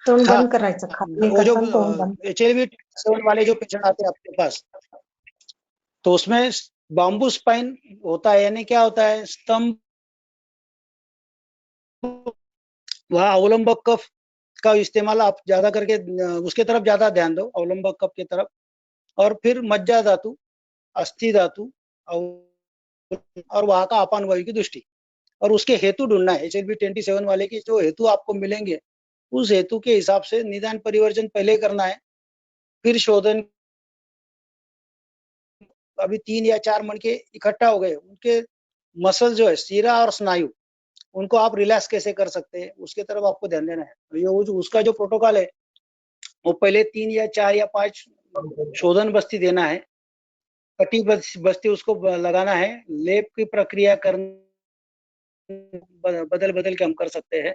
E: तोंड
D: हाँ,
E: बंद करायचं, खाली
D: वो जो
E: करताना तोंड बंद।
D: HIV 7 वाले जो पेशेंट आते हैं आपके पास, तो उसमें बाम्बू स्पाइन होता है, यानी क्या होता है, स्तंभ, वह अवलंबक कफ का इस्तेमाल आप ज्यादा करके उसके तरफ ज्यादा ध्यान दो, अवलंबक कफ की तरफ। और फिर मज्जा धातु, अस्थि धातु और वहां का अपान वायु की दृष्टि, और उसके हेतु ढूंढना है। HIV 27 वाले के जो हेतु आपको मिलेंगे उस हेतु के हिसाब से निदान परिवर्जन पहले करना है, फिर शोधन। अभी 3 या 4 मणके इकट्ठा हो गए, उनके मसल जो है शीरा और स्नायु, उनको आप रिलैक्स कैसे कर सकते हैं उसके तरफ आपको ध्यान देना है। ये उसका जो प्रोटोकॉल है वो पहले 3 या 4 या 5 शोधन बस्ती देना है, कटी बस्ती उसको लगाना है, लेप की प्रक्रिया बदल बदल के हम कर सकते हैं।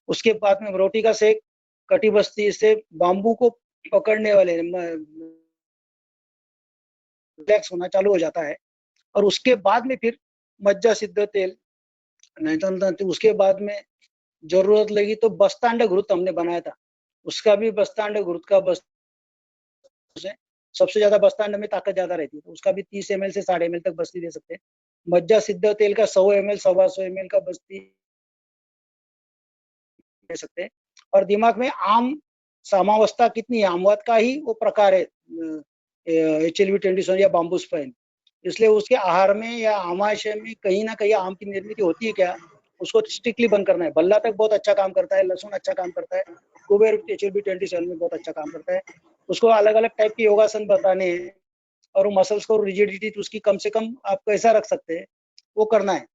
D: उसके बाद में रोटी का सेक, कटी बस्ती से बाम्बू को पकड़ने वाले रिलैक्स होना चालू हो जाता है। और उसके बाद में फिर मज्जा सिद्ध तेल, नहीं तो उसके बाद में जरूरत लगी तो बस्तांड घृत हमने बनाया था, उसका भी बस्तांड घृत का सबसे ज्यादा बस्तांड में ताकत ज्यादा रहती है, तो उसका भी 30 ml से 60 ml तक बस्ती दे सकते हैं। मज्जा सिद्ध तेल का 100 ml 125 ml का बस्ती दे सकते हैं। और दिमाग में आम सामावस्था कितनी है, आमवाद का ही वो प्रकार है HLV 27 या बाम्बू स्पाइन, इसलिए उसके आहार में या आमाशय में कहीं ना कहीं आम की निर्मित होती है क्या, उसको स्ट्रिक्टली बंद करना है। बल्ला तक बहुत अच्छा काम करता है, लहसुन अच्छा काम करता है, कुबेर HLV 27 में बहुत अच्छा काम करता है। उसको अलग अलग टाइप के योगासन बताने हैं और मसल्स को रिजिडिटी उसकी कम से कम आप कैसा रख सकते हैं वो करना है।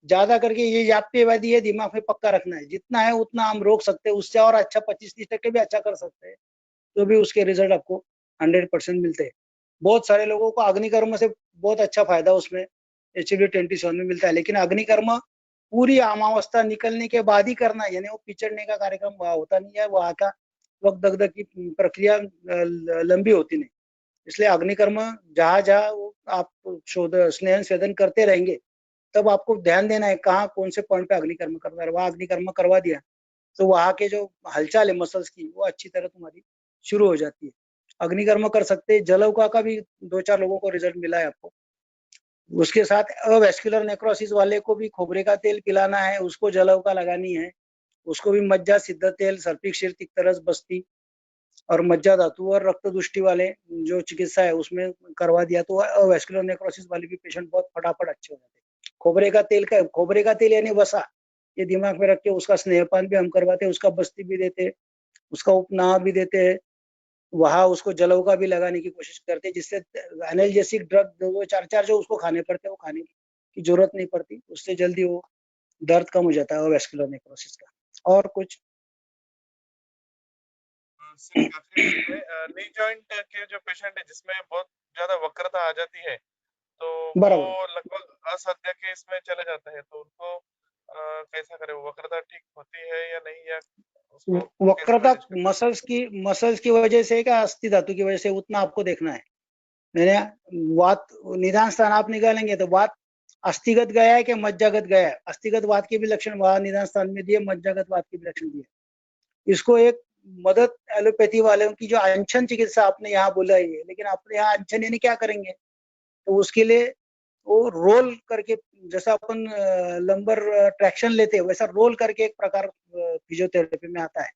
D: ज्यादा करके ये याप्यवादी है, दिमाग में पक्का रखना है, जितना है उतना हम रोक सकते हैं, उससे और अच्छा 25-30% भी अच्छा कर सकते हैं, तो भी उसके रिजल्ट आपको 100% मिलते हैं। बहुत सारे लोगों को अग्निकर्म से बहुत अच्छा फायदा उसमें HFD-27 में मिलता है, लेकिन अग्निकर्म पूरी अमावस्था निकलने के बाद ही करना है, यानी वो पिछड़ने का कार्यक्रम वहाँ होता नहीं है, वहाँ का वक्त दगदग की प्रक्रिया लंबी होती नहीं। इसलिए अग्निकर्म जहाँ जहाँ आप स्नेहन स्वेदन करते रहेंगे, तब आपको ध्यान देना है कहाँ कौन से पॉइंट पे अग्निकर्म करना है। वहाँ अग्निकर्म करवा दिया तो वहाँ के जो हलचल है मसल्स की वो अच्छी तरह तुम्हारी शुरू हो जाती है। अग्निकर्म कर सकते हैं। जलौका का भी 2-4 लोगों को रिजल्ट मिला है आपको। उसके साथ अवेस्कुलर नेक्रोसिस वाले को भी खोबरे का तेल पिलाना है, उसको जलौका लगानी है, उसको भी मज्जा, सिद्ध तेल, सर्पिक शीर, तिक्तरस, बस्ती और मज्जा धातु और रक्त दुष्टि वाले जो चिकित्सा है उसमें करवा दिया तो अवेस्कुलर नेक्रोसिस वाले भी पेशेंट बहुत फटाफट अच्छे हो जाते हैं। खोबरे का तेल यानी वसा, ये दिमाग में रख के उसका स्नेहपान भी हम करवाते हैं, उसका बस्ती भी देते हैं, उसका उपनाह भी देते हैं, वहाँ उसको जलौका भी लगाने की कोशिश करते हैं, जिससे एनाल्जेसिक ड्रग जो 4 जो उसको खाने पड़ते हैं वो खाने की जरूरत नहीं पड़ती, उससे जल्दी वो दर्द कम हो जाता है वेस्कुलर नेक्रोसिस का। और कुछ
F: सिर्फ आखिरी में नी जॉइंट के जो पेशेंट है जिसमें बहुत ज्यादा वक्रता आ जाती है, तो
D: बराबर
F: वो लगभग असाध्य के इसमें चले जाते हैं, तो उनको कैसा करें? वक्रता ठीक होती है या नहीं, या उसको कैसे
D: वक्रता
F: मैनेज करें?
D: मसल्स की वजह से क्या अस्थि धातु की वजह से, उतना आपको देखना है। मैंने वात निदान स्थान आप निकालेंगे तो वात अस्थिगत गया है कि मज्जागत गया है। अस्थिगत वात के भी लक्षण वहां निदान स्थान में दिए, मज्जागत वात के भी लक्षण दिए। इसको एक मदद एलोपैथी वालों की जो अनशन चिकित्सा आपने यहाँ बोला है, लेकिन आपने यहाँ अनशन यानी क्या करेंगे, तो उसके लिए वो रोल करके, जैसा अपन लंबर ट्रैक्शन लेते हैं वैसा रोल करके एक प्रकार फिजियोथेरेपी में आता है।